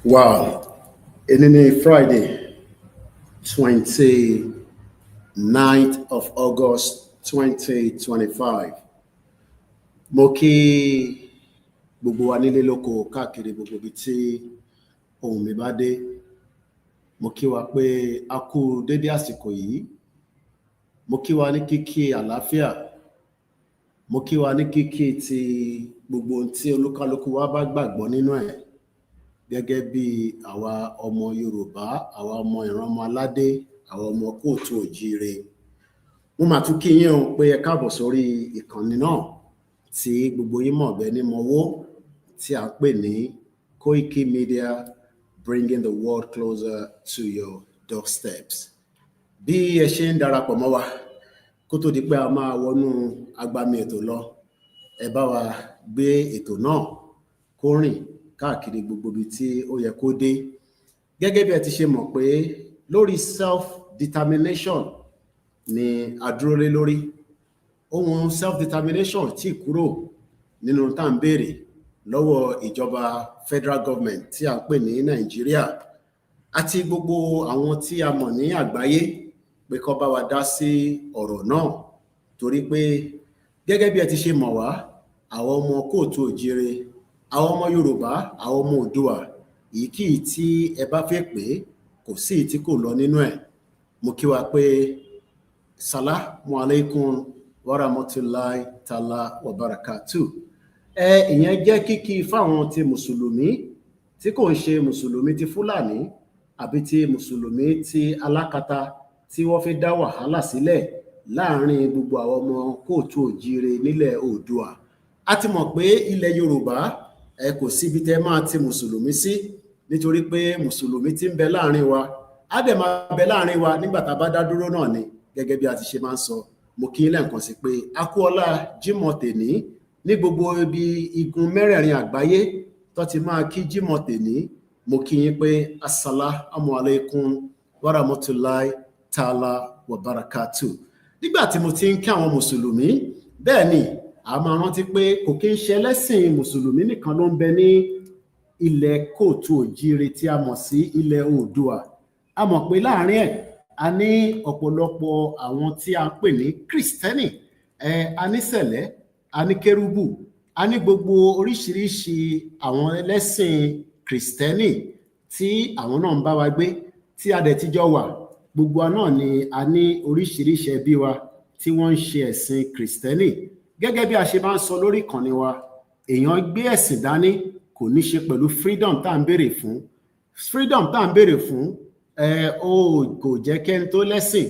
Wow. In Friday, 29th of August 2025. Mo kí gbogbo wa nílé lóko káàkiri gbogbo ibi tí ohùn mi bá dé. Mo kí wa pé a kú dédé àsìkò yìí. Mo kí wa ní kíkí àlàáfíà. Mo kí wa ní kíkí ti gbogbo ohun tí olúkálùkù wa bá gbàgbọ́ nínú ẹ̀. Gẹ́gẹ́ bí àwa ọmọ Yorùbá, àwa ọmọ ìran ọmọ aládé, àwa ọmọ kóòtù òjíire. Mo máa tún kí yín o pé ẹ káàbọ̀ sórí ìkànnì náà tí gbogbo yín mọ̀ bẹ́ẹ̀ ní mọ̀wó tí a pè ní Koikimedia, bringing the world closer to your doorsteps. Bí ẹ ṣe ń darapọ̀ mọ́ wa kó tó di pé a máa wọnú agbami ètò lọ, ẹ bá wa gbé ètò náà kó rìn káàkiri gbogbo ibi tí ó yẹ kó dé. Gẹ́gẹ́ bí ẹ ti ṣe mọ̀ pé lórí self-determination ni a dúró lé lórí. Ohun self-determination tí kúrò nínú tá ń béèrè lọ́wọ́ ìjọba federal government tí a ń pè ní Nàìjíríà àti gbogbo àwọn tí a mọ̀ ní àgbáyé pé kó bá wa dá sí ọ̀rọ̀ náà, torí pé gẹ́gẹ́ bí ẹ ti ṣe mọ̀ wá, àwọn ọmọ kóòtù òjíire, àwọn ọmọ Yorùbá, àwọn ọmọ Oòduà, èyíkéyìí tí ẹ bá fẹ́ pé kò sí tí kò lọ nínú ẹ̀. Mo kí wa pé Salamu alaikum wa rahmatullahi ta'ala wa barakatuh. Ìyẹn jẹ́ kíkí fáwọn ti Mùsùlùmí tí kò ń ṣe Mùsùlùmí ti Fúlàní àbí ti Mùsùlùmí ti alákatá tí wọ́n fi dá wàhálà sílẹ̀ láàrin gbogbo àwọn ọmọ kóòtù òjíire nílẹ̀ Oòduà. A ti mọ̀ pé ilẹ̀ Yorùbá kò síbi tẹ́ máa ti Mùsùlùmí sí, nítorí pé Mùsùlùmí tí ń bẹ láàrin wa á dẹ̀ máa bẹ láàrin wa nígbà tá a bá dá dúró náà ni, gẹ́gẹ́ bí a ti ṣe máa ń sọ. Mo kí yín lẹ́ẹ̀kan sí pé a kú ọlá Jímọ̀ tèní ní gbogbo ibi igun mẹ́rẹ̀ẹ̀rin àgbáyé tó ti máa kí Jímọ̀ tèní. Mo kí yín pé assalamu alaikum wa rahmatullahi ta'ala wa barakatuh. Nígbà tí mo ti ń kí àwọn Mùsùlùmí, bẹ́ẹ̀ ni a máa rántí pé kò kí ń ṣe ẹlẹ́sìn Mùsùlùmí nìkan ló ń bẹ ní ilẹ̀ kóòtù òjíire tí a mọ̀ sí ilẹ̀ Oòduà. A mọ̀ pé láàrin ẹ̀ a ní ọ̀pọ̀lọpọ̀ àwọn tí a ń pè ní Kristẹni, a ní Sẹ̀lẹ́, a ní Kérúbù, a ní gbogbo oríṣiríṣi àwọn ẹlẹ́sìn Kristẹni tí àwọn náà ń bá wa gbé, tí a dẹ̀ ti jọ wà. Gbogbo náà ni a ní oríṣiríṣi ẹbí wa tí wọ́n ń ṣe ẹ̀sìn Kristẹni. Gẹ́gẹ́ bí a ṣe bá ń sọ lórí ìkànnì wa, èèyàn gbé ẹ̀sìn dání kò ní ṣe pẹ̀lú freedom tá à ń béèrè fún. Freedom tá à ń béèrè fún kò jẹ́ kẹ́ni tó lẹ́sìn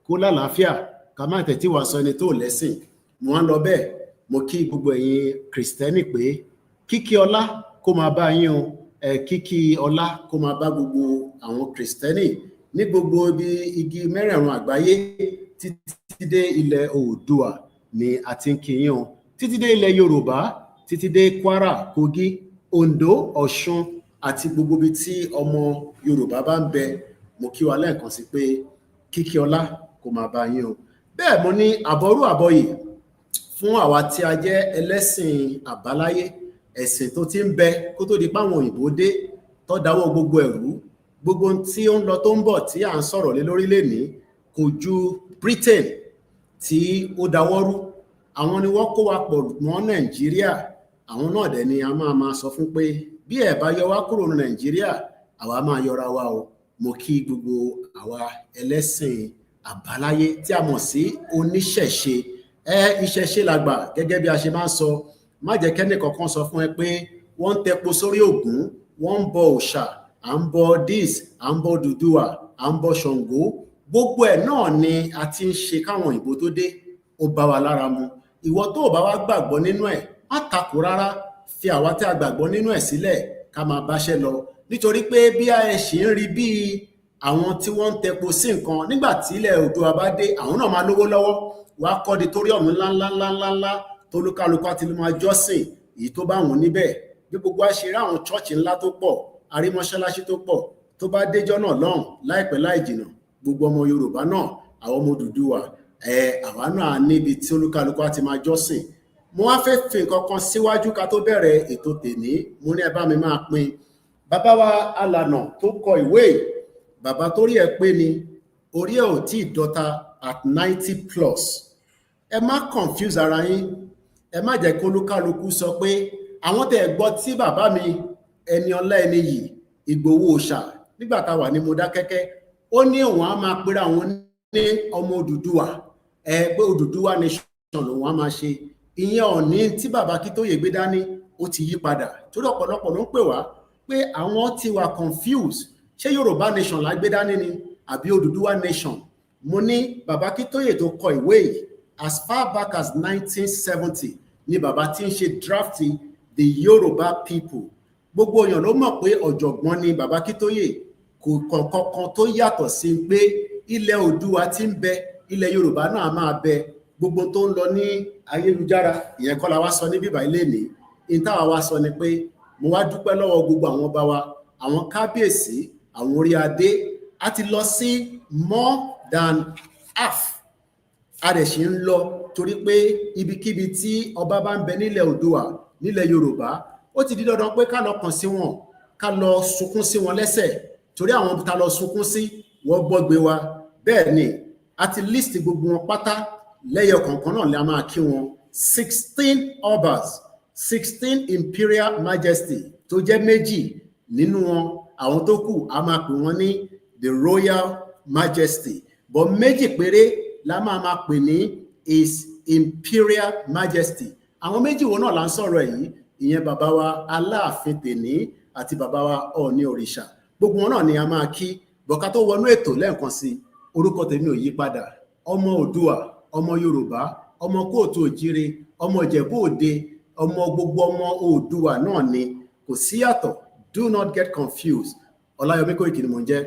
kó lálàáfíà, ká má tẹ̀tí wá sọ ẹni tó lẹ́sìn. Mo wá ń lọ bẹ́ẹ̀, mo kí gbogbo ẹ̀yin Kristẹni pé kíkí ọlá kó máa bá yín o, kíkí ọlá kó máa bá gbogbo àwọn Kristẹni ní gbogbo ibi igi mẹ́rẹ̀ẹ̀rin àgbáyé títí dé ilẹ̀ Oòduà ni a ti ń kí yín o, títí dé ilẹ̀ Yorùbá, títí dé Kwara, Kogi, Ondo, Ọ̀ṣun àti gbogbo ibi tí ọmọ Yorùbá bá ń bẹ. Mo kí wa lẹ́ẹ̀kan sí pé kíkí ọlá kó máa bá yín o. Bẹ́ẹ̀ mo ní àbọ̀rú àbọ̀yè fún àwa tí a jẹ́ ẹlẹ́sìn àbáláyé, ẹ̀sìn tó ti ń bẹ kó tó di páwọn òyìnbó dé tó dáwọ́ gbogbo ẹ̀rú. Gbogbo tí ó ń lọ tó ń bọ̀ tí à ń sọ̀rọ̀ lé lórí lénìí kò ju Britain tí ó dáwọ́rú. Àwọn ni wọ́n kó wa pọ̀ mọ́ Nàìjíríà. Àwọn náà dẹ̀ ni a máa sọ fún pé bí ẹ bá yọ wá kúrò ní Nàìjíríà, àwa máa yọra wa o. Mo kí gbogbo àwa ẹlẹ́sìn àbáláyé tí a mọ̀ sí oníṣẹ̀ṣe. Ìṣẹ̀ṣe làgbà, gẹ́gẹ́ bí a ṣe máa ń sọ. Má jẹ́ kẹ́ni kankan sọ fún ẹ pé wọ́n ń tẹpo sórí Ògún, wọ́n ń bọ òòṣà, à ń bọ dis, à ń bọ Odùduwà, à ń bọ Ṣàngó. Gbogbo ẹ̀ náà ni a ti ń ṣe káwọn òyìnbó tó dé. Ó bá wa lára mu. Ìwọ tó bá wá gbàgbọ́ nínú ẹ̀, má takò rárá, fi àwa tí a gbàgbọ́ nínú ẹ̀ sílẹ̀ ká máa báṣẹ́ lọ. Nítorí pé bí a ṣì ń rí bí àwọn tí wọ́n ń tẹpo sí nǹkan, nígbà tí ilẹ̀ Oòduà bá dé, àwọn náà máa lówó lọ́wọ́. Wàá kọ́ Territorial ńláńláńláńlá, tó lúkálukú àti ló máa jọ́sìn èyí tó bá wọn níbẹ̀ bí gbogbo a ṣe rí àwọn chọ́ọ̀chì ńlá tó pọ̀ àrí mọ́ṣáláṣí tó pọ̀ tó bá déjọ́ náà lọ́hùn láìpẹ́ láì jìnnà gbogbo ọmọ Yorùbá náà àwọn ọmọ Odùduwà àwa náà níbi tí olúkálukú àti máa jọ́sìn. Mo wá fẹ́ fi nǹkan kan síwájú ká tó bẹ̀rẹ̀ ètò tèmi mo ní ẹ bá mi máa pín. Bàbá wa alànà tó kọ ìwé bàbá tó rí ẹ pé ni orí ẹ ò tí ì dọ́ta at 90 plus. Ẹ má confuse ara yín, ẹ má jẹ́ kó olúkálukú sọ pé àwọn tẹ́ gbọ́ tí bàbá mi Ẹniọlá Ẹniyì Ìgbòho Òòṣà nígbà tá a wà ní Mọdákẹ́kẹ́ ó ní òun á máa pera àwọn ní ọmọ Odùduwà pé Odùduwà nation lòun á máa ṣe. Ìyẹn ọ̀ní tí bàbá Akíntóyè gbé dání ó ti yí padà torí ọ̀pọ̀lọpọ̀ ló ń pè wá pé àwọn ti wà confused ṣé Yorùbá nation la gbé dání ni àbí Odùduwà nation. Mo ní bàbá Akíntóyè tó kọ ìwé yìí as far back as 1970 ni bàbá tí ń ṣe drafting the Yorùbá people. Gbogbo èèyàn ló mọ̀ pé ọ̀jọ̀gbọ́n ni bàbá Akíntóyè kò kọ̀ọ̀kan tó yàtọ̀ sí pé ilẹ̀ Oòduà tí ń bẹ ilẹ̀ Yorùbá náà máa bẹ. Gbogbo tó ń lọ ní ayélujára ìyẹn kọ́ la wá sọ ní bíbá ilé ní ìtawà wá sọ ni pé mo wá dúpẹ́ lọ́wọ́ gbogbo àwọn ọba wa àwọn kábíyèsí àwọn orí adé a ti lọ sí more than half a dẹ̀ ṣì ń lọ torí pé ibikíbi tí ọba bá ń bẹ nílẹ̀ Oòduà nílẹ̀ Yorùbá ó ti di dandan pé ká lọ kàn sí wọn ká lọ sunkún sí wọn lẹ́sẹ̀ torí àwọn tá lọ sunkún sí wọ́n gbọ́gbé wa. Bẹ́ẹ̀ ni a ti list gbogbo wọn pátá lẹ́yọ kọ̀ọ̀kan náà la máa kí wọn 16 Oba'S 16 Imperial Majesty tó jẹ́ méjì nínú wọn àwọn tó kù a máa pè wọ́n ní the Royal Majesty but méjì péré la máa pè ní His Imperial Majesty. Àwọn méjì wọn náà là ń sọ̀rọ̀ yìí ìyẹn bàbá wa Aláàfin Tèní àti bàbá wa Ọọ̀ni Òrìṣà gbogbo wọn náà ni a máa kí bọ̀ká tó wọnú ètò lẹ́ẹ̀kan sí orúkọ tèmi ò yí padà ọmọ Oòduà ọmọ Yorùbá ọmọ kóòtù òjíire ọmọ Ìjẹ̀bú Òde ọmọ gbogbo ọmọ Oòduà náà ni kò sí yàtọ̀. Do not get confused. Ọláyọmí Kóìkì ni mò ń jẹ́.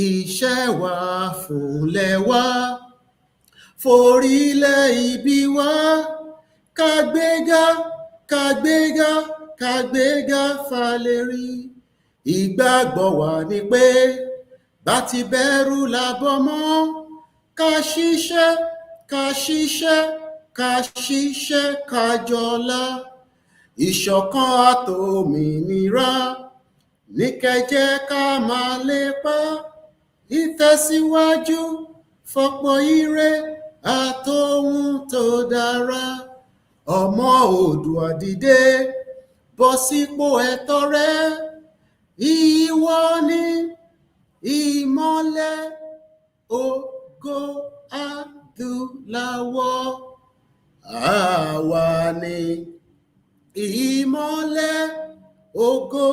Iṣẹ́ wa fúnlẹ̀ wa forílẹ̀ ibi wa kàgbéga kàgbéga kàgbéga fàlérí. Ìgbàgbọ́ wa ni pé bá ti bẹ̀rù làbọ̀ mọ́ ká ṣiṣẹ́ ká ṣiṣẹ́ ká ṣiṣẹ́ ká jọlá. Ìṣọ̀kan àtòmìnira ní kẹjẹ ká máa lépa. Ìtẹ̀síwájú fọ́pọ̀ ire àtòhun tó dára. Ọmọ Oòduà dìde bọ́ sípò ẹ̀tọ́ rẹ. Ìwọ ni ìmọ́lẹ̀ ògo adúláwọ̀. Àwa ni ìmọ́lẹ̀ ògo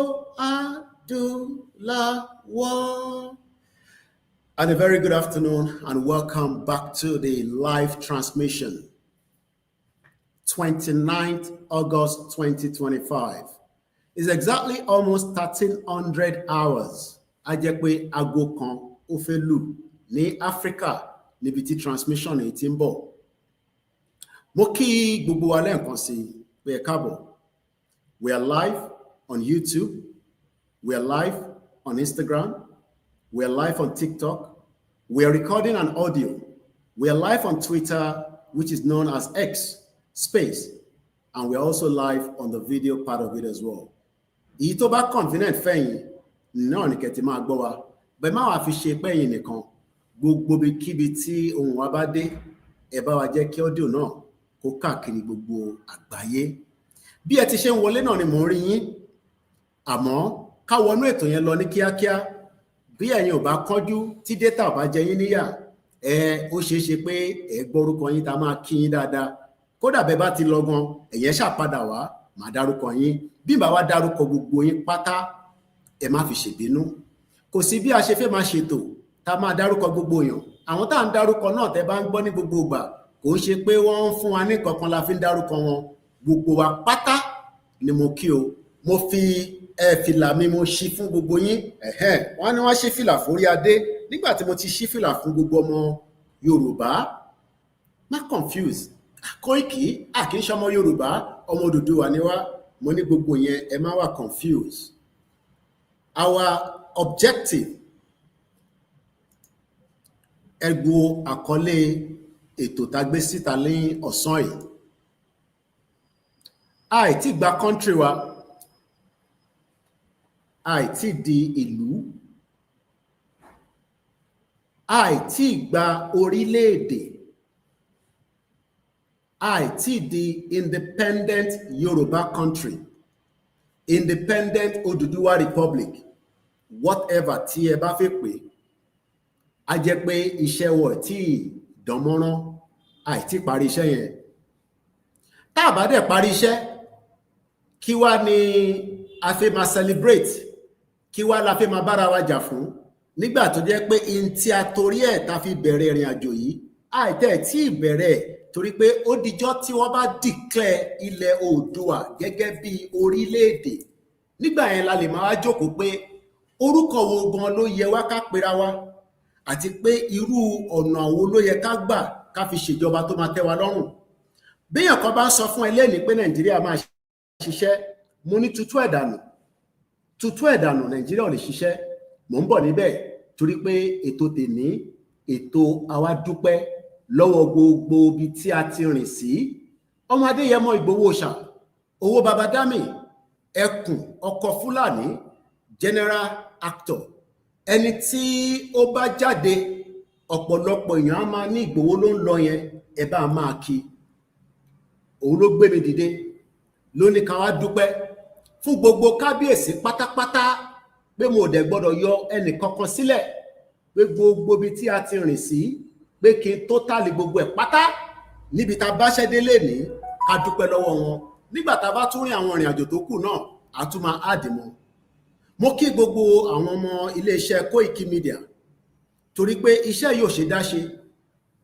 adúláwọ̀. And a very good afternoon and welcome back to the live transmission. 29th August 2025. It's exactly almost 1300 hours. A jẹ́ pé aago kan ó fẹ́ lù ní Áfíríkà níbi tí transmission yìí ti ń bọ̀. Mo kí gbogbo wa lẹ́ẹ̀kan sí pé ẹ káàbọ̀. We are live on YouTube. We are live on Instagram. We are live on TikTok. We are recording an audio. We are live on Twitter, which is known as X space. And we are also live on the video part of it as well. Èyí tó bá convenient fẹ́yìn náà ni kẹ́tì máa gbọ́ wa. Bẹ́ẹ̀ máa wá fi ṣe pẹ́yìn nìkan. Gbogbo kíbi tí ohùn wa bá dé, ẹ bá wa jẹ́ kí audio náà kó káàkiri gbogbo àgbáyé. Bí ẹ ti ṣe ń wọlé náà ni mò ń rí yín. Àmọ́ ká wọnú ètò yẹn lọ ní kíákíá. Bí ẹ̀yin ò bá kánjú tí data ò bá jẹ yín níyà, ó ṣeé ṣe pé ẹ gbọ́ orúkọ yín tá máa kí yín dáadáa. Kódà bẹ́ẹ̀ bá ti lọ gan, ẹ̀yẹn ṣàpadà wá, màá dárúkọ yín. Bí bá wá dárúkọ gbogbo yín pátá, ẹ má fi ṣèbínú. Kò sí bí a ṣe fẹ́ máa ṣètò tá máa dárúkọ gbogbo èèyàn. Àwọn tá à ń dárúkọ náà tẹ́ bá ń gbọ́ ní gbogbo ìgbà, kò ń ṣe pé wọ́n ń fún wa ní kankan la fi ń dárúkọ wọn. Gbogbo wa pátá ni mo kí o. Mo fi fìlà mi mo ṣí fún gbogbo yín. Wọ́n ní wọ́n ṣí fìlà fórí adé. Nígbà tí mo ti ṣí fìlà fún gbogbo ọmọ Yorùbá, má confuse. Koiki kì í ṣe ọmọ Yorùbá, ọmọ Odùduwà ni wá. Mo ní gbogbo yẹn ẹ má wà confused. Our objective, ẹ wo àkọlé ètò tá gbé síta ní ọ̀sán yìí. Àìtí gba country wa, àìtí di ìlú, àìtí gba orílẹ̀-èdè, àìtí di independent Yorùbá country, independent Odùduwà Republic, whatever tí ẹ bá fẹ́ pè, á jẹ́ pé iṣẹ́ wọ̀ tí dánmọ́rán, àìtí parí iṣẹ́ yẹn. Tá a bá dẹ̀ parí iṣẹ́, kí wá ni a fẹ́ máa celebrate, kí wá la fẹ́ máa bára wa jà fún, nígbà tó jẹ́ pé in tí a torí ẹ̀ ta fi bẹ̀rẹ̀ ìrìn àjò yìí, àìtẹ́ tí ìbẹ̀rẹ̀ torí pé ó dijọ́ tí wọ́n bá declare ilẹ̀ Oòduà gẹ́gẹ́ bí orílẹ̀-èdè. Nígbà yẹn la lè máa jókòó pé orúkọ wo gan ló yẹ wá ká pera wa, àti pé irú ọ̀nà wo ló yẹ ká gbà ká fi ṣèjọba tó máa tẹ́ wa lọ́rùn. Béèyàn kan bá ń sọ fún ẹ lẹ́ni pé Nàìjíríà máa ṣiṣẹ́, mo ní tutù ẹ̀dànù Nàìjíríà ò lè ṣiṣẹ́. Mò ń bọ̀ níbẹ̀ torí pé ètò tèmi, ètò àwa dúpẹ́ lọ́wọ́ gbogbo ibi tí a ti rìn sí. Ọmọ Adéyẹmọ Ìgbòho Òòṣà, owó baba Dami, ẹkùn ọkọ̀ Fúlàní, general actor, ẹni tí ó bá jáde ọ̀pọ̀lọpọ̀ èèyàn á máa ní Ìgbòho ló ń lọ yẹn, ẹ bá máa kí. Òun ló gbé mi dìde, ló ní ká wá dúpẹ́ fún gbogbo kábíyèsí pátápátá, pé mo dẹ̀ gbọ́dọ̀ yọ ẹnì kankan sílẹ̀, pé gbogbo ibi tí a ti rìn sí, pé kí n tó tálì gbogbo ẹ̀ pátá níbi tá a bá ṣẹ́ délé ní ká dúpẹ́ lọ́wọ́ wọn. Nígbà tá a bá tún rí àwọn ìrìn àjò tó kù náà, a tún máa áàdì mọ́. Mo kí gbogbo àwọn ọmọ iléeṣẹ́ Koikimedia torí pé iṣẹ́ yóò ṣe dá ṣe.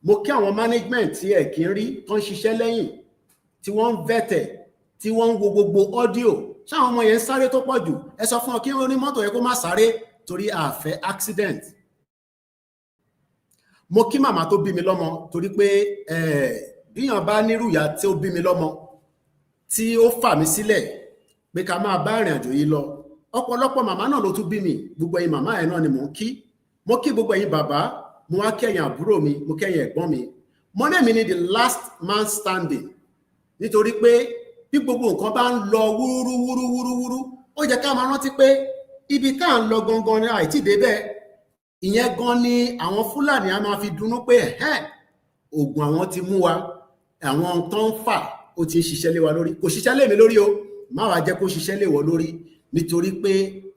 Mo kí àwọn management tí ẹ̀ kí ń rí tó ń ṣiṣẹ́ lẹ́yìn, tí wọ́n ń vẹ́tẹ̀, tí wọ́n ń wo gbogbo audio. Ṣáwọn ọmọ yẹn sáré tó pọ̀ jù, ẹ sọ fún ọ kí wọ́n ní mọ́tò yẹn kó má sáré torí a fẹ́ accident. Mo kí màmá tó bí mi lọ́mọ torí pé bíyàn bá nírú ìyá tí ó bí mi lọ́mọ tí ó fà mí sílẹ̀ pé ká máa bá ìrìn àjò yìí lọ, ọ̀pọ̀lọpọ̀ màmá náà ló tún bí mi. Gbogbo ẹ̀yin màmá ẹ̀ náà ni mò ń kí. Mo kí gbogbo ẹ̀yin bàbá, mo wá kẹ́yìn àbúrò mi, mo kẹ́yìn ẹ̀gbọ́n mi. Mo ní èmi ni the last man standing, nítorí pé bí gbogbo nǹkan bá ń lọ wúrúwúrúwúrúwúrú, ó jẹ́ ká máa rántí pé ibi tá à ń lọ gangan ni àìtí débẹ̀. Ìyẹn gan ni àwọn Fúlàní a máa fi dunnú pé oògùn àwọn ti mú wa, àwọn tó ń fà ó ti ń ṣiṣẹ́ lé wa lórí. Kò ṣiṣẹ́ lé mi lórí o, má wàá jẹ́ kó ṣiṣẹ́ lé wọ lórí, nítorí pé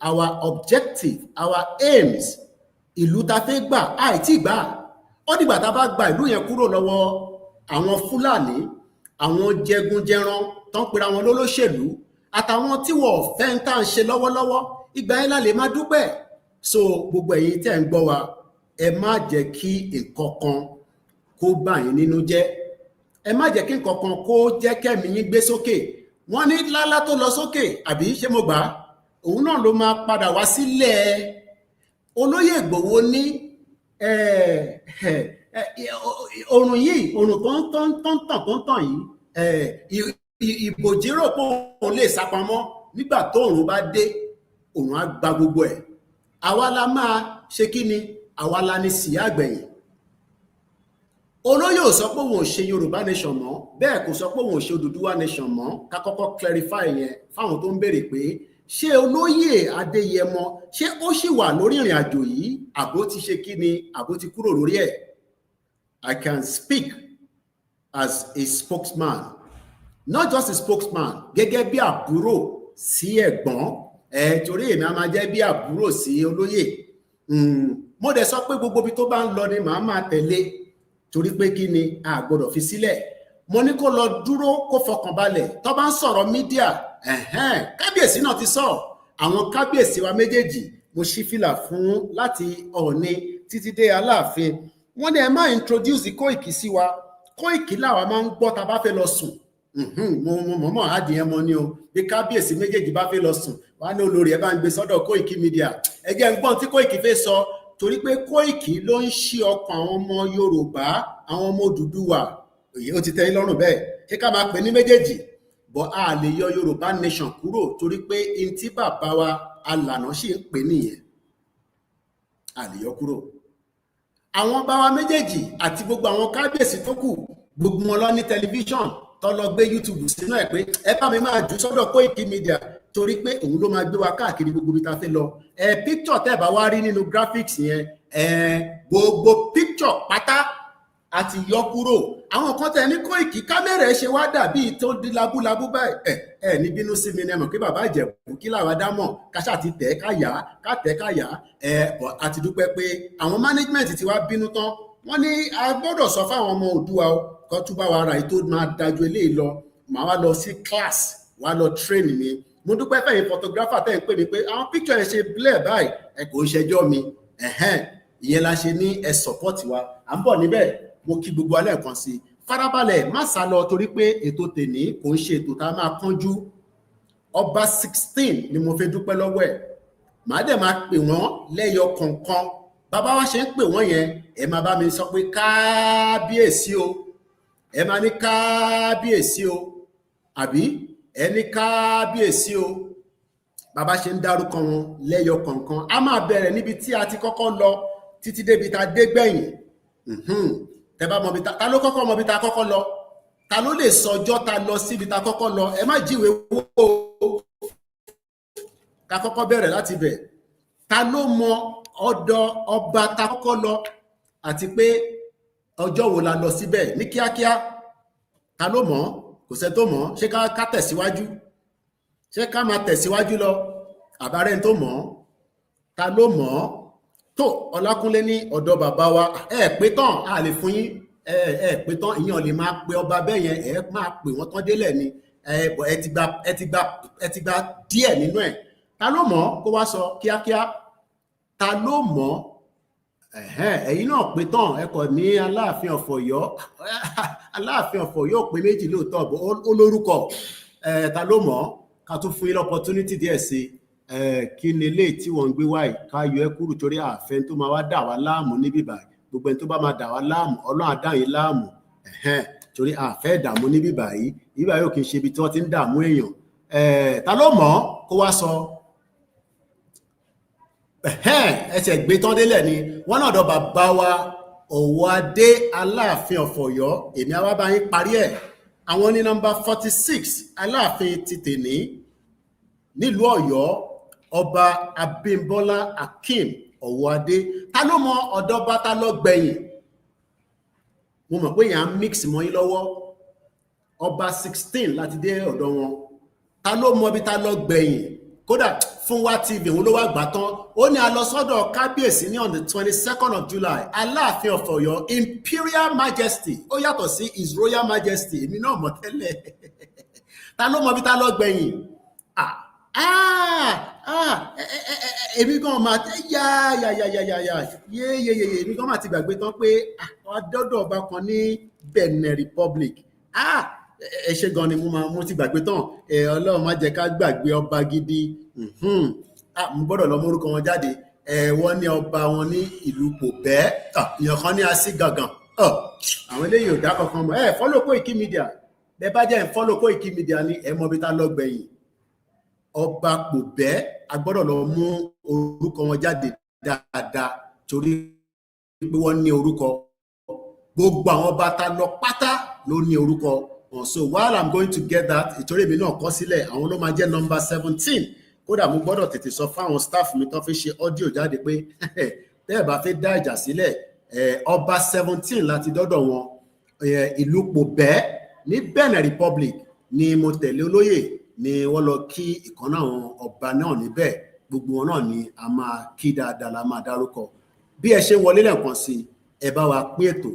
our objective, our aims, ìlú ta fẹ́ gbà àìtí gbà. Ó dìgbà tá a bá gba ìlú yẹn kúrò lọ́wọ́ àwọn Fúlàní, àwọn jẹgúnjẹran tó ń pera wọn lólóṣèlú, àtàwọn tí wọ́n fẹ́ ń tà ń ṣe lọ́wọ́lọ́wọ́, ìgbà yẹn la lè máa dúpẹ́. So gbogbo ẹ̀yin tẹ́ ń gbọ́ wa, ẹ má jẹ́ kí nǹkan kan kó bà yín nínú jẹ́. Ẹ má jẹ́ kí nǹkan kan kó jẹ́ kẹ́mi yín gbé sókè. Wọ́n ní lálá tó lọ sókè, àbí ṣé mo gbà á? Òun náà ló máa padà wá sílẹ̀. Olóyè Ìgbòho ní òrùn yìí, òrùn tó ń tàn yìí, ìbòjì rò pé òun lè sápamọ́, nígbà tó òrùn bá dé, òrùn á gba gbogbo ẹ̀. Àwa la máa ṣe kí ni? Àwa la ní sí àgbẹ̀yìn. Olóyè ò sọ pé òun ò ṣe Yorùbá nation mọ́, bẹ́ẹ̀ kò sọ pé òun ò ṣe Odùduwà nation mọ́. Ká kọ́kọ́ clarify yẹn fáwọn tó ń béèrè pé ṣé olóyè Adéyẹmọ ṣé ó ṣì wà lórí ìrìn àjò yìí, àbó ti ṣe kí ni, àbó ti kúrò lórí ẹ̀. I can speak as a spokesman, not just a spokesman, gẹ́gẹ́ bí àbúrò sí ẹ̀gbọ́n, torí èmi a máa jẹ́ bí àbúrò sí olóyè. Mo dẹ̀ sọ pé gbogbo ibi tó bá ń lọ ni màá máa tẹ̀lé, torí pé kí ni, a gbọ́dọ̀ fi sílẹ̀. Mo ní kó lọ dúró, kó fọkànbalẹ̀. Tó bá ń sọ̀rọ̀ mídíà, kábíyèsí náà ti sọ, àwọn kábíyèsí wa méjèèjì mo ṣí fìlà fún láti Ọ̀ọ̀ni títí dé Aláàfin. Wọ́n ní ẹ má introduce Kóìkì sí wa. Kóìkì làwa máa ń gbọ́ tá bá fẹ́ lọ sùn. Mo mọ̀ adìyẹn mọ́ ni o, bí kábíyèsí méjèèjì bá fẹ́ lọ sùn, wá ní olórí ẹ bá ń gbé sọ́dọ̀ Koikimedia. Ẹ jẹ́ ń gbọ́n tí Kóìkì fẹ́ sọ, torí pé Kóìkì ló ń ṣí ọkàn àwọn ọmọ Yorùbá, àwọn ọmọ Odùduwà, ó ti tẹ́ yín lọ́rùn bẹ́ẹ̀ ṣé ká máa pè ní méjèèjì bọ́ a lè yọ Yorùbá nation kúrò torí pé n tí bàbá wa alànà sì ń pè nìyẹn a lè yọ kúrò. Àwọn bá wa méjèèjì àti gbogbo àwọn kábíyèsí tó kù gbogbo wọn lọ ní tẹlifíṣàn tó lọ gbé YouTube sínú ẹ̀ pé ẹ bá mi máa jù sọ́dọ̀ Koikimedia torí pé òun ló máa gbé wa káàkiri gbogbo ibi tá a fẹ́ lọ. Picture tẹ́ bá wá rí nínú graphics yẹn gbogbo picture pátá àti yọ kúrò. Àwọn kan tẹ ní Koiki kámẹ́rà ṣe wá dàbí tó di labúlabú báyìí ní bínú sí mi ní ẹmọ pé bàbá Ìjẹ̀bú kí làwa dá mọ̀ káṣà ti tẹ̀ ká yá àti dúpẹ́ pé àwọn management ti wá bínú tán wọ́n ní a gbọ́dọ̀ sọ fáwọn ọmọ Oòduà kan tún bá wa ra ètò máa dájú eléyìí lọ màá wá lọ sí class wá lọ train mi. Mo dúpẹ́ fẹ́yìn photographer tẹ́ ń pè mí pé àwọn picture ẹ̀ ṣe blur báyìí kò ń ṣẹjọ́ mi ìyẹn la ṣe ní ẹ support wa à ń bọ̀ níbẹ̀. Mo kí gbogbo alẹ́ kan sí farabalẹ̀ má sá lọ torí pé ètò tèní kò ń ṣe ètò tá a máa kánjú. Ọba 16 ni mo fẹ́ dúpẹ́ lọ́wọ́ ẹ̀ màá dẹ̀ máa pè wọ́n lẹ́yọ kọ̀ọ̀kan bàbá wa ṣe ń pè wọ́n yẹn ẹ máa bá mi sọ pé kábíyèsí o ẹ máa ní kábíyèsí o àbí ẹ ní kábíyèsí o. Bàbá ṣe ń dárúkọ wọn lẹ́yọ kọ̀ọ̀kan a máa bẹ̀rẹ̀ níbi tí a ti kọ́kọ́ lọ títí débi tá a dé gbẹ̀yìn. Tẹ́ bá mọ̀ bí ta ló kọ́kọ́ mọ̀ bí ta kọ́kọ́ lọ ta ló lè sọ ọjọ́ ta lọ síbi ta kọ́kọ́ lọ ẹ má jíwèé wò ká kọ́kọ́ bẹ̀rẹ̀ láti bẹ̀. Ta ló mọ ọ̀dọ̀ ọba ta kọ́kọ́ lọ àti pé ọjọ́ wo la lọ síbẹ̀ ní kíákíá ta ló mọ̀ kò sẹ́ tó mọ̀ ṣé ká tẹ̀síwájú ṣé ká máa tẹ̀síwájú lọ àbárẹ́ tó mọ̀ ta ló mọ̀ tó Ọlákúnlé ní ọ̀dọ̀ bàbá wa pé tán a lè fún yín pé tán ìyẹn lè máa pe ọba bẹ́ẹ̀ yẹn máa pè wọ́n tán délẹ̀ ni ẹ ti gba díẹ̀ nínú ẹ̀. Ta ló mọ̀ kó wá sọ kíákíá ta ló mọ̀ ẹ̀yin náà pé tán ẹ kò ní Aláàfin of Ọ̀yọ́ Aláàfin of Ọ̀yọ́ pé méjì lóòótọ́ ó lórúkọ ta ló mọ̀ ká tún fún yín opportunity díẹ̀ sí kí ni ilé tí wọ́n ń gbé wáyé ká yọ ẹ́ kúrò torí àfẹ́ tó máa wá dà wá láàmú níbí báyìí gbogbo ẹni tó bá máa dà wá láàmú Ọlọ́run á dá yín láàmú torí àfẹ́ ìdààmú níbí báyìí ibà yóò kì í ṣe ibi tí wọ́n ti ń dààmú èèyàn. Ta ló mọ̀ kó wá sọ ẹsẹ̀ gbé tán délẹ̀ ni wọ́n náà dọ̀ bàbá wa Ọ̀wọ́adé Aláàfin of Ọ̀yọ́ èmi á wá bá yín parí ẹ̀. Àwọn ní nọ́mbà 46 Aláàfin ti tèní nílùú Ọ̀yọ́ Ọba Abímbọ́lá Akeem Ọ̀wọ́adé. Ta ló mọ ọ̀dọ̀ bá ta lọ gbẹ̀yìn? Mo mọ̀ pé yàn á mix mọ́ yín lọ́wọ́. Ọba 16 láti dé ọ̀dọ̀ wọn. Ta ló mọ bí ta lọ gbẹ̀yìn? Kódà fún wa TV òun ló wá gbà tán ó ní a lọ sọ́dọ̀ kábíyèsí ní on the 22nd of July Aláàfin of Ọ̀yọ́ Imperial Majesty ó yàtọ̀ sí His Royal Majesty èmi náà mọ̀ tẹ́lẹ̀. Ta ló mọ bí ta lọ gbẹ̀yìn? Èmi gan máa èmi gan máa ti gbàgbé tán pé ọdọọdọ ọba kan ní Benin Republic ẹ ṣe gan ni mo ti gbàgbé tán Ọlọ́run má jẹ́ ká gbàgbé ọba gidi. Mo gbọ́dọ̀ lọ mórúkọ wọn jáde wọ́n ní ọba wọn ní ìlú Pòbẹ́ èèyàn kan ní así gangan àwọn eléyìí ò dá kankan mọ̀ follow Koikimedia bẹ́ẹ̀ bá jẹ́ follow Koikimedia ní ẹ mọ̀ bí ta lọ gbẹ̀yìn ọba Pòbẹ́ a gbọ́dọ̀ lọ mú orúkọ wọn jáde dáadáa torí pé wọ́n ní orúkọ gbogbo àwọn ọba ta lọ pátá ló ní orúkọ. So while I'm going to get that ìtorí èmi náà kọ sílẹ̀ àwọn ló máa jẹ́ nọ́mbà 17 kódà mo gbọ́dọ̀ tètè sọ fáwọn staff mi tó fi ṣe audio jáde pé tẹ́ ẹ̀ bá fẹ́ dá ìjà sílẹ̀ ọba 17 láti dọ́dọ̀ wọn ìlú Pòbẹ́ ní Benin Republic ni mo tẹ̀lé olóyè ni wọ́n lọ kí ìkànnà àwọn ọba náà níbẹ̀ gbogbo wọn náà ni a máa kí dáadáa la máa dárúkọ. Bí ẹ ṣe wọlé lẹ́ẹ̀kan sí ẹ bá wa pín ètò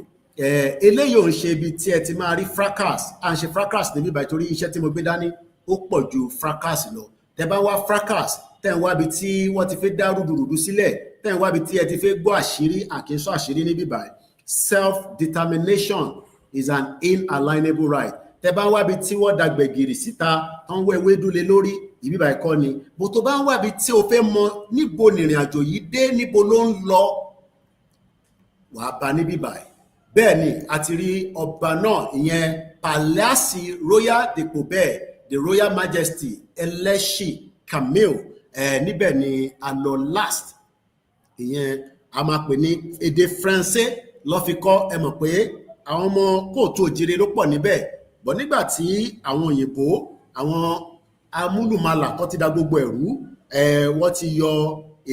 eléyìí ò ń ṣe ibi tí ẹ ti máa rí fracas à ń ṣe fracas níbí báyìí torí iṣẹ́ tí mo gbé dání ó pọ̀ ju fracas lọ. Tẹ́ bá wá fracas tẹ́ ń wá ibi tí wọ́n ti fẹ́ dá rúdurùdu sílẹ̀ tẹ́ ń wá ibi tí ẹ ti fẹ́ gbọ́ àṣírí àkínsọ àṣírí níbí báyìí. Self-determination is an inalienable right. Tẹ́ bá ń wá ibi tí wọ́n dàgbẹ̀gìrì síta tó ń wọ ewédú lé lórí ìbí báyìí kọ́ ni bó tó bá ń wá ibi tí o fẹ́ mọ níbo nìrìn àjò yìí dé níbo ló ń lọ wàá bá níbí báyìí bẹ́ẹ̀ ni a ti rí ọba náà ìyẹn Pàlásì Royal de Pobẹ̀, the Royal Majesty Ẹlẹ́ṣì Camille, níbẹ̀ ni a lọ last. Ìyẹn a máa pè ní èdè Faransé ló fi kọ́, ẹ mọ̀ pé àwọn ọmọ kóòtù òjìrè ló pọ̀ níbẹ̀, bọ̀ nígbà tí àwọn òyìnbó, àwọn amúlùmálà tó ti dá gbogbo ẹ̀rú, wọ́n ti yọ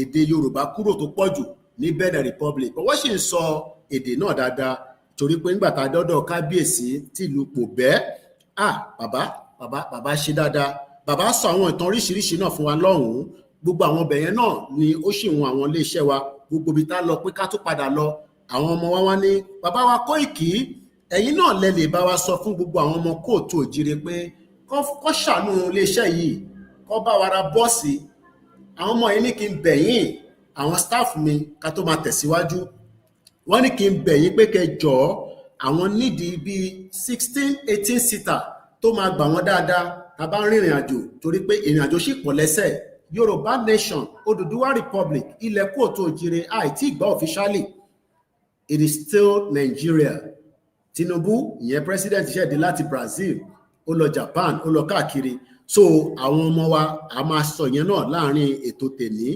èdè Yorùbá kúrò tó pọ̀ jù ní Benin Republic, but wọ́n sì ń sọ èdè náà dáadáa, torí pé nígbà tá a dọ́dọ̀ kábíyèsí tìlú Pòbẹ́, bàbá ṣe dáadáa, bàbá sọ àwọn ìtàn oríṣiríṣi náà fún wa lọ́hùn-ún, gbogbo àwọn ọbẹ̀ yẹn náà ni ó sì wọn àwọn iléeṣẹ́ wa, gbogbo ibi tá lọ pé ká tó padà lọ, àwọn ọmọ wa wá ní bàbá wa Kóìkì, ẹ̀yin náà lẹ lè bá wa sọ fún gbogbo àwọn ọmọ kóòtù òjìrè pé kó ṣàánú iléeṣẹ́ yìí, kó bá wa ra bọ́ọ̀sì, àwọn ọmọ yìí ní kí n bẹ̀yìn àwọn staff mi ká tó máa tẹ̀síwájú, wọ́n ní kí n bẹ̀yìn pé kẹjọ àwọn nídìí bíi 16-18 seater tó máa gbà wọ́n dáadáa tá bá ń rìnrìn àjò, torí pé ìrìn àjò sì pọ̀ lẹ́sẹ̀. Yorùbá nation, Odùduwà republic, ilẹ̀ kóòtù òjìrè àìtí ìgbà officially, it is still Nigeria. Tinubu ìyẹn president ṣẹ̀dí láti Brazil, ó lọ Japan, ó lọ káàkiri, so àwọn ọmọ wa a máa sọ yẹn náà láàrin ètò tèmi,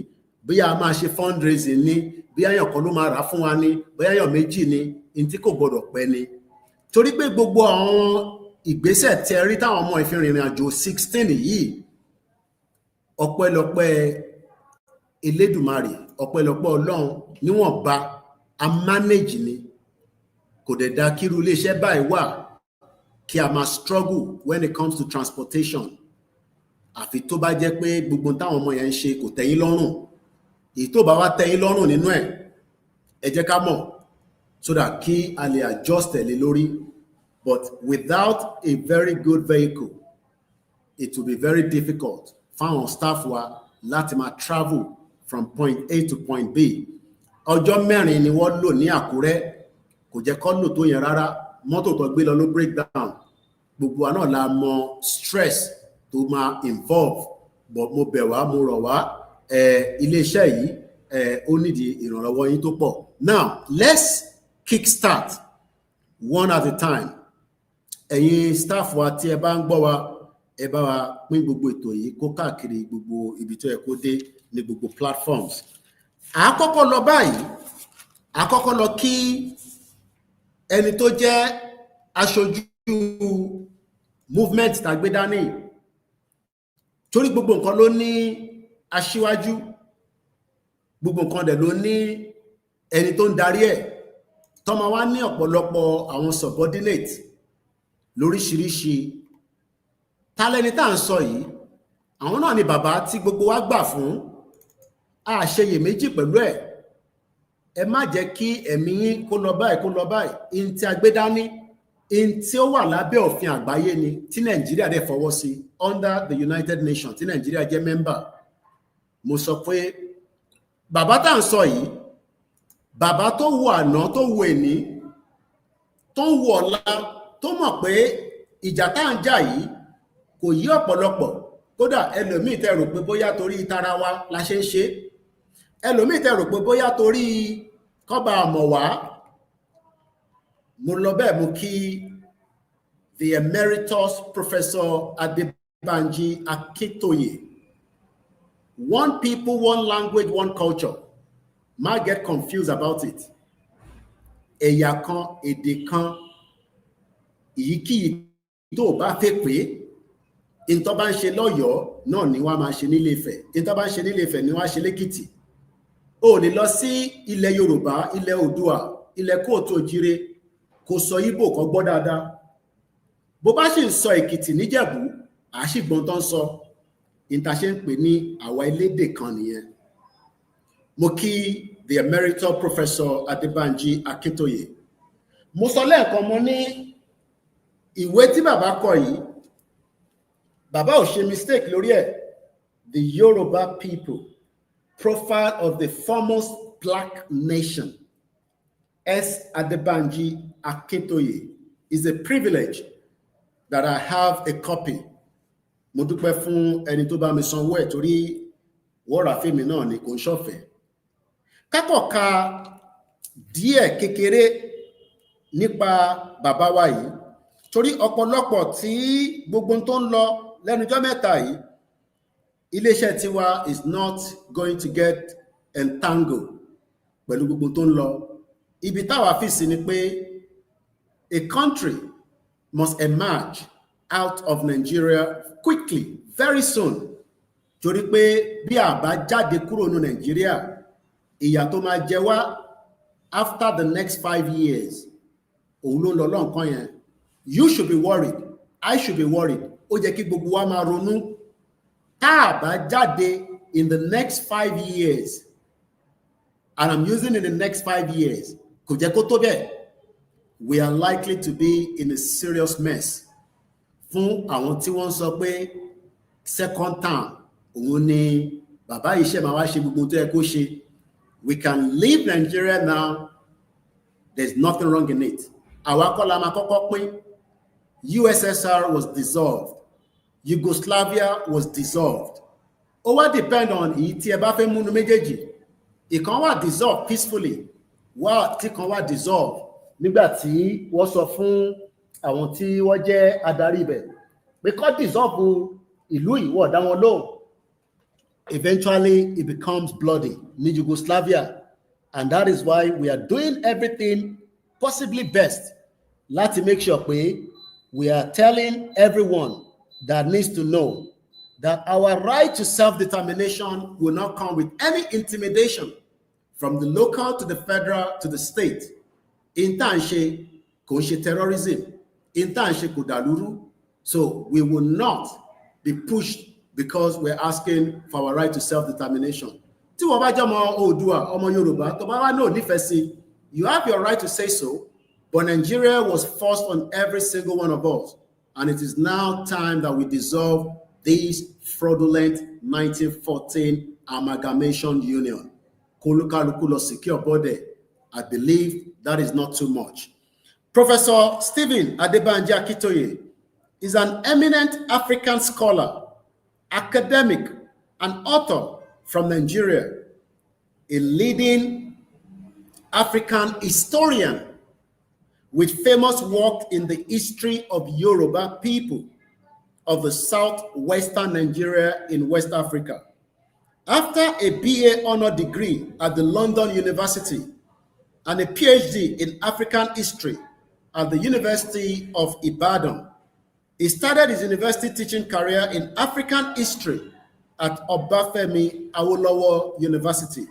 bí a máa ṣe fundraising ní, bí àyàn kan ló máa rà fún wa ní, bí àyàn méjì ní, in tí kò gbọdọ̀ pẹ́ ni, torí pé gbogbo àwọn ìgbésẹ̀ tẹ rí táwọn ọmọ ìfìrìnrìn àjò 16 yìí, ọpẹ́lọpẹ́ Elédùmarè, ọpẹ́lọpẹ́ Ọlọ́run, níwọ̀nba a manage ni, kò dẹ̀ dá kírú iléeṣẹ́ báyìí wà kí a máa struggle when it comes to transportation, àfi tó bá jẹ́ pé gbogbo táwọn ọmọ yẹn ń ṣe kò tẹ́yìn lọ́rùn, èyí tó bá wá tẹ́yìn lọ́rùn nínú ẹ̀, ẹ jẹ́ ká mọ̀, so that kí a lè adjust ẹ̀ lé lórí, but without a very good vehicle, it will be very difficult fáwọn staff wa láti máa travel from point A to point B. Ọjọ́ mẹ́rin ni wọ́n lò ní Àkúrẹ́, kò jẹ́ kó lò tó yẹn rárá, mọ́tò tó gbé lọ ló break down, gbogbo wa náà la mọ stress tó máa involve, but mo bẹ̀ wá, mo rọ̀ wá, iléeṣẹ́ yìí ó nídìí ìrànlọ́wọ́ yín tó pọ̀. Now let's kickstart one at a time. Ẹ̀yin staff wa tí ẹ bá ń gbọ́ wa, ẹ bá wa pín gbogbo ètò yìí kó káàkiri gbogbo ibi tó yẹ kó dé ní gbogbo platforms. Àkọ́kọ́ lọ báyìí, àkọ́kọ́ lọ kí ẹni tó jẹ́ aṣojú movement tàgbé dání, torí gbogbo nǹkan ló ní aṣíwájú, gbogbo nǹkan dẹ̀ ló ní ẹni tó ń darí ẹ̀, tó máa wá ní ọ̀pọ̀lọpọ̀ àwọn subordinate lóríṣiríṣi. Tálẹ́ni tá à ń sọ yìí, àwọn náà ni bàbá tí gbogbo wa gbà fún, àṣeyèméjì pẹ̀lú ẹ̀. Ẹ má jẹ́ kí ẹ̀mí yín kó lọ báyìí, in tí a gbé dání, in tí ó wà lábẹ́ òfin àgbáyé ni, tí Nàìjíríà dẹ̀ fọwọ́ sí under the United Nations, tí Nàìjíríà jẹ́ member. Mo sọ pé bàbá tá à ń sọ yìí, bàbá tó wo àná, tó wo èní, tó ń wo ọ̀la, tó mọ̀ pé ìjà tá à ń jà yìí kò yí ọ̀pọ̀lọpọ̀, kódà ẹlòmíì tẹ́ rò pé bóyá torí tara wa la ṣe ń ṣe, ẹlòmíì tẹ́ rò pé bóyá torí kọ́ba àmọ̀ wá. Mo lọ bẹ́ẹ̀, mo kí the emeritus Professor Adebanji Akintoye, one people, one language, one culture. Má get confused about it. Ẹ̀yà kan, èdè kan, ìyíkíyìí tó bá fẹ́ pé ìntọ́ bá ń ṣe lọ́yọ̀ọ́ náà ni wá máa ṣe nílé Ifẹ̀, ìntọ́ bá ń ṣe nílé Ifẹ̀ ni wá ṣe lẹ́kìtì. O lè lọ sí ilẹ̀ Yorùbá, ilẹ̀ Oòduà, ilẹ̀ kóòtù òjìrè, kò sọ Ìgbò kan gbọ́ dáadáa. Bó bá sì ń sọ Èkìtì níjẹ̀bú, àṣìgbọ́n tó ń sọ, ìta ṣe ń pè ní àwa elédè kan nìyẹn. Mo kí the emeritus Professor Adebanji Akintoye. Mo sọ lẹ́ẹ̀kan, mo ní ìwé tí bàbá kọ yìí, bàbá ò ṣe mistake lórí ẹ̀. The Yoruba people, profile of the foremost black nation. S. Adebanji Akintoye. Is a privilege that I have a copy. Mo dúpẹ́ fún ẹni tó bá mi sanwó ẹ̀, torí wọ́ra fèmí náà ni kò ń ṣọ̀fẹ́. Kákọ̀ ka díẹ̀ kékeré nípa bàbá wa yìí torí ọ̀pọ̀lọpọ̀ tí gbogbo tó ń lọ lẹ́nujọ́ mẹ́ta yìí iléeṣẹ́ tiwa is not going to get entangled pẹ̀lú gbogbo tó ń lọ ibi táwa fi sí ni pé a country must emerge out of Nigeria quickly very soon torí pé bí a bá jáde kúrò ní Nigeria ìyà tó máa jẹ wá after the next 5 years òun ló ń lọ lọ́nkàn yẹn you should be worried I should be worried ó jẹ́ kí gbogbo wa máa ronú tá a bá jáde in the next 5 years and I'm using in the next 5 years kò jẹ́ kó tó bẹ́ẹ̀ we are likely to be in a serious mess fún àwọn tí wọ́n sọ pé second term òun ni bàbá yìí ṣe máa wá ṣe gbogbo tó yẹ kó ṣe we can leave Nigeria now there's nothing wrong in it àwa kọ́ la máa kọ́kọ́ pín USSR was dissolved Yugoslavia was dissolved ó wá depend on èyí tí ẹ bá fẹ́ múnú méjèèjì ìkan wà dissolved peacefully wá tí kan wà dissolved nígbà tí wọ́n sọ fún àwọn tí wọ́n jẹ́ adarí ibẹ̀ pé kó dissolve ìlú ìwọ̀ dá wọn lóhùn eventually it becomes bloody ní Yugoslavia and that is why we are doing everything possibly best láti make sure pé we are telling everyone that needs to know that our right to self-determination will not come with any intimidation from the local to the federal to the state. In tá à ń ṣe kò ń ṣe terrorism, in tá à ń ṣe kò dàlúrú. So we will not be pushed because we're asking for our right to self-determination. Tí wọ́n bá jẹ́ ọmọ Oòduà, ọmọ Yorùbá, tó bá wá náà nífẹ̀ẹ́ sí, you have your right to say so, but Nigeria was forced on every single one of us. And it is now time that we dissolve this fraudulent 1914 amalgamation union. Kolukaluku lọ secure body. I believe that is not too much. Professor Stephen Adebanji Akitoye is an eminent African scholar, academic, and author from Nigeria, a leading African historian with famous work in the history of Yoruba people of the southwestern Nigeria in West Africa. After a BA honor degree at the London University and a PhD in African history at the University of Ibadan, he started his university teaching career in African history at Obafemi Awolowo University,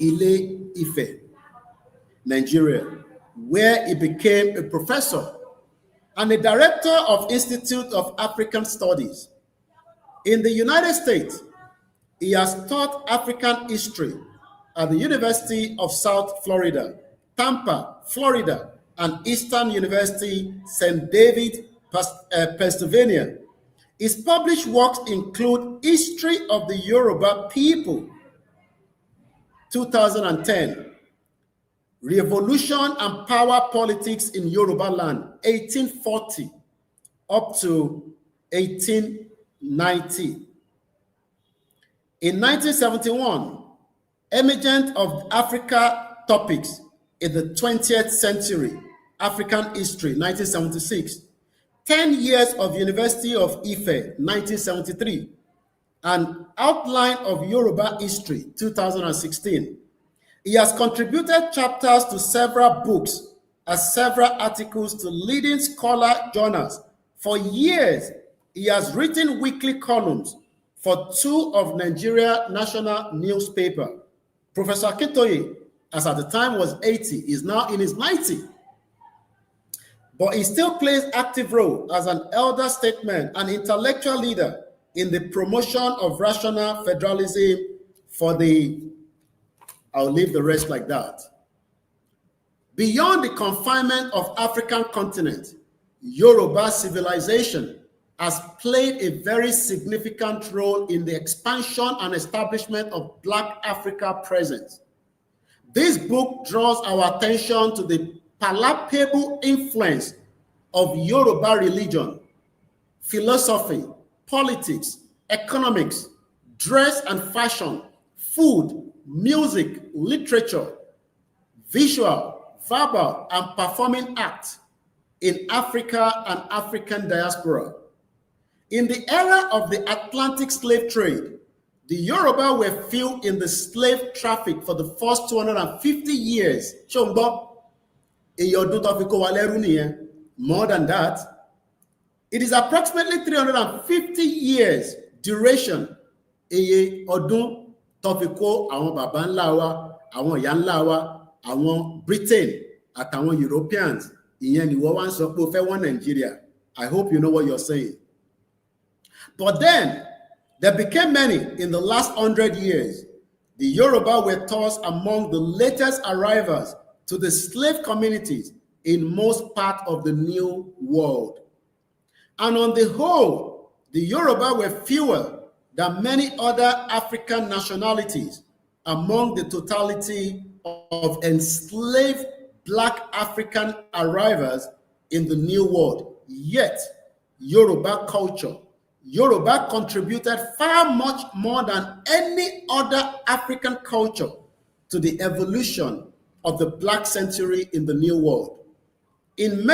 Ile-Ife, Nigeria, where he became a professor and a director of Institute of African Studies. In the United States, he has taught African history at the University of South Florida, Tampa, Florida, and Eastern University, St. David, Pennsylvania. His published works include History of the Yoruba People, 2010, Revolution and Power Politics in Yoruba Land, 1840 up to 1890. In 1971, Emergence of Africa Topics in the 20th Century, African History, 1976. 10 Years of University of Ife, 1973. An Outline of Yoruba History, 2016. He has contributed chapters to several books and several articles to leading scholar journals. For years, he has written weekly columns for 2 of Nigeria national newspaper. Professor Akitoye, as at the time was 80, is now in his 90. But he still plays active role as an elder statesman and intellectual leader in the promotion of rational federalism for the, I'll leave the rest like that. Beyond the confinement of African continent, Yoruba civilization has played a very significant role in the expansion and establishment of Black Africa presence. This book draws our attention to the palpable influence of Yoruba religion, philosophy, politics, economics, dress and fashion, food, music, literature, visual, verbal, and performing acts in Africa and African diaspora. In the era of the Atlantic slave trade, the Yoruba were few in the slave traffic for the first 250 years. More than that, it is approximately 350 years duration. Eye ọdún tó fi kó àwọn bàbá ńlá wa, àwọn ìyá ńlá wa, àwọn Britain àtàwọn Europeans. Ìyẹn ni wọ́n wá ń sọ pé ó fẹ́ wọ́n Nigeria. I hope you know what you're saying. But then, there became many in the last 100 years. The Yoruba were thus among the latest arrivals to the slave communities in most parts of the New World. And on the whole, the Yoruba were fewer than many other African nationalities among the totality of enslaved Black African arrivals in the New World. Yet, Yoruba culture, Yoruba contributed far much more than any other African culture to the evolution of the Black century in the New World. In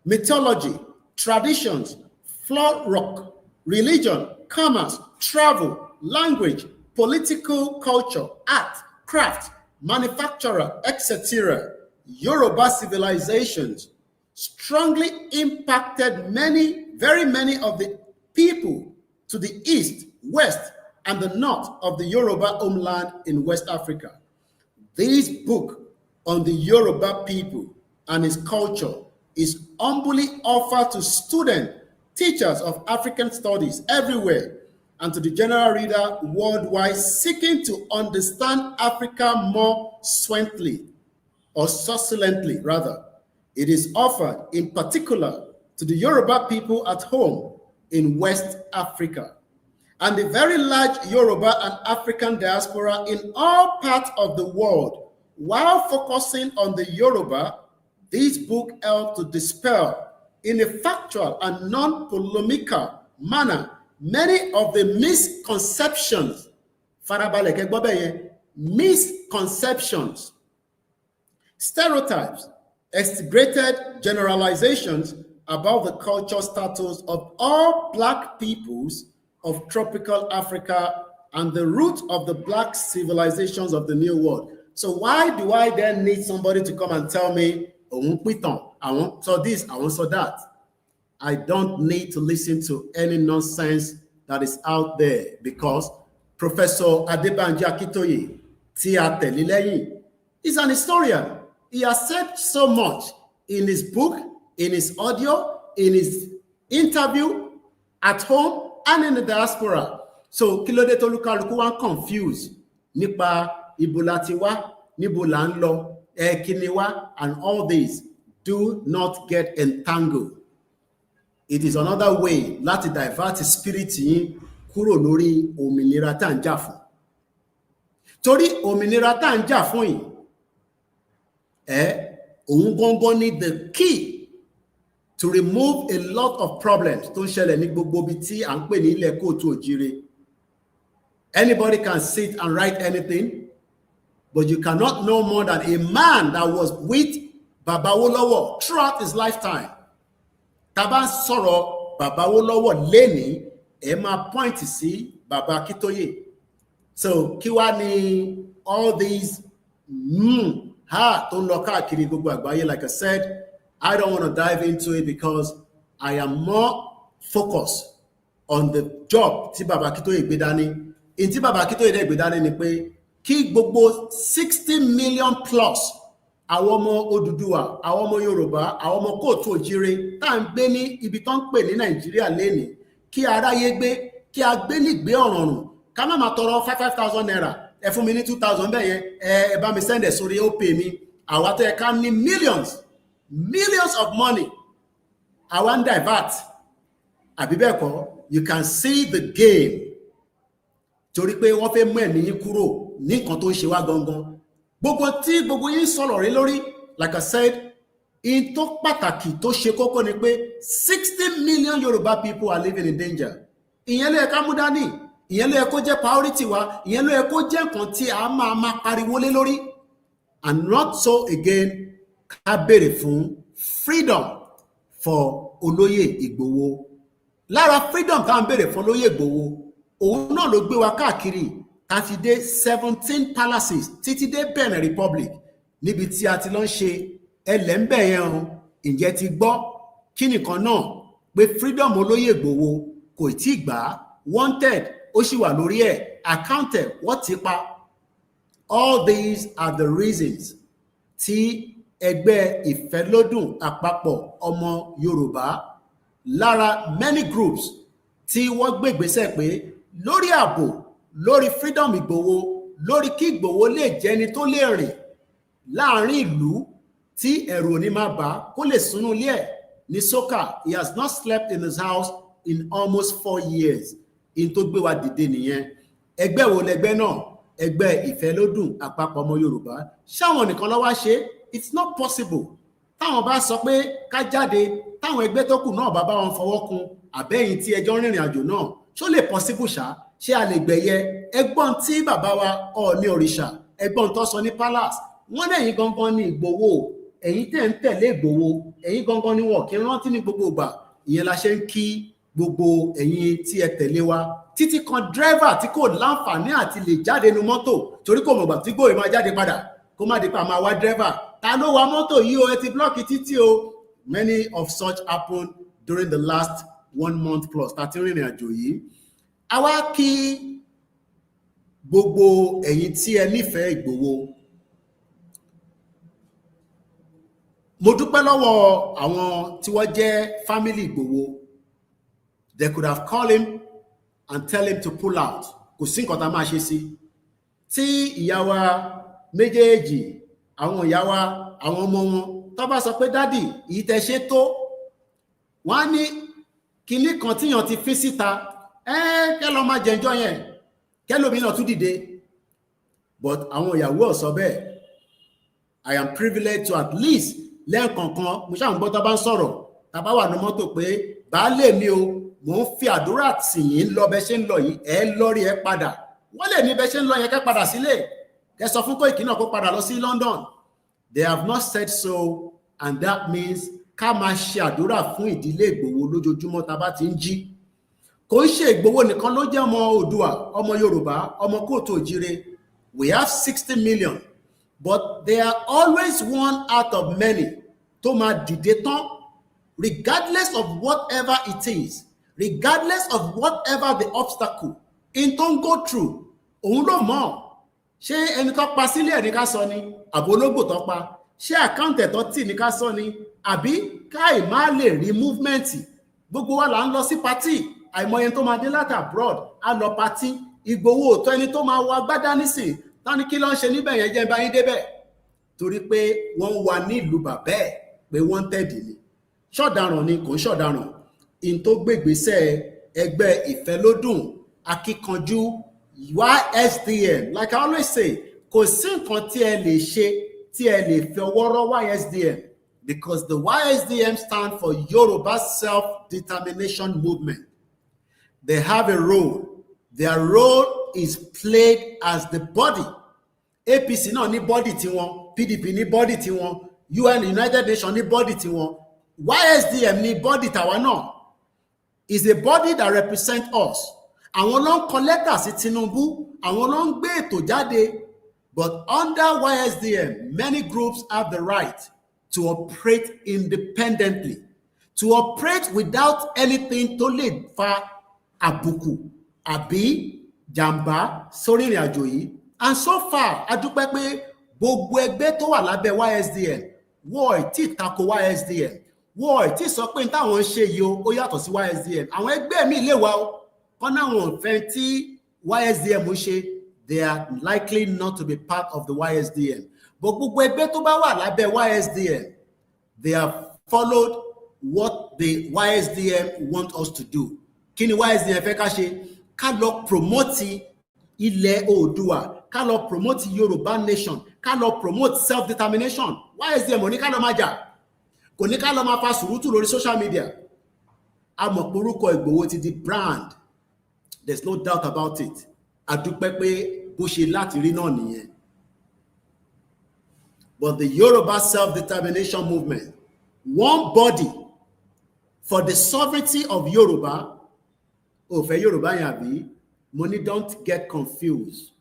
mythology, traditions, folk rock, religion, commerce, travel, language, political culture, art, craft, manufacturer, etc., Yoruba civilizations strongly impacted very many of the people to the east, west, and the north of the Yoruba homeland in West Africa. This book on the Yoruba people and its culture is humbly offered to students, teachers of African studies everywhere, and to the general reader worldwide seeking to understand Africa more succinctly. It is offered in particular to the Yoruba people at home in West Africa, and the very large Yoruba and African diaspora in all parts of the world. While focusing on the Yoruba, this book helped to dispel in a factual and non-polemical manner many of the misconceptions, stereotypes, exaggerated generalizations about the cultural status of all Black peoples of tropical Africa and the root of the Black civilizations of the New World. So why do I then need somebody to come and tell me, I want so this, I want so that? I don't need to listen to any nonsense that is out there, because Professor Adebanji Akintoye, is an historian. He has said so much in his book, in his audio, in his interview, at home, and in the diaspora. So, Kilode Tolukaluku wan confused nípa ibo láti wá, níbo là ń lọ, kíni wá, and all this. Do not get entangled. It is another way láti divert spirit yín kúrò lórí òmìnira tá ń jà fún. Torí òmìnira tá ń jà fún yìí, òun gangan ní the key to remove a lot of problems tó ń ṣẹlẹ̀ ní gbogbo ibi tí à ń pè ní ilẹ̀ kóòtù òjire. Anybody can sit and write anything, but you cannot know more than a man that was with Baba Awolowo throughout his lifetime. Taba sọ̀rọ̀ Baba Awolowo lẹ́ni, ẹ máa point sí Baba Akintoye. So kí wá ní all these tó ń lọ káàkiri gbogbo àgbáyé? Like I said, I don't want to dive into it because I am more focused on the job tí Baba Akintoye gbé dání. In tí Baba Akintoye dẹ̀ gbé dání ni pé kí gbogbo 60 million plus àwọn ọmọ Odùduwà, àwọn ọmọ Yorùbá, àwọn ọmọ kóòtù òjire tá ń gbé ní ibi tó ń pè ní Nàìjíríà lénìí, kí aráyé gbé, kí a gbé nígbé ọ̀rọ̀rùn, ká má máa tọrọ 5,000 naira, ẹ fún mi ní 2,000 bẹ́ẹ̀ yẹn, ẹ bá mi send ẹ̀ sórí OPay mi, àwa tó yẹ ká ní millions of money, àwa ń divert. Àbí bẹ́ẹ̀ kọ́, you can see the game. Torí pé wọ́n fẹ́ mú ẹ̀mí yín kúrò ní nǹkan tó ń ṣe wá gangan. Gbogbo yín sọ̀rọ̀ rí lórí, like I said, in tó pàtàkì tó ṣe kókó ni pé 60 million Yoruba people are living in danger. Ìyẹn ló yẹ ká mú dání, ìyẹn ló yẹ kó jẹ́ priority wa, ìyẹn ló yẹ kó jẹ́ nǹkan tí a máa pariwo lé lórí. And not so again ká béèrè fún freedom for Olóyè Ìgbòho. Lára freedom tá à ń béèrè fún Olóyè Ìgbòho, òun náà ló gbé wa káàkiri àti dé 17 palaces títí dé Benin Republic níbi tí a ti lọ ń ṣe ẹlẹ́ńbẹ̀ yẹn o. Ǹjẹ́ ti gbọ́ kí nìkan náà pé freedom Olóyè Ìgbòho kò tí ì gbà á, wanted ó sì wà lórí ẹ̀, accounted wọ́n ti pa. All these are the reasons tí ẹgbẹ́ ìfẹ́lódùn àpapọ̀ ọmọ Yorùbá lára many groups tí wọ́n gbé ìgbésẹ̀ pé lórí ààbò, lórí freedom Ìgbòho, lórí kí Ìgbòho lè jẹni tó lè rìn láàrin ìlú tí ẹ̀rù ò ní máa bà kó lè sùnú ilé ẹ̀ ní Soka. He has not slept in his house in almost 4 years. In tó gbé wa dìde nìyẹn. Ẹgbẹ́ wo lẹgbẹ́ náà? Ẹgbẹ́ ìfẹ́lódùn àpapọ̀ ọmọ Yorùbá. Ṣáwọn nìkan ló wá ṣe? It's not possible. Táwọn bá sọ pé ká jáde, táwọn ẹgbẹ́ tó kù náà bá bá wọn fọwọ́ kun àbẹ́yìn tí ẹjọ́ rìnrìn àjò náà, ṣó lè possible ṣá? Ṣé a lè gbẹ̀yẹ? Ẹgbọ́n tí bàbá wa Ọọ̀ni òrìṣà, ẹgbọ́n tó sọ ní palace, wọ́n lẹ́yìn gangan ní Ìgbòho, ẹ̀yin tẹ́ ń tẹ̀lé Ìgbòho, ẹ̀yin gangan ni wọ́n kí ń rántí ní gbogbo ìgbà. Ìyẹn la ṣe ń kí gbogbo ẹ̀yin tí ẹ tẹ̀lé wa, títí kan driver tí kò láǹfààní àti lè jáde nu mọ́tò torí kò mọ̀gbà tí Ìgbòho máa jáde padà, kó má di pa máa wá driver. Ta ló wa mọ́tò yìí o, ẹ ti blọ́ọ̀kì títí o. Many of such happened during the last 1 month plus tá ti rìnrìn àjò yìí. A wá kí gbogbo ẹ̀yin tí ẹ nífẹ̀ẹ́ Ìgbòho. Mo dúpẹ́ lọ́wọ́ àwọn tí wọ́n jẹ́ family Ìgbòho. They could have called him and tell him to pull out. Kò sí nǹkan tá máa ṣe sí. Tí ìyá wa méjèèjì, àwọn ìyá wa, àwọn ọmọ wọn, tó bá sọ pé dádì, èyí tẹ́ ṣe tó, wọ́n á ní kinní kan tíyàn ti fi síta, kẹ́ lọ máa jẹjọ́ yẹn, kẹ́ lómi náà tún dìde. But àwọn ìyàwó ò sọ bẹ́ẹ̀. I am privileged to at least lẹ́ẹ̀kọ̀ọ̀kan, mo ṣáà ń gbọ́ tó bá ń sọ̀rọ̀, tá bá wà ní mọ́tò pé baálé mi o, mò ń fi àdúrà tì yín lọ bẹ́ ṣe ń lọ yìí, ẹ lọ́rí ẹ padà. Wọ́n lè ní bẹ́ ṣe ń lọ yẹn kẹ́ padà sílé, kẹ́ sọ fún Koiki náà kó padà lọ sí London. They have not said so, and that means ká máa ṣe àdúrà fún ìdílé Ìgbòho lójoojúmọ́ tá bá ti ń jí. Kò ń ṣe Ìgbòho nìkan ló jẹ́ ọmọ Oòduà, ọmọ Yorùbá, ọmọ kóòtù òjire. We have 60 million, but they are always one out of many tó máa dìde tán, regardless of whatever it is, regardless of whatever the obstacle in tó ń go through. Òun ló mọ̀. Ṣé ẹni tó pa sílé ẹ̀ ní ká sọ ni? Àbí ológbò tó pa? Ṣé àkáǹtì tó tì ní ká sọ ni? Àbí káì má lè rí movement? Gbogbo wa là ń lọ sí pátì, àìmọye tó máa dé láti abroad, á lọ pátì. Ìgbòho òótọ́ ẹni tó máa wọ agbádá nísìn, tání kí ló ń ṣe níbẹ̀ yẹn jẹ́ bá yín débẹ̀. Torí pé wọ́n wà ní ìlú bàbá ẹ̀ pé wọ́n tẹ̀dí ni. Ṣọ̀daràn ni kò ń ṣọ̀daràn. In tó gbégbésẹ̀ ẹgbẹ́ ìfẹ́lódùn akíkanjú YSDM, like I always say, kò sí nǹkan tí ẹ lè ṣe tí ẹ lè fi ọwọ́ rọ́ YSDM, because the YSDM stand for Yoruba Self-Determination Movement. They have a role. Their role is played as the body. APC náà ní body tiwọn, PDP ní body tiwọn, UN United Nations ní body tiwọn, YSDM ní body tàwa náà. Is a body that represents us. Àwọn ló ń kọ lẹ́tà sí Tinubu, àwọn ló ń gbé ètò jáde. But under YSDM, many groups have the right to operate independently, to operate without anything tó lè fa àbùkù àbí jàmbá sórí ìrìn àjò yìí. And so far, a dúpẹ́ pé gbogbo ẹgbẹ́ tó wà lábẹ́ YSDM, wọ́n ti tako YSDM, wọ́n ti sọ pé táwọn ń ṣe yìí ó yàtọ̀ sí YSDM. Àwọn ẹgbẹ́ mi lè wá o, kọ́nà àwọn òfin tí YSDM ń ṣe, they are likely not to be part of the YSDM. But gbogbo ẹgbẹ́ tó bá wà lábẹ́ YSDM, they have followed what the YSDM want us to do. Kí ni YSDM fẹ́ ká ṣe? Ká lọ promote ilẹ̀ Oòduà, ká lọ promote Yorùbá nation, ká lọ promote self-determination. YSDM ò ní ká lọ máa jà, kò ní ká lọ máa fa sùúrùtù lórí social media. A mọ̀ pé orúkọ Ìgbòho ti di brand. There's no doubt about it. A dúpẹ́ pé bó ṣe láti rí náà nìyẹn. but the Yoruba self-determination movement, one body for the sovereignty of Yoruba. For Yoruba yabi, money don't get confused.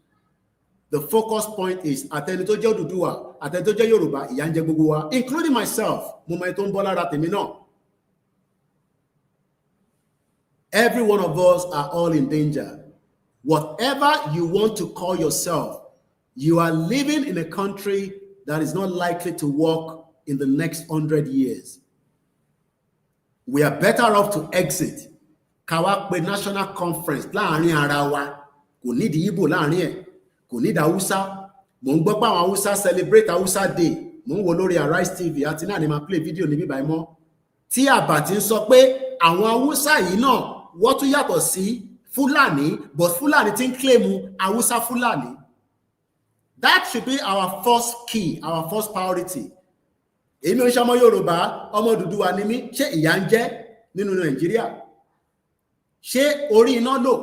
The focus point is àtẹni tó jẹ́ Odùduwà, àtẹni tó jẹ́ Yoruba, ìyà ń jẹ gbogbo wa, including myself. Mo mọ ètò ń bọ́ lára tèmi náà. Every one of us are all in danger. Whatever you want to call yourself, you are living in a country that is not likely to work in the next 100 years. We are better off to exit. Káwá pé national conference láàrin ara wa, kò nídìí Igbo láàrin ẹ̀, kò nídìí Hausa. Mo ń gbọ́ pé àwọn Hausa celebrate Hausa Day. Mo ń wo lórí Arise TV àti náà ni máa play video níbí báyìí mọ́. Tí àbá ti ń sọ pé àwọn Hausa yìí náà wọ́n tún yàtọ̀ sí Fulani, but Fulani ti ń claim Hausa Fulani. That should be our first key, our first priority. Èmi ò ṣe ọmọ Yorùbá, ọmọ Odùduwà ni mí, ṣé ìyà ń jẹ nínú Nàìjíríà? Ṣé orí iná lò?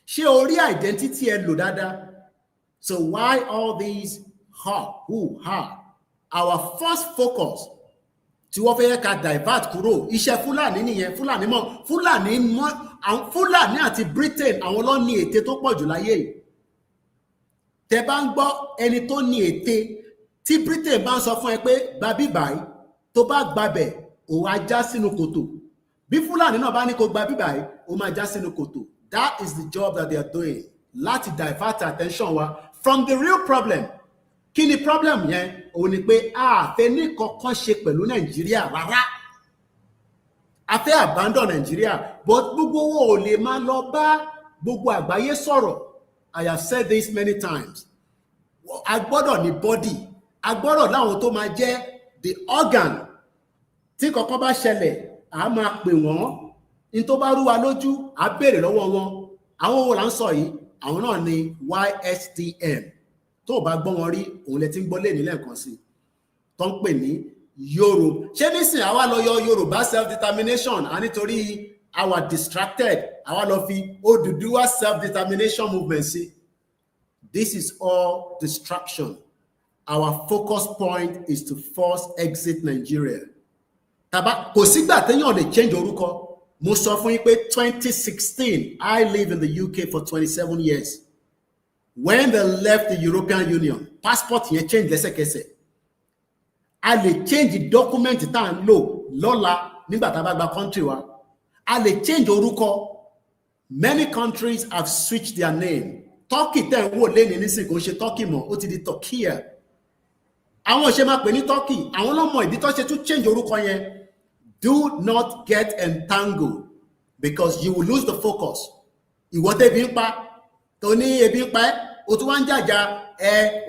Ṣé orí identity ẹ lò dáadáa? So why all these who are? Our first focus tí wọ́n fẹ́ ká divert kúrò iṣẹ́ Fulani nìyẹn. Fulani àti Britain àwọn ló ní ète tó pọ̀ jù láyé yìí. Tẹ́ bá ń gbọ́ ẹni tó ní ète tí Britain bá ń sọ fún ẹ pé gba bíbáyìí, tó bá gbabẹ̀ ó wá já sínú kòtò. Bí Fulani náà bá ní kó gba bíbáyìí ó máa já sínú kòtò. That is the job that they are doing, láti divert attention wa from the real problem. Kí ni problem yẹn? Ó ní pé a fẹ́ ní kankan ṣe pẹ̀lú Nàìjíríà rárá. A fẹ́ abandon Nàìjíríà, but gbogbo wo ò lè máa lọ bá gbogbo àgbáyé sọ̀rọ̀. I have said this many times. A gbọ́dọ̀ ní body, a gbọ́dọ̀ láwọn tó máa jẹ́ the organ. Tí kankan bá ṣẹlẹ̀, a máa pè wọ́n. In tó bá rú wa lójú, a béèrè lọ́wọ́ wọn. Àwọn wo là ń sọ yìí? Àwọn náà ni YSTM. Tó bá gbọ́ wọn rí, òun lẹ ti ń gbọ́ lé ní lẹ́ẹ̀kan sí. Tó ń pè ní Yorùbá. Ṣé nísìn àwa lọ yọ Yorùbá self-determination, a nítorí àwa distracted, àwa lọ fi Odùduwà self-determination movement sí. This is all distraction. Our focus point is to first exit Nigeria. Tàbá kò sígbà téèyàn lè change orúkọ. Mo sọ fún yín pé 2016, I live in the UK for 27 years. When they left the European Union, passport yẹn change lẹ́sẹ̀kẹsẹ̀. A lè change the document tá à ń lò lọ́la nígbà tá a bá gba country wa. A lè change orúkọ. Many countries have switched their name. Turkey tẹ̀ ń wò lẹ́ni nísìnyí kò ń ṣe Turkey mọ́, ó ti di Turkey. Àwọn ṣe máa pè ní Turkey, àwọn ló mọ ìdí tó ṣe tún change orúkọ yẹn. Do not get entangled because you will lose the focus. Ìwọ tẹ́bi ń pa, tó ní ebi ń pa ẹ́, o tún wá ń jàjà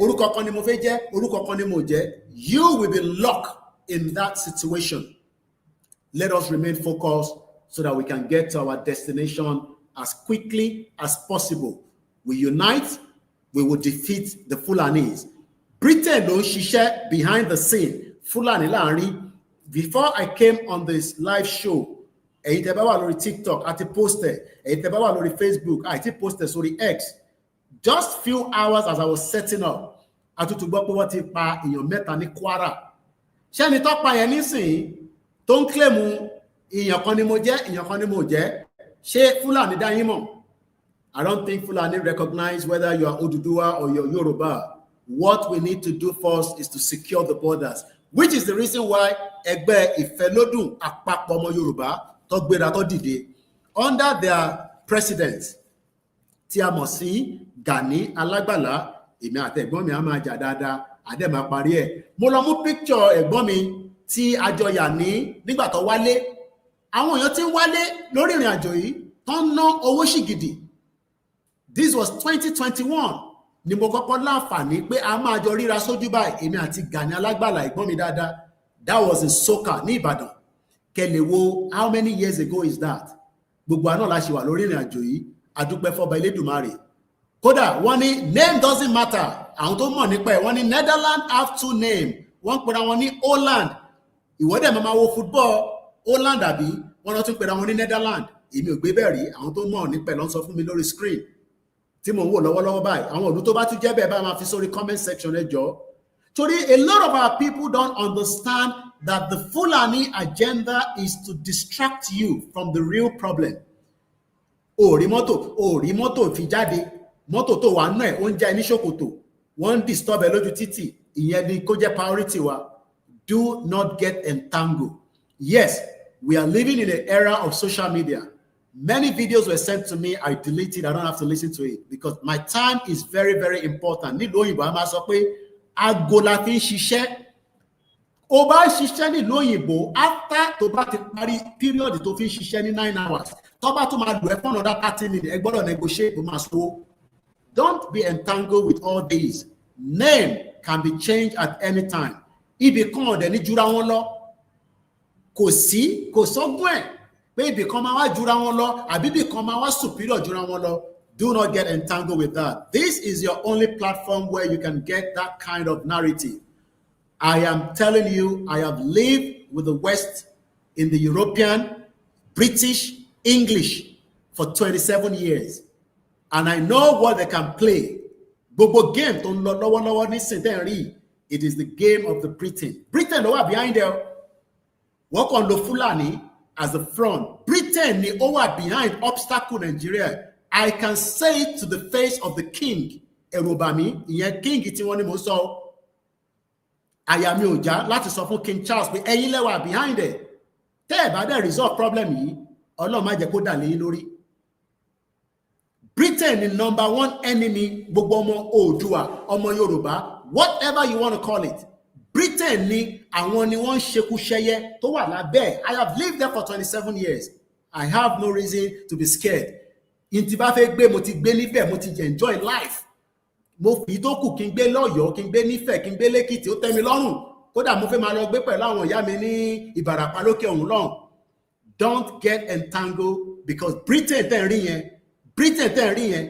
orúkọ kan ni mo fẹ́ jẹ́, orúkọ kan ni mo jẹ́. You will be locked in that situation. Let us remain focused so that we can get to our destination as quickly as possible. We unite, we will defeat the Fulanis. Britain ló ń ṣiṣẹ́ behind the scene. Fulani láàrin. Before I came on this live show, èyí tẹ́ bá wà lórí TikTok àti posted, èyí tẹ́ bá wà lórí Facebook àti posted sórí X. Just few hours as I was setting up, àtútù gbọ́ pé wọ́n ti pa èèyàn mẹ́ta ní Kwara. Ṣé ẹni tó pa yẹn nísìnyí tó ń claim èèyàn kan ni mo jẹ́, èèyàn kan ni mo jẹ́, ṣé Fulani dá yín mọ̀? I don't think Fulani recognize whether you are Odùduwà or you're Yoruba. What we need to do first is to secure the borders, which is the reason why ẹgbẹ́ ìfẹ́lódùn àpapọ̀ ọmọ Yorùbá tó gbéra tó dìde under their president tí a mọ̀ sí Gani Alágbàlá. Èmi àti ẹ̀gbọ́n mi á máa jà dáadáa, àdé máa parí ẹ̀. Mo lọ mú picture ẹ̀gbọ́n mi tí a jọ yà nígbà tó wálé. Àwọn èèyàn tí ń wálé lórí ìrìn àjò yìí tó ń ná owó ṣìgìdì. This was 2021. Ni mo kọ́kọ́ láǹfààní pé a máa jọ ríra sójú báyìí, èmi àti Gani Alágbàlá ẹ̀gbọ́n mi dáadáa. That was in Soka ní Ìbàdàn. Kẹlẹ̀ wo how many years ago is that? Gbogbo àná la ṣe wà lórí ìrìn àjò yìí. Adúpẹ́ fọ́ba Elédùmarè. Kódà wọ́n ní name doesn't matter. Àwọn tó mọ̀ nípa ẹ̀ wọ́n ní Netherlands have two names. Wọ́n pera wọn ní Holland. Ìwọ́dẹ̀ máa wo football Holland àbí wọ́n lọ tún pera wọn ní Netherlands. Èmi ò gbé bẹ́ẹ̀ rí. Àwọn tó mọ̀ nípa ẹ̀ ló ń sọ fún mi lórí screen tí mo ń wò lọ́wọ́lọ́wọ́ báyìí. Àwọn òdú tó bá tún jẹ́ bẹ́ẹ̀ bá máa fi sórí comment section ẹ jọ̀ọ́. Today, a lot of our people don't understand that the Fulani agenda is to distract you from the real problem. Rí mọ́tò fi jáde, mọ́tò tó wà náà ó ń já ní ṣòkòtò, wọ́n ń disturb ẹ lójú títì, ìyẹn ni kó jẹ́ priority wa. Do not get entangled. Yes, we are living in an era of social media. Many videos were sent to me, I deleted, I don't have to listen to it because my time is very, very important. Nílùú òyìnbó a máa sọ pé aago la fi ń ṣiṣẹ́. Ó bá ṣiṣẹ́ nílùú òyìnbó after tó bá ti parí period tó fi ń ṣiṣẹ́ ní 9 hours. Tó bá tún máa lò ẹ́ fún another 30 minutes, ẹ gbọ́dọ̀ negotiate bó máa sanwó. Don't be entangled with all these. Name can be changed at any time. Ibì kan ọ̀dẹ̀ ní jura wọn lọ. Kò sọ́gbọ́n ẹ̀ pé ibì kan máa wá jura wọn lọ, àbí ibì kan máa wá superior jura wọn lọ. Do not get entangled with that. This is your only platform where you can get that kind of narrative. I am telling you, I have lived with the West in the European, British, English for 27 years. And I know what they can play. Gbogbo game tó ń lọ lọ́wọ́lọ́wọ́ ní Sinderi, it is the game of the Britain. Britain ló wà behind there. Wọ́n kàn lo Fulani as the front. Britain ni ó wà behind obstacle Nigeria. I can say it to the face of the king. Ẹ̀rù bà mí, ìyẹn king tí wọ́n ní mo sọ. Àyà mi ò já láti sọ fún King Charles pé ẹ̀yin lẹ wà behind it. Tẹ́ ẹ bá dẹ̀ resolve problem yìí, Ọlọ́run má jẹ́ kó dà lẹ́yìn lórí. Britain is number one enemy gbogbo ọmọ Oòduà, ọmọ Yorùbá, whatever you want to call it. Britain ni àwọn ni wọ́n ṣekú ṣẹyẹ tó wà lábẹ́. I have lived there for 27 years. I have no reason to be scared. Ìtì bá fẹ́ gbé mo ti gbé níbẹ̀, mo ti enjoy life. Mo fi tó kù kí n gbé lọ́yọ̀ọ́, kí n gbé nífẹ̀ẹ́, kí n gbé lẹ́kìtì, ó tẹ́ mi lọ́rùn. Kódà mo fẹ́ máa lọ gbé pẹ̀lú àwọn ìyá mi ní Ìbàràpá lókè ọ̀hún lọ́hùn. Don't get entangled because Britain tẹ̀ ń rí yẹn. Britain tẹ̀ ń rí yẹn.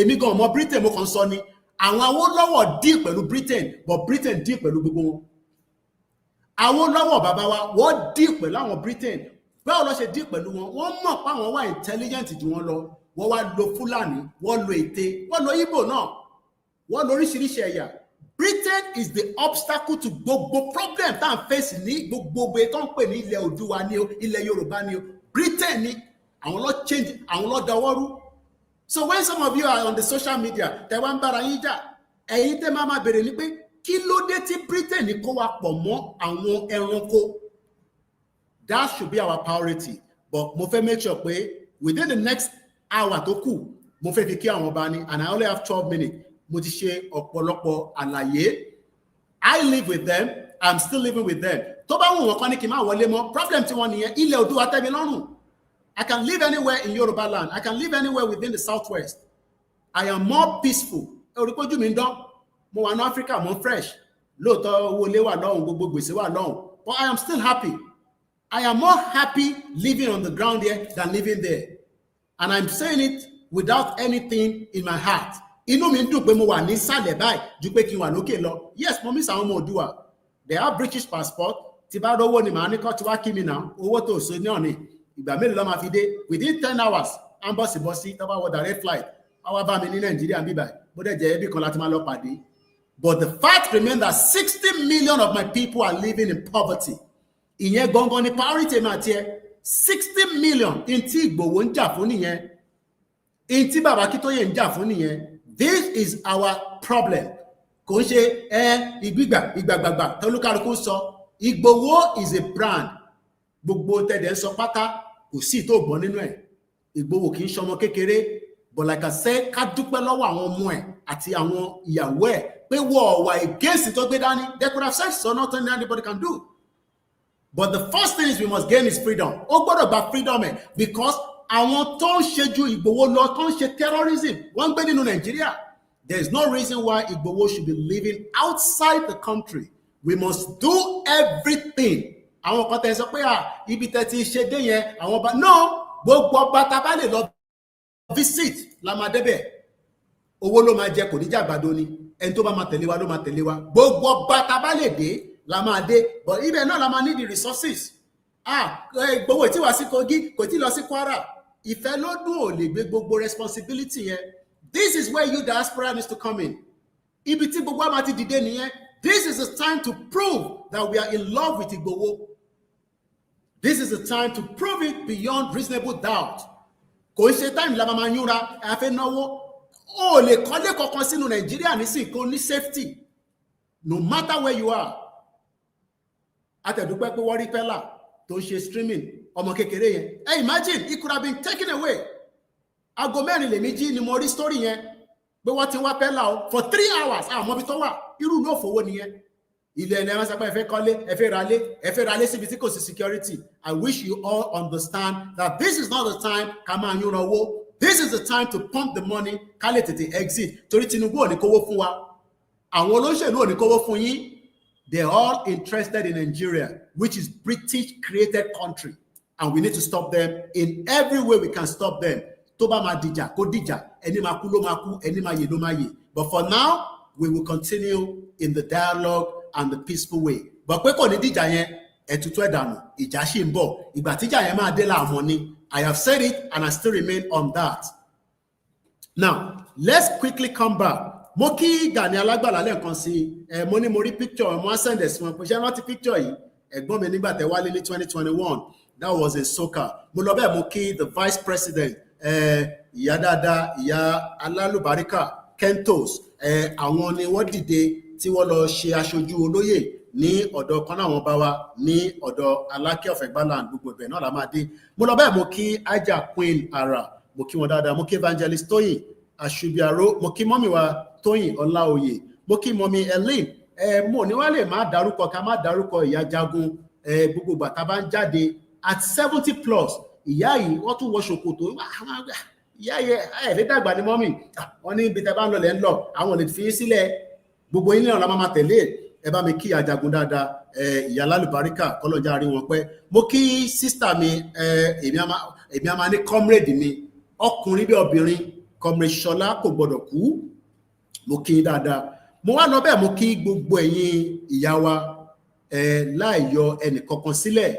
Èmi gan ọmọ Britain mo kàn sọ ni. Àwọn Awólọ́wọ̀ deal pẹ̀lú Britain, but Britain deal pẹ̀lú gbogbo wọn. Awólọ́wọ̀ bàbá wa, wọ́n deal pẹ̀lú àwọn Britain. Báwo ló ṣe deal pẹ̀lú wọn? Wọ́n mọ̀ pé àwọn wà intelligent jù wọ́n lọ. Wọ́n wá lo Fúlàní, wọ́n lo ète, wọ́n lo Ìgbò náà, wọ́n lo oríṣiríṣi ẹ̀yà. Britain is the obstacle to gbogbo problem tá à ń face ní gbogbo tó ń pè ní ilẹ̀ Oòduà ni o, ilẹ̀ Yorùbá ni o. Britain ni àwọn ló change, àwọn ló dọwọ́rú. So when some of you are on the social media, tẹ́ wá ń bára yín jà, ẹ̀yin tẹ́ máa bèrè ní pé kí ló dé tí Britain kó wa pọ̀ mọ́ àwọn ẹranko? That should be our priority. But mo fẹ́ make sure pé within the next hour tó kù, mo fẹ́ fi kí àwọn ọba ni, and I only have 12 minutes. Mo ti ṣe ọ̀pọ̀lọpọ̀ àlàyé. I live with them. I'm still living with them. Tó bá wù wọ́n kọ́ ní kí n má wọlé mọ́, problem tí wọ́n nìyẹn, ilẹ̀ Oòduà tẹ́ mi lọ́rùn. I can live anywhere in Yoruba land. I can live anywhere within the Southwest. I am more peaceful. Orípójú mi ń dán. Mo wà ní Africa, mo fresh. Lóòótọ́ owó ilé wà lọ́hùn, gbogbo gbèsè wà lọ́hùn. But I am still happy. I am more happy living on the ground here than living there. And I'm saying it without anything in my heart. Inú mi ń dùn pé mo wà ní sàlẹ̀ báyìí ju pé kí n wà lókè lọ. Yes, mo miss àwọn ọmọ Oòduà. They have British passport. Tí bá rówó ni màá ní kọ́ tí wá kí mi náà. Owó tó so ní ọ̀nì. Ìgbà mélòó ló máa fi dé? Within 10 hours, à ń bọ̀sibọ́sí tó bá wọ direct flight. Wọ́n wá bá mi ní Nàìjíríà bí báyìí. Bó dẹ̀ jẹ́ ẹbí kan láti máa lọ pàdé. But the fact remains that 60 million of my people are living in poverty. Ìyẹn gangan ni priority máa tiẹ̀. 60 million in tí Ìgbòho ń jà fún nìyẹn. In tí Bàbá Akíntóyè ń jà fún nìyẹn. This is our problem. Kò ń ṣe ìgbàgbàgbà tọ́lúkàlùkù sọ. Ìgbòho is a brand. Gbogbo tẹ̀dẹ̀ ń sọ pátá kò sí tó gbọ́n nínú ẹ̀. Ìgbòho kì í ṣọmọ kékeré. But like I said, ká dúpẹ́ lọ́wọ́ àwọn ọmọ ẹ̀ àti àwọn ìyàwó ẹ̀ pé wọ́n wà against tó gbé dání. They could have said so, nothing anybody can do. But the first thing is we must gain his freedom. Ó gbọ́dọ̀ gba freedom ẹ̀ because àwọn tó ń ṣe ju Ìgbòho lọ tó ń ṣe terrorism wọ́n ń gbé nínú Nàìjíríà. There is no reason why Ìgbòho should be living outside the country. We must do everything. Àwọn kan tẹ́ sọ pé ibi tẹ́ ti ṣe dé yẹn àwọn ọba no gbogbo ọba tá bá lè lọ visit la máa débẹ̀. Owó ló máa jẹ kò ní jàgbàdo ni. Ẹni tó bá máa tẹ̀lé wa ló máa tẹ̀lé wa. Gbogbo ọba tá bá lè dé la máa dé. But ibẹ̀ náà la máa need the resources. Ìgbòho tí wá sí Kogi kò tí lọ sí Kwara. Ìfẹ́ lọ́dún ò lè gbé gbogbo responsibility yẹn. This is where you diaspora needs to come in. Ibi tí gbogbo àmà ti dìde nìyẹn. This is the time to prove that we are in love with Igboho. This is the time to prove it beyond reasonable doubt. Kò ṣe time la máa yúnra a fẹ́ náwó. O lè kọ́lé kankan sínú Nàìjíríà nísìnyí kò ní safety. No matter where you are. Àtẹ̀dúpẹ́ pé wọ́n rí pẹ́lá tó ń ṣe streaming ọmọ kékeré yẹn. Hey, imagine it could have been taken away. Aago mẹ́rin lèmi jí ni mo rí story yẹn. Pé wọ́n ti wá pẹ́lá o for 3 hours. Àmọ́ bí tó wà irú ló fowó nìyẹn. Ilé ẹni ẹran sápá ẹ fẹ́ kọ́lé, ẹ fẹ́ ralé síbi tí kò sí security. I wish you all understand that this is not the time ká máa yúnra owó. This is the time to pump the money ká lè tètè exit. Torí Tinubu ò ní kówó fún wa. Àwọn olóṣèlú ò ní kówó fún yín. They're all interested in Nigeria, which is British created country. And we need to stop them in every way we can stop them. Tó bá máa dìjà, kó dìjà. Ẹni máa kú ló máa kú, ẹni máa yè ló máa yè. But for now, we will continue in the dialogue and the peaceful way. But pé kò ní dìjà yẹn, ẹ̀tútù ẹ̀dànù, ìjà ṣì ń bọ̀. Ìgbà tíjà yẹn máa dé láàmú ni. I have said it and I still remain on that. Now, let's quickly come back. Mo kí Gani Alágbàlá lẹ́ẹ̀kan sí mo ní mo rí picture mo á send ẹ̀ sí wọn pé ṣé rántí picture yìí ẹ̀gbọ́n mi nígbà tẹ́ wálé ní 2021 that was in Soka. Mo lọ bẹ́ẹ̀ mo kí the vice president ìyá dáadáa ìyá alálùbáríkà Kentos àwọn ni wọ́n dìde tí wọ́n lọ ṣe aṣojú olóyè ní ọ̀dọ̀ kan náà wọ́n bá wa ní ọ̀dọ̀ Aláké of Egbaland gbogbo ibẹ̀ náà la máa dé. Mo lọ bẹ́ẹ̀ mo kí Aja Queen Ara mo kí wọn dáadáa mo kí Evangelist Tóyìn Àṣùbíàró mo kí mọ́mì wa Tóyìn Ọláoyè mo kí mọ́mì Ellen mo ní wá lè má dárúkọ ká má dárúkọ ìyá Jagun gbogbo ìgbà tá bá ń jáde at 70 plus ìyá yìí wọ́n tún wọ ṣòkòtò ìyá yẹ ẹ̀fẹ́ dàgbà ní mọ́mì wọ́n ní ibi tẹ́ bá ń lọ lẹ́ ń lọ àwọn lè fi sílẹ̀ gbogbo yín náà la máa tẹ̀lé ẹ bá mi kí Ajagun dáadáa ìyá lálùbáríkà kọ́lọ́jà rí wọn pẹ́ mo kí sísítà mi èmi a máa ní comrade mi ọkùnrin bí obìnrin comrade Ṣọlá kò gbọdọ̀ kú mo kí dáadáa mo wá lọ bẹ́ẹ̀ mo kí gbogbo ẹ̀yin ìyá wa láì yọ ẹnì kankan sílẹ̀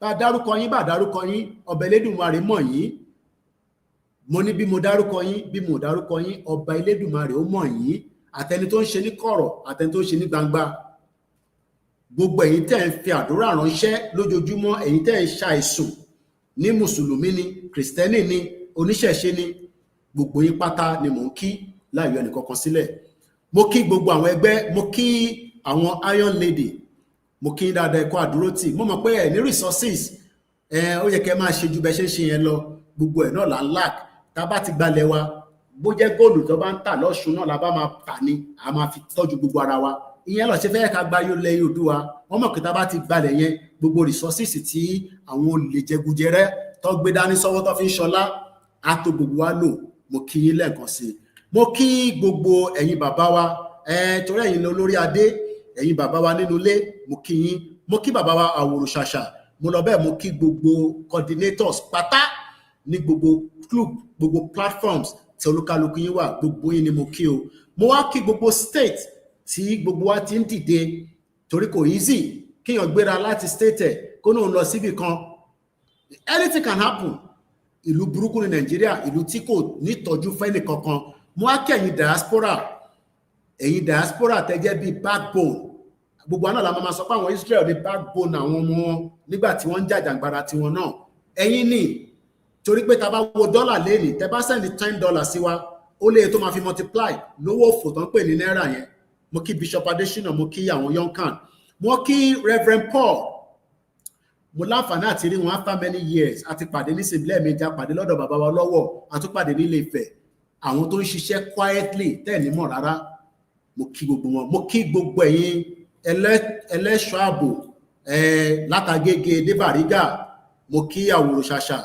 bá dárúkọ yín bá dárúkọ yín ọba Elédùmarè mọ̀ yín mo ní bí mo dárúkọ yín bí mo dárúkọ yín ọba Elédùmarè ó mọ̀ yín àtẹni tó ń ṣe ní kọ̀rọ̀ àtẹni tó ń ṣe ní gbangba gbogbo ẹ̀yin tẹ́ ń fi àdúrà ránṣẹ́ lójoojúmọ́ ẹ̀yin tẹ́ ń ṣàìsùn ní mùsùlùmí ni kìrìsìtẹ́nì ni oníṣẹ̀ṣe ni gbogbo yín pátá ni mò ń kí láì yọ ẹnìkankan sílẹ̀ mo kí gbogbo àwọn ẹgbẹ́ mo kí àwọn Iron Lady mo kí dáadáa ẹ̀kọ́ àdúrótì mo mọ̀ pé ẹ̀ ní resources ó yẹ kẹ́ máa ṣe ju bẹ́ẹ̀ ṣe ń ṣe yẹn lọ gbogbo ẹ̀ náà là ń lack tá a bá ti gbalẹ̀ wa bó jẹ́ góòlù tó bá ń tà lọ́ṣun náà la bá máa tà ní a máa fi tọ́jú gbogbo ara wa ìyẹn lọ ṣe fẹ́ ká gba yóò lẹ́yìn Oòduà wọ́n mọ̀ pé tá a bá ti gbalẹ̀ yẹn gbogbo resources tí àwọn olè jẹgújẹrẹ tó gbé dání sọ́wọ́ tó fi ń ṣọlá á tó gbogbo wa lò mo kí yín lẹ́ẹ̀kan sí i mo kí gbogbo ẹ̀yin bàbá wa torí ẹ̀yin olórí adé ẹ̀yin bàbá wa nínú ilé mo kí yín mo kí bàbá wa àwòrò ṣàṣà mo lọ bẹ́ẹ̀ mo kí gbogbo coordinators pátá ní gbogbo club gbogbo platforms tí olúkálùkù yín wà gbogbo yín ni mo kí o mo wá kí gbogbo state tí gbogbo wa ti ń dìde torí kò easy kíyàn gbéra láti state ẹ̀ kó náà lọ síbì kan anything can happen ìlú burúkú ní Nàìjíríà ìlú tí kò nítọ́jú fẹ́ni kankan mo wá kí ẹ̀yin diaspora tẹ́jẹ́ bíi backbone gbogbo àná la máa sọ pé àwọn Israel ní backbone àwọn ọmọ wọn nígbà tí wọ́n ń jàjàgbara tiwọn náà ẹ̀yin ni torí pé tá bá wo dọ́là lẹ́nìí tẹ́ bá sẹ́ni $10 sí wa ó lè tó máa fi multiply lówó òfò tó ń pè ní náírà yẹn mo kí Bishop Adesina mo kí àwọn Yonkan mo kí Reverend Paul mo láǹfààní àti rí wọn after many years àti pàdé ní sílẹ̀ méjì àpàdé lọ́dọ̀ bàbá wa lọ́wọ́ àtúpàdé ní Ilé Ifẹ̀ àwọn tó ń ṣiṣẹ́ quietly tẹ́ẹ̀ní mọ̀ rárá mo kí gbogbo wọn mo kí gbogbo ẹ̀yin ẹlẹ́ṣọ́ ààbò látàgége dé Bàrígà mo kí Àwòrò Ṣàṣà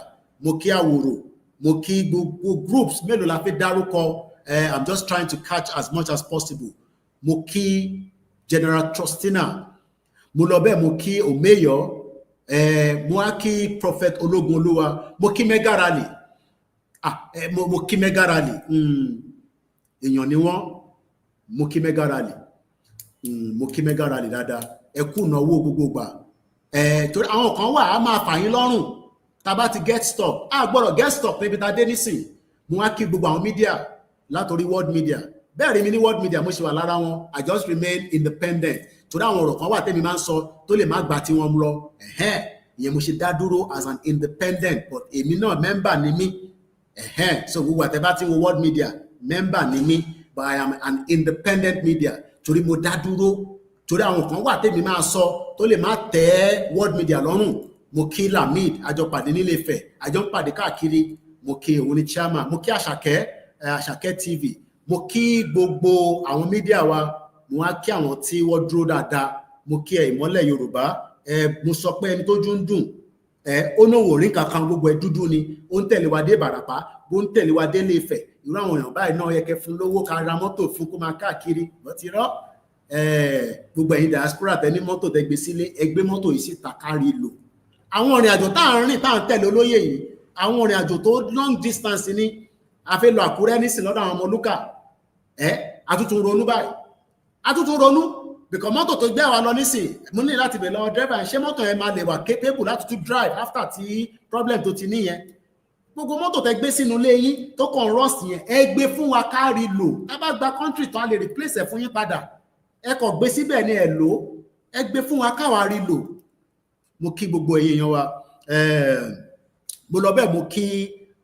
mo kí Àwòrò mo kí gbogbo groups mélòó la fi dárúkọ I'm just trying to catch as much as possible mo kí General Trustina mo lọ bẹ́ẹ̀ mo kí Omeyo mo wá kí Prophet Ológun Olúwa mo kí Mega Rally mo kí Mega Rally èèyàn ni wọ́n mo kí Mega Rally mo kí Mega Rally dáadáa ẹ kú ìnáwó gbogbo gbà torí àwọn kan wà á máa fà yín lọ́rùn tá bá ti get stop gbọ́dọ̀ get stop níbi tá dé nísìn mo wá kí gbogbo àwọn media látòrí world media bẹ́ẹ̀ rí mi ní world media mo ṣe wà lára wọn. I just remain independent torí àwọn ọ̀rọ̀ kan wà tẹ́mi máa ń sọ tó lè má gbà tí wọ́n lọ ìyẹn mo ṣe dá dúró as an independent but èmi náà member ni mí so gbogbo àtẹ́bá tí wo world media member ni mí but I am an independent media torí mo dá dúró torí àwọn kan wà tẹ́mi máa sọ tó lè má tẹ́ world media lọ́rùn. Mo kí Lamid àjọpàdé nílé Ifẹ̀ àjọpàdé káàkiri mo kí òun ní chairman mo kí Àṣàkẹ́ TV mo kí gbogbo àwọn mídíà wa mo wá kí àwọn tí wọ́n dúró dáadáa mo kí Ìmọ́lẹ̀ Yorùbá mo sọ pé ẹni tó jú ń dùn ó náà wò rí kankan gbogbo ẹ dúdú ni ó ń tẹ̀lé wa dé Ìbàràpá ó ń tẹ̀lé wa dé Ilé Ifẹ̀ irú àwọn èèyàn báyìí náà yẹ kẹ́ fún lówó ká ra mọ́tò fún kó máa káàkiri wọ́n ti rọ́ gbogbo ẹ̀yin diaspora tẹ ní mọ́tò tẹ gbé sílé ẹ gbé mọ́tò yìí síta kárí lò. Àwọn ìrìn àjò tá à ń rìn tá à ń tẹ̀lé olóyè yìí àwọn ìrìn àjò tó long distance ni a fẹ́ lọ Àkúrẹ́ nísìn lọ́dọ̀ àwọn ọmọ Lúkà àtútù ronú báyìí àtútù ronú because mọ́tò tó gbé wa lọ nísìn mo ní láti bẹ̀ lọ driver ṣé mọ́tò yẹn máa lè wà capable láti tún drive after tí problem tó ti níyẹn. Gbogbo mọ́tò tẹ gbé sínú ilé yín tó kàn rust yẹn ẹ gbé fún wa kárí lò tá bá gba country tó a lè replace ẹ fún yín padà ẹ kàn gbé síbẹ̀ ní ẹ lò ẹ gbé fún wa káwa rí lò. Mo kí gbogbo èèyàn wa mo lọ bẹ́ẹ̀ mo kí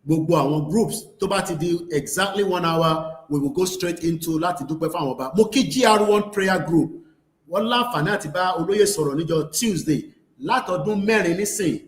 gbogbo àwọn groups tó bá ti di exactly 1 hour we will go straight into láti dúpẹ́ fáwọn ọba. Mo kí GR1 prayer group wọ́n láǹfààní àti bá olóyè sọ̀rọ̀ níjọ́ Tuesday látọdún 4 nísìn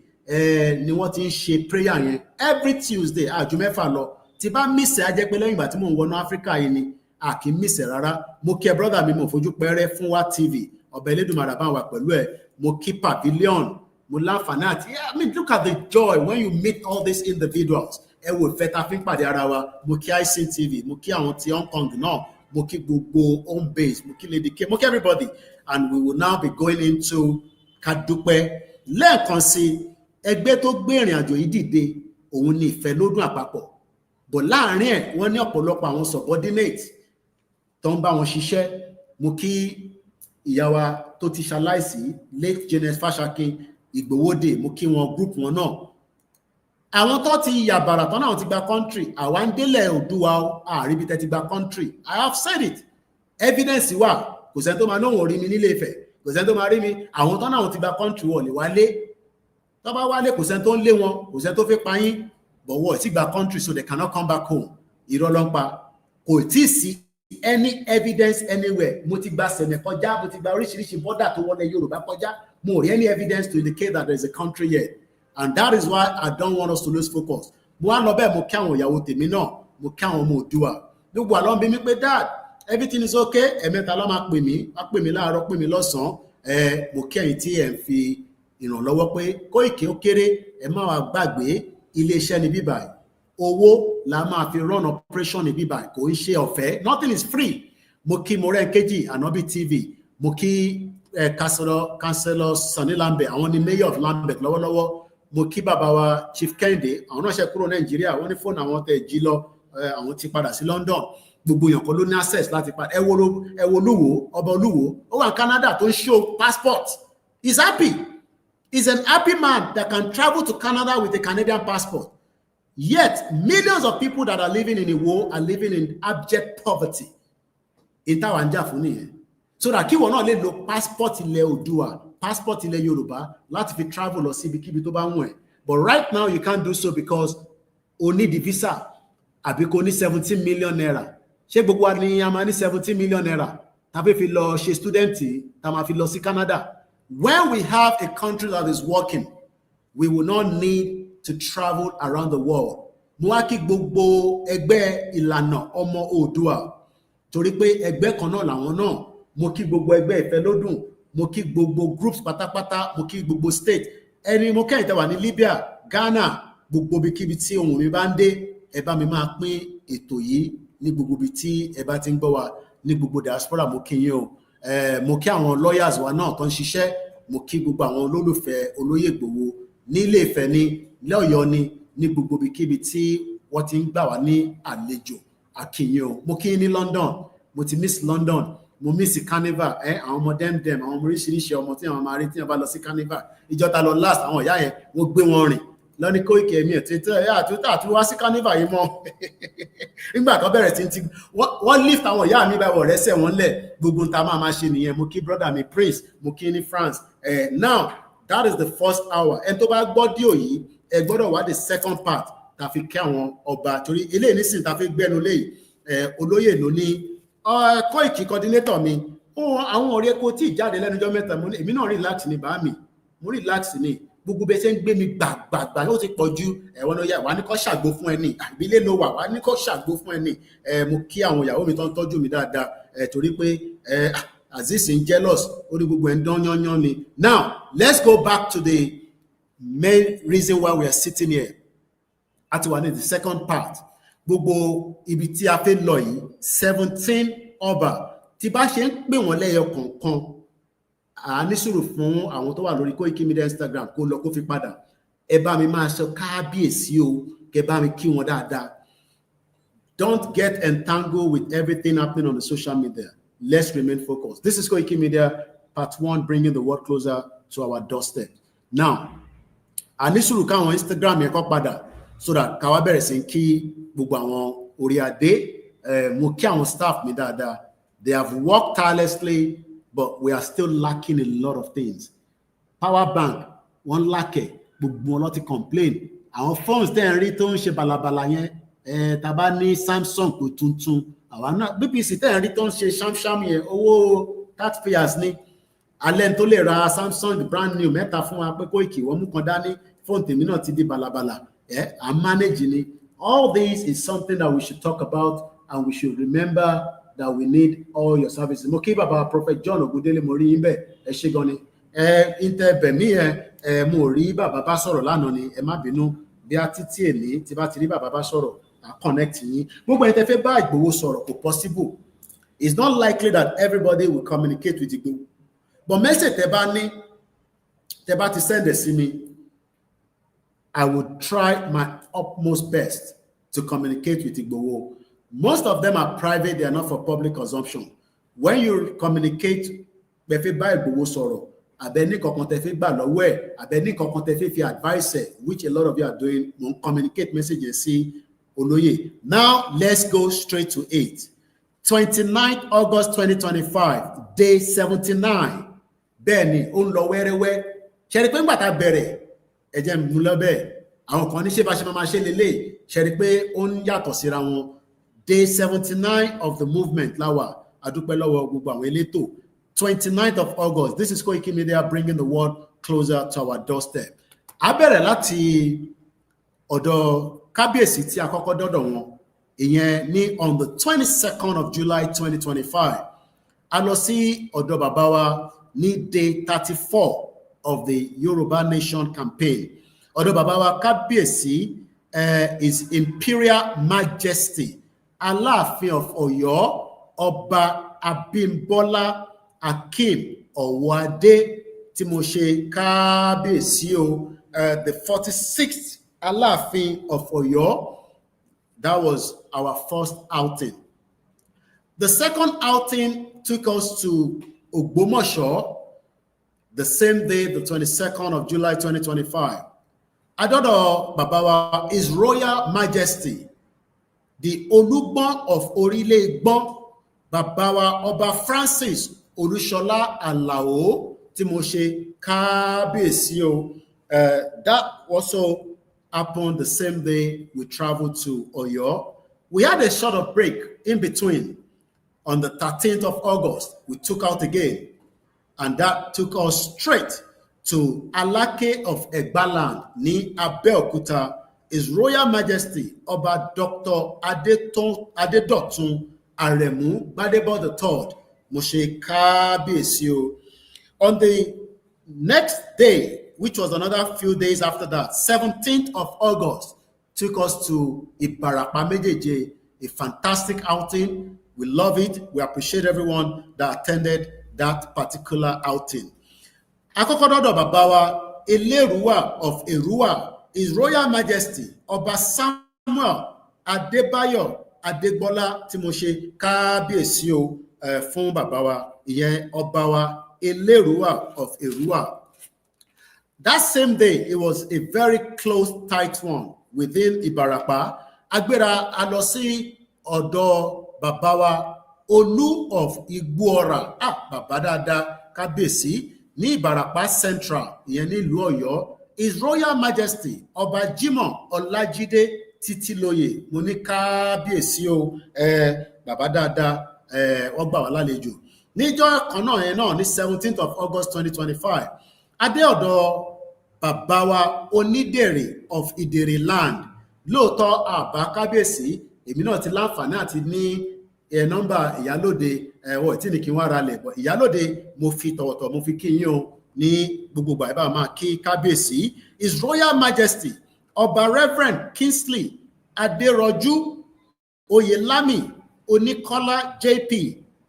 ni wọ́n ti ń ṣe prayer yẹn every Tuesday àjù 6 lọ tí bá mísẹ̀ ajẹ́ pé lẹ́yìn ìgbà tí mò ń wọnú Áfíríkà yìí ni a kì í mísẹ̀ rárá. Mo kí ẹ brother mi mo fojú pẹ́rẹ́ fún wa TV ọba Elédùmarè bá wà pẹ̀lú ẹ̀. Mo kí Pavilion mo láǹfààní àti I mean look at the joy when you meet all these individuals ẹ wò fẹ́ ta fi ń pàdé ara wa. Mo kí ICN TV mo kí àwọn ti Hong Kong náà mo kí gbogbo home base mo kí Lady K mo kí everybody and we will now be going into kádúpẹ́ lẹ́ẹ̀kan sí ẹgbẹ́ tó gbé ìrìn àjò yìí dìde òun ni Ìfẹ́lódùn Àpapọ̀ bọ̀ láàrin ẹ̀ wọ́n ní ọ̀pọ̀lọpọ̀ àwọn subordinate tó ń bá wọn ṣiṣẹ́. Mo kí ìyá wa tó ti ṣaláìsí late Janet Fashakin Ìgbòwódè mo kí wọn group wọn náà. Àwọn tó ti yàbàrà tán náà ti gba country àwa ń délẹ̀ Oòduà àríbi tẹ́ ti gba country. I have said it evidence wà kò sẹ́ni tó máa náà wọ́n rí mi nílé Ifẹ̀ kò sẹ́ni tó máa rí mi àwọn tán náà ti gba country wọ̀ lè wálé tó bá wálé kò sẹ́ni tó ń lé wọn kò sẹ́ni tó fẹ́ pa yín bọ̀wọ̀ ti gba country so they cannot come back home. Irọ́ ló ń pa kò tí ì sí any evidence anywhere. Mo ti gba Sẹ̀nẹ̀ kọjá mo ti gba oríṣiríṣi border tó wọlé Yorùbá kọjá mo rí any evidence to indicate that there is a country yet and that is why I don't want us to lose focus. Mo wá lọ bẹ́ẹ̀ mo kí àwọn ìyàwó tèmi náà mo kí àwọn ọmọ Oòduà gbogbo àlọ́ ń bí mi pé dad everything is okay ẹ̀mẹ́ta ló máa pè mí wá pè mí láàárọ̀ pè mí lọ́sàn-án mo kí ẹ̀yin tí ẹ̀ ń fi ìrànlọ́wọ́ pé Koiki ó kéré ẹ má wá gbàgbé iléeṣẹ́ ní bíbáyìí owó la máa fi run operation ní bíbáyìí kò ń ṣe ọ̀fẹ́ nothing is free. Mo kí Morenkeji Anobi TV mo kí Councillor Sani Lambe àwọn ni mayor of Lambeth lọ́wọ́lọ́wọ́. Mo kí bàbá wa Chief Kẹ́hìndé àwọn náà ṣe kúrò Nàìjíríà wọ́n ní fóònù àwọn tẹ̀ jí lọ àwọn ti padà sí London gbogbo èèyàn kan ló ní access láti padà ẹ wo Olúwo ọba Olúwo ó wà ní Canada tó ń show passport. He's happy. He's an happy man that can travel to Canada with a Canadian passport. Yet millions of people that are living in Iwo are living in abject poverty. In táwa ń jà fún nìyẹn so that kí wọn náà lè lo passport ilẹ̀ Oòduà passport ilẹ̀ Yorùbá láti fi travel lọ sí ibikíbi tó bá wù ẹ́. But right now you can't do so because o need the visa àbí kò ní 17 million naira. Ṣé gbogbo wa ni a máa ní 17 million naira tàbí fi lọ ṣe student tá máa fi lọ sí Canada? When we have a country that is working, we will not need to travel around the world. Mo wá kí gbogbo ẹgbẹ́ ìlànà ọmọ Oòduà torí pé ẹgbẹ́ kan náà làwọn náà. Mo kí gbogbo ẹgbẹ́ Ìfẹ́lódùn mo kí gbogbo groups pátápátá mo kí gbogbo state ẹni mo kẹ́yìn tẹ́ wà ní Libya Ghana gbogbo ibikíbi tí ohùn mi bá ń dé ẹ bá mi máa pín ètò yìí ní gbogbo ibi tí ẹ bá ti ń gbọ́ wa ní gbogbo diaspora mo kí yín o. Mo kí àwọn lawyers wa náà tó ń ṣiṣẹ́ mo kí gbogbo àwọn olólùfẹ́ olóyè Ìgbòho ní Ilé Ifẹ̀ ní Ọ̀yọ́ ní gbogbo ibikíbi tí wọ́n ti ń gbà wá ní àlejò àkíyìn o. Mo kí yín ní London mo ti miss London mo miss carnival àwọn ọmọ dem àwọn ọmọ oríṣiríṣi ọmọ tí àwọn máa rí tí wọ́n bá lọ sí carnival ìjọta lọ last àwọn ìyá yẹn wọ́n gbé wọn rìn lọ́ní Koiki èmi ẹ̀ títẹ́ àti wá sí carnival yìí mọ́ nígbà tó bẹ̀rẹ̀ tí wọ́n lift àwọn ìyá mi báyìí ọ̀rẹ́ sẹ̀ wọ́n lẹ̀ gbogbo ta máa ṣe nìyẹn mo kí brother mi Prince mo kí ní France now that is the first hour ẹni tó bá gbọ́ díò yìí ẹ gbọ́dọ̀ wá the second part ta fi kí àwọn ọba torí eléyìí nísìnyí ta fi gbẹ́nu léyìí olóyè ló ní Koiki coordinator mi àwọn ọ̀rẹ́ kò tí ì jáde lẹ́nu ọjọ́ mẹ́ta èmi náà relax ní bá mi mo relax ní gbogbo bẹ́ẹ̀ ṣe ń gbé mi gbàgbàgbà ó ti pọ̀ ju ẹ̀wọ̀n náà yà wá ní kó ṣàgbo fún ẹni àbílẹ̀ ló wà ní kó ṣàgbo fún ẹni mo kí àwọn ìyàwó mi tó ń tọ́jú mi dáadáa torí pé Azeez ń jealous ó ní gbogbo ẹ̀ ń dán yányán ni. Now let's go back to the main reason why we are sitting here àti wà ní the second part gbogbo ibi tí a fẹ́ lọ yìí 17 ọba tí bá ṣe ń pè wọ́n lẹ́yọ kọ̀ọ̀kan ní sùúrù fún àwọn tó wà lórí Koikimedia Instagram kó lọ kó fi padà ẹ bá mi máa sọ kábíyèsí o kẹ bá mi kí wọn dáadáa. Don't get entangled with everything happening on the social media. Let's remain focused. This is Koikimedia part 1, bringing the world closer to our doorstep. Now ní sùúrù káwọn Instagram yẹn kó padà so that káwá bẹ̀rẹ̀ sí kí gbogbo àwọn orí adé mo kí àwọn staff mi dáadáa. They have worked tirelessly, but we are still lacking a lot of things. Power bank, one lack it, gbogbo wọn ló ti complain. Àwọn phones tẹ́ ń rí tó ń ṣe balabala yẹn, tá bá ní Samsung tó tuntun, àwa náà BPC tẹ́ ń rí tó ń ṣe ṣamṣam yẹn, owó taxpayers ní. Alẹ́ tó lè ra Samsung brand new mẹ́ta fún wa pé Koiki wọ́n mú kan dání, phone tèmi náà ti di balabala. I'm managing it. All this is something that we should talk about and we should remember that we need all your services. Mo kí bàbá Prophet John Ogundele mo rí yín bẹ́ẹ̀ ẹ ṣé gan ni. Interbẹ̀mí mo rí bàbá bá sọ̀rọ̀ lánàá ni ẹ má bínú bí a títí èní tí bá ti rí bàbá bá sọ̀rọ̀ à connect yín. Gbogbo ẹni tẹ́ fẹ́ bá Ìgbòho sọ̀rọ̀ kò possible. It's not likely that everybody will communicate with Ìgbòho. But message tẹ́ bá ní tẹ́ bá ti send it sí mi, I would try my utmost best to communicate with Ìgbòho. Most of them are private, they are not for public consumption. When you communicate, bẹ́ẹ̀ bá Ìgbòho sọ̀rọ̀, àbẹ́ní kankan tẹ́ fi gbà lọ́wọ́ ẹ̀, àbẹ́ní kankan tẹ́ fi advice ẹ̀, which a lot of you are doing, mo communicate messages sí olóyè. Now, let's go straight to it. 29th August 2025, day 79. Bẹ́ẹ̀ ni, ó ń lọ wẹ́rẹ́wẹ́. Ṣé rí pé ńgbà tá bẹ̀rẹ̀, ẹ jẹ́ mú lọ bẹ́ẹ̀. Àwọn kan ní ṣé bá ṣe máa ṣe lélẹ̀, ṣé rí pé ó ń yàtọ̀ síra wọn. Day 79 of the movement láwà adúpẹ́ lọ́wọ́ gbogbo àwọn elétò 29th of August. This is Koikimedia bringing the world closer to our doorstep. A bẹ̀rẹ̀ láti ọ̀dọ̀ kábíyèsí tí a kọ́kọ́ dọ́dọ̀ wọn ìyẹn ní on the 22nd of July 2025. A lọ sí ọ̀dọ̀ bàbá wa ní day 34 of the Yoruba Nation campaign. Ọ̀dọ̀ bàbá wa kábíyèsí is Imperial Majesty Aláàfin of Ọ̀yọ́ Ọba Abímbọ́lá Akeem Ọ̀wọ́adé tí mo ṣe kábíyèsí o, the 46th Aláàfin of Ọ̀yọ́. That was our first outing. The second outing took us to Ògbómọ̀ṣọ́ the same day, the 22nd of July 2025. Adọ́dọ̀ bàbá wa His Royal Majesty the Olúgbọ́n of Orílẹ̀-Ègbọ́n, bàbá wa Ọba Francis Olúṣọlá Àlàó tí mo ṣe kábíyèsí o. That also happened the same day we traveled to Ọ̀yọ́. We had a short of break in between. On the 13th of August, we took out again, and that took us straight to Aláké of Ẹ̀gbáland ní Abẹ́òkúta. His Royal Majesty Ọba Dr. Adédọ̀tun Àrẹ̀mú Gbádébọ̀ III, mo ṣe kábíyèsí o. On the next day, which was another few days after that, 17th of August, took us to Ìbàràpá Méjèèjì, a fantastic outing. We love it. We appreciate everyone that attended that particular outing. Àkọ́kọ́ dọ́dọ̀ bàbá wa Elérúwà of Èrúwà, His Royal Majesty Ọba Samuel Adébáyọ̀ Adégbọ́lá tí mo ṣe kábíyèsí o fún bàbá wa ìyẹn ọba wa Elérúwà of Èrúwà. That same day, it was a very close, tight one within Ìbàràpá. Agbéra a lọ sí ọ̀dọ̀ bàbá wa Olú of Igbóọrà, bàbá dáadáa kábíyèsí ní Ìbàràpá Central, ìyẹn ní ìlú Ọ̀yọ́. His Royal Majesty Ọba Jimoh Ọlájídé Títílóyè, mo ní kábíyèsí o, bàbá dáadáa, wọ́n gbà wá lálejò. Níjọ́ kan náà yẹn náà ní 17th of August 2025, adé ọ̀dọ̀ bàbá wa Onídèrè of Ìdèrè land. Lóòótọ́ àbá kábíyèsí, èmi náà ti láǹfààní àti ní nọ́mbà ìyálóde, wọ́n tí ní kí wọ́n ra lẹ̀, bọ̀ ìyálóde mo fi tọ̀wọ̀tọ̀ mo fi kí yín o ní gbogbo ìgbà ìbá máa kí kábíyèsí. His Royal Majesty Ọba Reverend Kingsley Adérọjú Oyèlámì Oníkọ́lá JP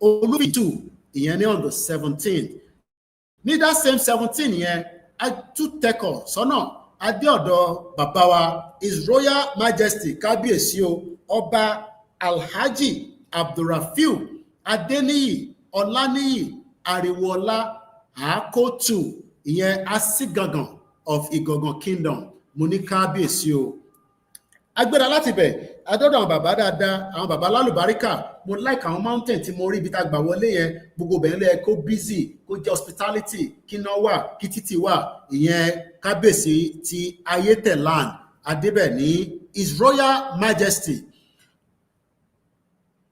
Olúbìtú, ìyẹn ní on the 17th. Ní that same 17 yẹn, a tún tẹkọ̀ sọ́nà adé ọ̀dọ̀ bàbá wa His Royal Majesty kábíyèsí o Ọba Alhaji Abdulrafiu Adéníyì Ọláníyì Àríwọ̀ọ́lá Àkótù, ìyẹn Asígangan of Ìgangan Kingdom, mo ní kábíyèsí o. Agbéra láti bẹ̀ adọ́dọ̀ àwọn bàbá dáadáa, àwọn bàbá lálùbáríkà. Mo like àwọn mountain tí mo rí ibi tá a gbà wọlé yẹn, gbogbo bẹ̀rẹ̀ lẹ́ẹ̀ kó busy, kó jẹ́ hospitality, kí iná wà, kí títì wà, ìyẹn kábíyèsí ti Ayétẹ̀land adébẹ̀ ní His Royal Majesty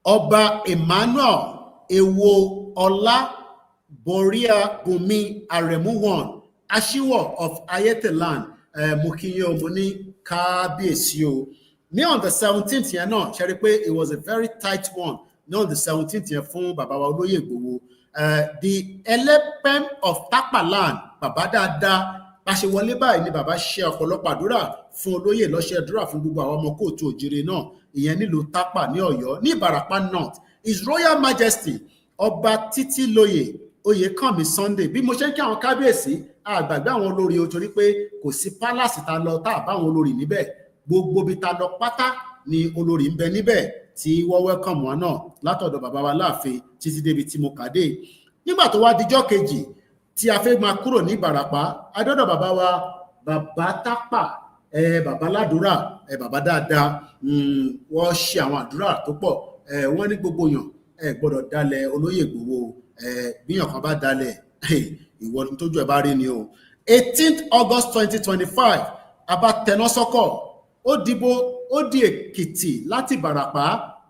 Ọba Emmanuel Ewo Ọlá Boria Bùnmi Aremu I, Aṣíwọ̀ of Ayétẹ̀land, mo kí yín o, mo ní kábíyèsí o. Ní on the 17th yẹn náà, ṣe rí pé it was a very tight one. Ní on the 17th yẹn fún bàbá wa Olóyè Ìgbòho, the Ẹlẹ́pẹ̀m of Tápàland, bàbá dáadáa, bá ṣe wọlé báyìí ni bàbá ṣe ọ̀pọ̀lọpọ̀ àdúrà fún olóyè, lọ́ṣẹ́ àdúrà fún gbogbo àwọn ọmọ kóòtù òjìrè náà, ìyẹn nílùú Tápà ní Ọ̀yọ́, ní Ìbàràpá North. His Royal Majesty Ọba Títílóyè Oyèkánmi Sunday. Bí mo ṣe ń kí àwọn kábíyèsí, àgbàgbé àwọn olórí o, torí pé kò sí palace ta lọ tá bá àwọn olórí níbẹ̀. Gbogbo bí ta lọ pátá ni olórí ń bẹ níbẹ̀ tí wọ́n welcome wọn náà látọ̀dọ̀ bàbá wa láàfin títí débi tí mo kàdé. Nígbà tó wá dijọ́ kejì tí a fẹ́ máa kúrò ní Ìbàràpá, adọ́dọ̀ bàbá wa bàbá Tápà, bàbá ládùúrà, bàbá dáadáa, wọ́n ṣe àwọn àdúrà tó pọ̀. Wọ́n ní gbogbo yàn gbọ́dọ̀ dalẹ̀ Olóyè Ìgbòho, bíyàn kan bá dalẹ̀ ìwọ tójú ẹ̀ bá rí ni o. 18th August 2025, abá tẹná sọ́kọ̀, ó dìbò ó di Èkìtì láti Ìbàràpá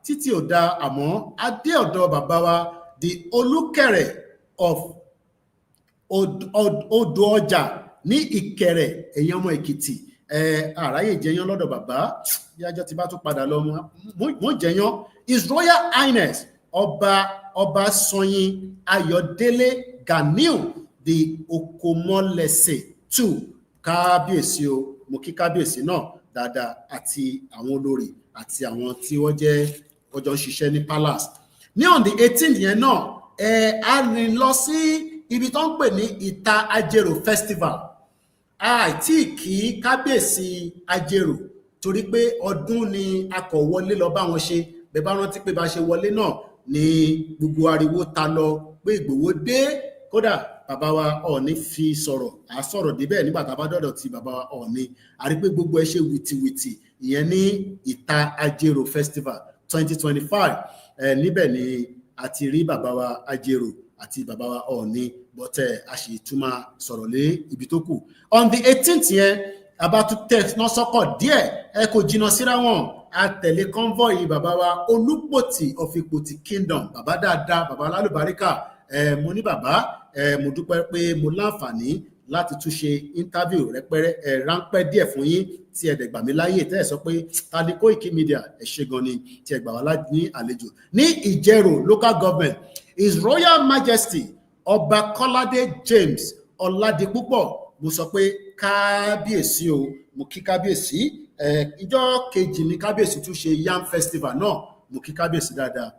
títí ò da, àmọ́ adé ọ̀dọ̀ bàbá wa the Olúkẹ̀rẹ̀ of Odò Ọjà ní Ìkẹrẹ̀, èyàn ọmọ Èkìtì. Àráyè jẹyán lọ́dọ̀ bàbá, bí ajọ́ ti bá tún padà lọ mú jẹyán. His Royal Highness Ọba Sọyin Ayọ̀délé Ganiu the Okomolese II, kábíyèsí o, mo kí kábíyèsí náà dáadáa, àti àwọn olórí àti àwọn tí wọ́n jẹ́ ọjọ́ ń ṣiṣẹ́ ní palace. Ní on the 18th yẹn náà, a rìn lọ sí ibi tó ń pè ní Ìta Ajérò Festival. Àìtí kí kábíyèsí Ajérò torí pé ọdún ni a kọ̀ wọlé lọ bá wọn ṣe. Bẹ́ẹ̀ bá rántí pé bá ṣe wọlé náà ni gbogbo ariwo ta lọ pé Ìgbòho dé. Kódà bàbá wa Ọọ̀ni fi sọ̀rọ̀, à sọ̀rọ̀ débẹ̀ nígbà tá a bá dọ̀dọ̀ ti bàbá wa Ọọ̀ni, a rí pé gbogbo ẹ ṣe wìtìwìtì, ìyẹn ní Ìta Ajérò Festival 2025. Níbẹ̀ ni a ti rí bàbá wa Ajérò àti bàbá wa Ọọ̀ni, bọ́tẹ̀ a sì tún máa sọ̀rọ̀ lé ibi tó kù. On the 18th yẹn, a bá tún tẹ̀ náà sọ́kọ̀ díẹ̀, kò jìnnà síra wọn. A tẹ̀lé convoy bàbá wa Olúpòtì of Ìpòtì Kingdom, bàbá dáadáa, bàbá lálùbáríkà. Mo ní bàbá, mo dúpẹ́ pé mo láǹfààní láti tún ṣe interview ráńpẹ́ díẹ̀ fún yín tí ẹ dẹ̀ gbà mí láyè tẹ́ ẹ sọ pé ta ni Koikimedia, ẹ ṣé gan ni tí ẹ gbà wá ní àlejò. Ní Ìjẹ̀rò local government, His Royal Majesty Ọba Kọ́ládé James Ọládipúpọ̀, mo sọ pé kábíyèsí o, mo kí kábíyèsí. Ìjọ́ kejì ni kábíyèsí tún ṣe Yam Festival náà, mo kí kábíyèsí dáadáa.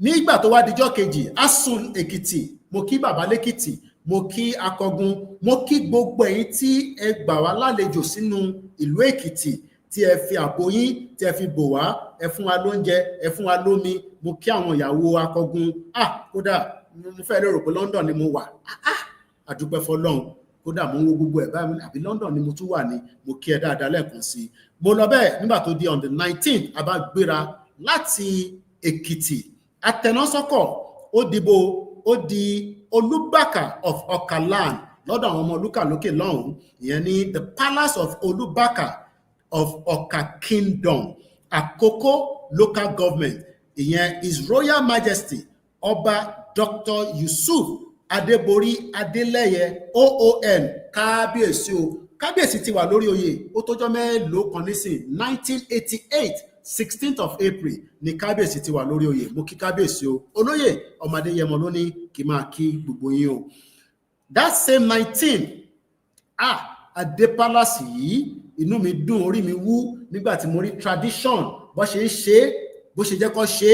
Nígbà tó wá dijọ́ kejì, Asun Èkìtì, mo kí bàbá lẹ́kìtì, mo kí Akọgun, mo kí gbogbo ẹ̀yin tí ẹ gbà wá lálejò sínú ìlú Èkìtì, tí ẹ fi àbò yín tí ẹ fi bò wá, ẹ fún wa lóúnjẹ, ẹ fún wa lómi. Mo kí àwọn ìyàwó Akọgun, kódà mo fẹ́ lérò pé London ni mo wà. Àdúpẹ́ fọ́lọ́run, kódà mo ń wo gbogbo ẹ̀ báyìí àbí London ni mo tún wà ní mo kí ẹ dáadáa lẹ́ẹ̀kan sí i mo lọ bẹ́ẹ̀ nígbà tó di on the 19th a bá gbéra láti Èkìtì Àtẹ̀násọ́kọ̀ ó dìbò ó di Olúbàkà of Ọ̀kàland lọ́dọ̀ àwọn ọmọ Olúkà lókè lọ́hùn ìyẹn ní the Palace of Olúbàkà of Ọ̀kà Kingdom Àkókó local government ìyẹn His Royal Majesty Ọba Dr. Yusuf Adébórí Adélẹ́yẹ OON kábíyèsí o kábíyèsí ti wà lórí oyè ó tọ́jọ́ mélòó kan nísìn 1988 16th of April ni kábíyèsí ti wà lórí oyè mo kí kábíyèsí o olóyè ọmọ Adéyẹmọ ló ní kí máa kí gbogbo yín o that same 19 adé palace yìí inú mi dùn orí mi wú nígbà tí mo rí tradition bó ṣe ń ṣe bó ṣe jẹ́ kó ṣe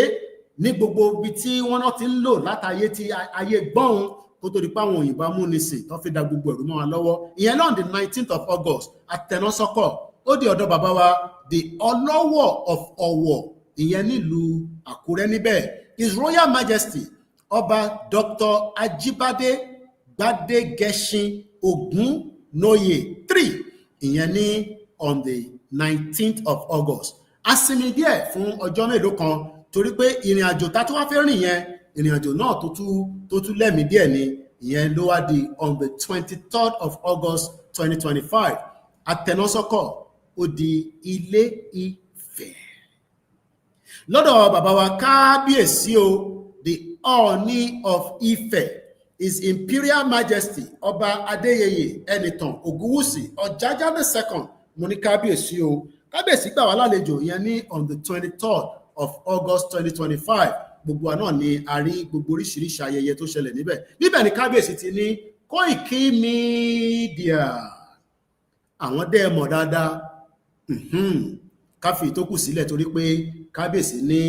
ní gbogbo ibi tí wọ́n náà ti ń lò látàyé tí ayé gbọ́n kó tó di pa àwọn òyìnbó amúnisìn tó fi da gbogbo ẹ̀rú mọ́ wa lọ́wọ́ ìyẹn náà on the 19th of August Àtẹ̀násọ́kọ̀ ó di ọ̀dọ̀ bàbá wa the Ọlọ́wọ̀ of Ọ̀wọ̀ ìyẹn nílùú Àkúrẹ́ níbẹ̀ His Royal Majesty Ọba Dr. Ajíbádé Gbádégẹṣin Ògúnnóyè 3 ìyẹn ní on the 19th of August a sinmi díẹ̀ fún ọjọ́ mélòó kan torí pé ìrìn àjò tá tó wá fẹ́ rìn yẹn ìrìn àjò náà tó tún lẹ́mí díẹ̀ ni ìyẹn ló wá di on the 23rd of August 2025 Àtẹ̀násọ́kọ̀ ó di Ilé Ifẹ̀ lọ́dọ̀ bàbá wa kábíyèsí o the Ọọ̀ni of Ifẹ̀ His Imperial Majesty Ọba Adéyẹyè Ẹnìtàn Ògúnwùsì Ọ̀jájá II mo ní kábíyèsí o kábíyèsí gbà wá lálejò ìyẹn ní on the 23rd of August 2025 gbogbo wa náà ni a rí gbogbo oríṣiríṣi ayẹyẹ tó ṣẹlẹ̀ níbẹ̀ ni kábíyèsí ti ní Koikimedia àwọn dẹ́ mọ̀ dáadáa káfí tó kù sílẹ̀ torí pé kábíyèsí ní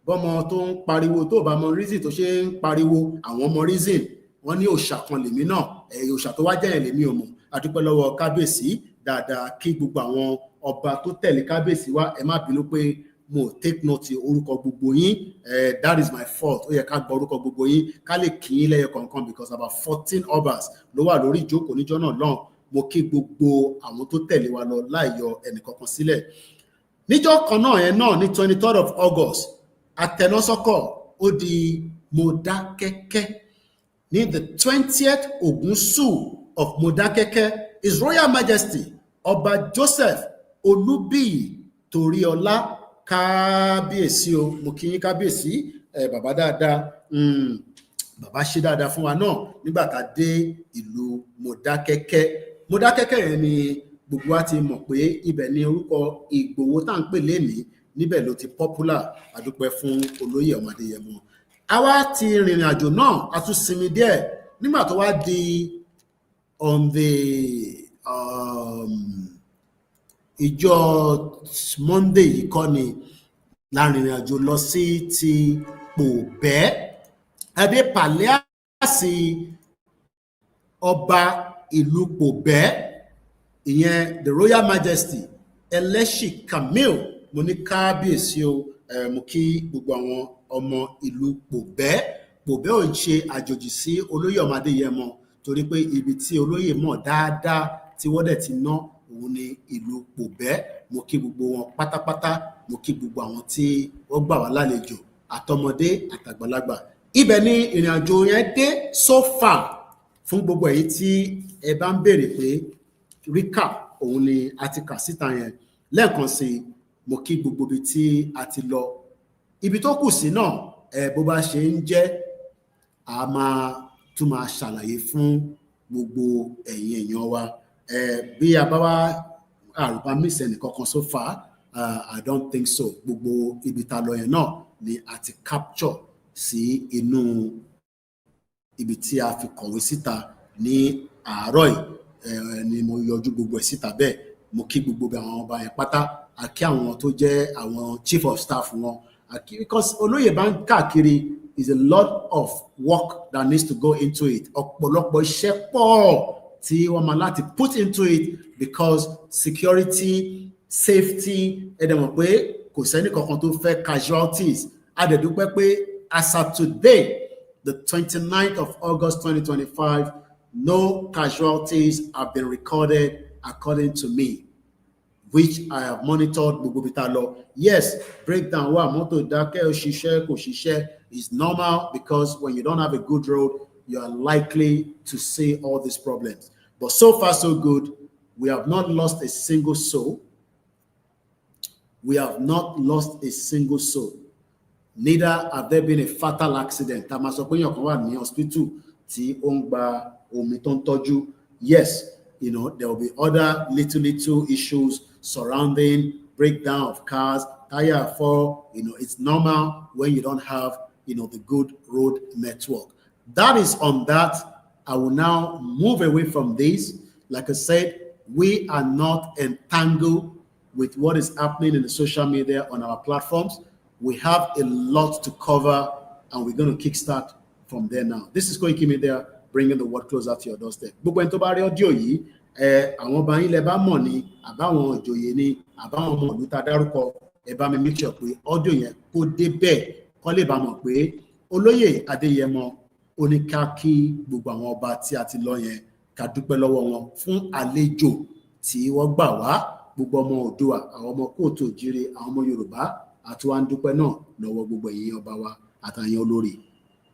bọ́mọ tó ń pariwo tó bá mọ reason tó ṣe ń pariwo àwọn ọmọ reason wọ́n ní òòṣà kan lèmi náà òòṣà tó wá jẹ́yìn lèmi ò mọ̀ àdúpẹ́ lọ́wọ́ kábíyèsí dáadáa kí gbogbo àwọn ọba tó tẹ̀lé kábíyèsí wá ẹ má bínú pé mo take note orúkọ gbogbo yín that is my fault ó yẹ ká gbọ́ orúkọ gbogbo yín ká lè kí yín lẹ́yọ kọ̀ọ̀kan because about 14 Oba'S ló wà lórí ìjókòó níjọ́ náà lọ́hùn mo kí gbogbo àwọn tó tẹ̀lé wa lọ láì yọ ẹnìkankan sílẹ̀ níjọ́ kan náà yẹn náà ní 23rd of August Àtẹ̀násọ́kọ̀ ó di Mọdákẹ́kẹ́ ní the 20th Ògúnsù of Mọdákẹ́kẹ́ His Royal Majesty Ọba Joseph Olúbíyì Toríọlá kábíyèsí o mo kí yín kábíyèsí bàbá dáadáa bàbá ṣe dáadáa fún wa náà nígbà tá a dé ìlú Mọdákẹ́kẹ́ yẹn ni gbogbo wa ti mọ̀ pé ibẹ̀ ni orúkọ Ìgbòho tá à ń pè lénìí níbẹ̀ ló ti popular àdúpẹ́ fún olóyè ọmọ Adéyẹmọ àwa ti rìnrìn àjò náà a tún sinmi díẹ̀ nígbà tó wá di on the ìjọ Monday yìí kọ́ ni láàrin àjò lọ sí ti Pòbẹ́ adé pàlẹ́àsì ọba ìlú Pòbẹ́ ìyẹn the Royal Majesty Ẹlẹ́ṣì Camille mo ní kábíyèsí o mo kí gbogbo àwọn ọmọ ìlú Pòbẹ́ ò ń ṣe àjòjì sí olóyè ọmọ Adéyẹmọ torí pé ibi tí olóyè mọ̀ dáadáa tí wọ́n dẹ̀ ti ná òun ni ìlú Pòbẹ́ mo kí gbogbo wọn pátápátá mo kí gbogbo àwọn tí wọ́n gbà wá lálejò àtọmọdé àtàgbàlagbà ibẹ̀ ni ìrìn àjò yẹn dé so far fún gbogbo èyí tí ẹ bá ń béèrè pé recap òun ni a ti kà síta yẹn lẹ́ẹ̀kan sí mo kí gbogbo ibi tí a ti lọ ibi tó kù sí náà bó bá ṣe ń jẹ́ a máa tún máa ṣàlàyé fún gbogbo ẹ̀yin èèyàn wa bí a bá wá àrùbá miss ẹnìkankan so far I don't think so gbogbo ibi tá lọ yẹn náà ni a ti capture sí inú ibi tí a fi kọ̀wé síta ní àárọ̀ yìí ni mo yọjú gbogbo ẹ̀ síta bẹ́ẹ̀ mo kí gbogbo àwọn ọba yẹn pátá àkí àwọn tó jẹ́ àwọn chief of staff wọn àkí because olóyè bá ń káàkiri is a lot of work that needs to go into it ọ̀pọ̀lọpọ̀ iṣẹ́ pọ̀ tí wọ́n máa láti put into it because security safety ẹ̀dẹ̀ mọ̀ pé kò sẹ́ni kankan tó fẹ́ casualties a dẹ̀ dúpẹ́ pé as of today the 29th of August 2025 no casualties have been recorded according to me, which I have monitored. Yes, breakdown is normal, because when you don't have a good road, you are likely to see all these problems. But so far, so good. We have not lost a single soul. We have not lost a single soul. Neither have there been a fatal accident. Hospital. Yes, you know, there will be other little issues surrounding breakdown of cars, tire fall. You know, it's normal when you don't have, you know, the good road network. That is on that. I will now move away from this. Like I said, we are not entangled with what is happening in the social media on our platforms. We have a lot to cover, and we're going to kickstart from there now. This is Koikimedia, bringing the word closer to your doorstep. Gbogbo ẹni tó bá rí audio yìí, àwọn ọba yín lẹ bá mọ̀ ni, àbáwọn ìjòyè ni, àbáwọn ọmọ ìlú tá dárúkọ, ẹ bá mi make sure pé audio yẹn kó dé bẹ́ẹ̀, kó lè bá mọ̀ pé Olóyè Adéyẹmọ ó ní ká kí gbogbo àwọn ọba tí a ti lọ yẹn ká dúpẹ́ lọ́wọ́ wọn fún àlejò tí wọ́n gbà wá. Gbogbo ọmọ Oòduà, àwọn ọmọ kóòtù òjíire, àwọn ọmọ Yorùbá, àti wá ń dúpẹ́ náà lọ́wọ́ gbogbo ẹ̀yin ọba wa àtàyàn olórí.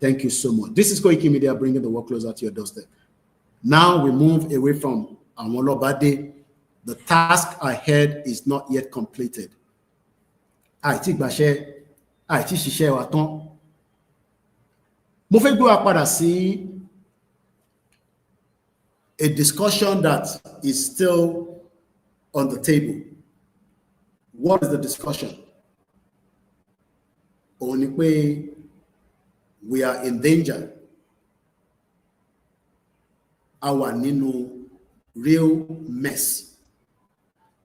Thank you so much. This is Koikimedia, bringing the work closer to your doorstep. Now we move away from àwọn ọlọ́bàdé. The task ahead is not yet completed. Àìtí gbàṣẹ, àìtí ṣiṣẹ́ wa tán. Mo fẹ́ gbé wa padà sí a discussion that is still on the table. What is the discussion? Only way we are in danger. Our nínú real mess.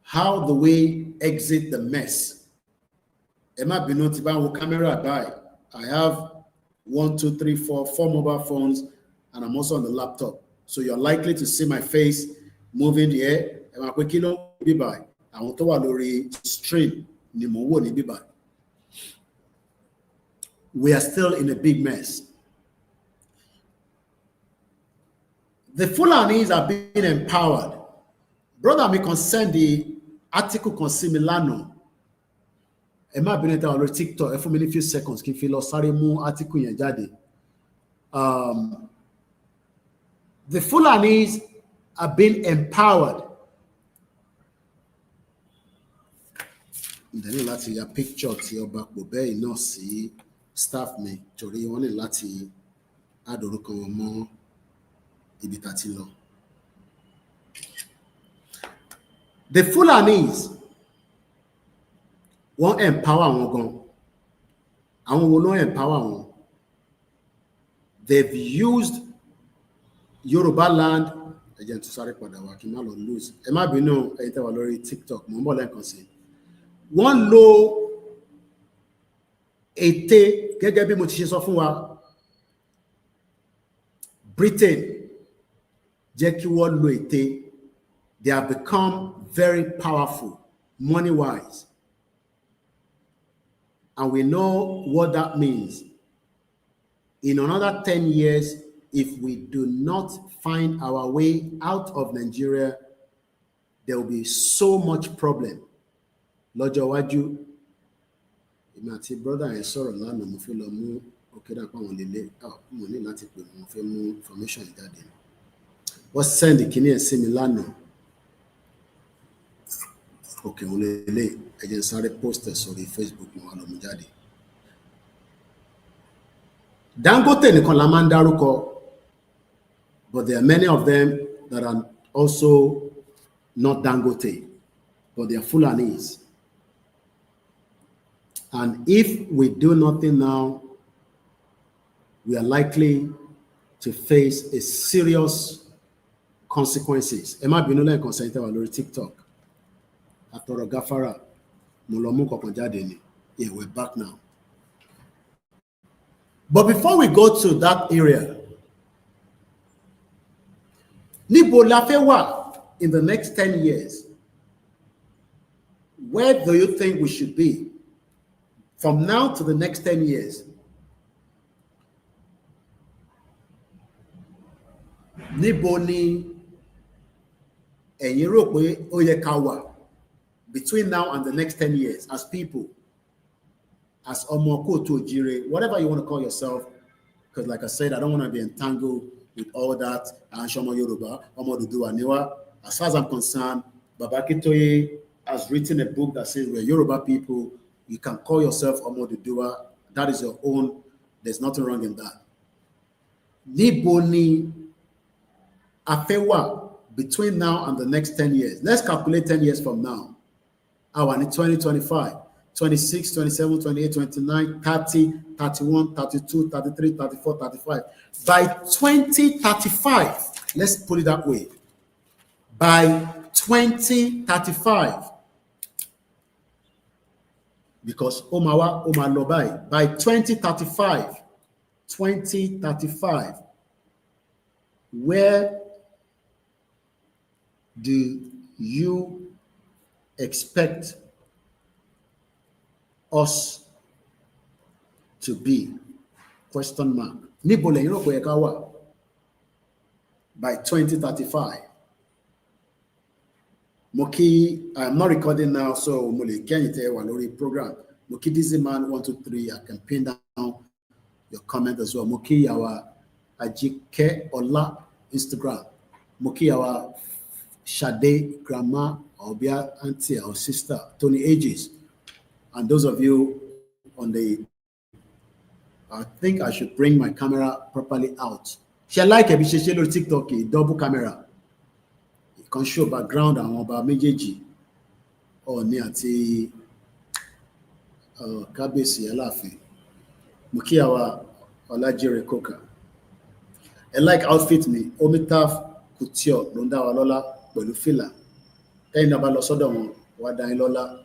How do we exit the mess? Emma Binoti Banwo camera by. I have 4 mobile phones, and I'm also on the laptop. So you're likely to see my face moving the air. Emma Kwekino Bibai. I want to lori stream ni mo wo ni Bibai. We are still in a big mess. The Fulanis are being empowered. Brother, me concern the article concern Milano. Emma Beneta on TikTok. For many few seconds, can feel sorry more article yen jade. The Fulanis are being empowered. Then láti ya picture tí ọba Pobe iná sí staff mi torí wọ́n ní láti add orúkọ wọn mọ́ ibi tá ti lọ. The Fulanis wọ́n empower wọn gan. Àwọn wo ló empower wọn? They've used Yoruba land. Again, to sorry padà wá kí n má lọ lose. Ẹ má bínú ẹ̀yin tẹ́ wà lórí TikTok, mo ń bọ̀ lẹ́ẹ̀kan sí. Wọ́n lo ète gẹ́gẹ́ bí mo ti ṣe sọ fún wa. Britain jẹ́ kí wọ́n lo ète. They have become very powerful money-wise. And we know what that means. In another 10 years, if we do not find our way out of Nigeria, there will be so much problem. Lọ́jọ́ iwájú, èmi àti brother yẹn sọ̀rọ̀ lánàá, mo fẹ́ lọ mú òkèdà pa wọn lélẹ̀. Mo ní láti pè wọ́n, mo fẹ́ mú information jáde. Wọ́n send kíní ẹ̀ sí mi lánàá. Okay, òun lélẹ̀, ẹ jẹ́ n sáré post ẹ̀ sórí Facebook mo wá lọ mú jáde. Dangote nìkan la máa ń dárúkọ, but there are many of them that are also not Dangote, but they are Fulanis. And if we do nothing now, we are likely to face a serious consequences. Ẹ má bínú lẹ́ẹ̀kan sẹ́yìn tẹ́ wà lórí TikTok. Àtọ̀rọ̀ gáfárà, mo lọ mú kọ̀ọ̀kan jáde ni. Yeah, we're back now. But before we go to that area, níbo la fẹ́ wà in the next 10 years? Where do you think we should be from now to the next 10 years? níbo ni ẹ̀yin rò pé ó yẹ ká wà between now and the next 10 years as people, as ọmọ kóòtù òjíire, whatever you want to call yourself, because like I said, I don't want to be entangled with all that. Ọmọ Yorùbá, ọmọ Odùduwà ni wá. As far as I'm concerned, Baba Akintoye has written a book that says we're Yoruba people. You can call yourself Ọmọ Odùduwà. That is your own. There's nothing wrong in that. Níbo ni a fẹ́ wà between now and the next 10 years? Let's calculate 10 years from now. Our in 2025, 26, 27, 28, 29, 30, 31, 32, 33, 34, 35. By 2035, let's put it that way. By 2035, because Omawa, Omalobai, by 2035, where do you expect us to be? Question mark. Níbo lẹ̀yin rò pé ẹ ká wà by 2035? Moki, I'm not recording now, so Mole Kenyite Walori program. Moki Dizzy Man 123. I can pin down your comment as well. Moki our Ajike Ola Instagram. Moki our Shade grandma, Obia auntie or sister, Tony Ages. And those of you on the, I think I should bring my camera properly out. She like a bit TikTok, double camera. It can show background and about méjèèjì or ní àti Kábíyèsí Aláàfin. Mo kí àwa Ọlájírè Coker. I like outfit me. Omitaf Couture ló ń dá wa lọ́lá pẹ̀lú fìlà. Tẹ́yìn náà bá lọ sọ́dọ̀ wọn, wá dá yín lọ́lá.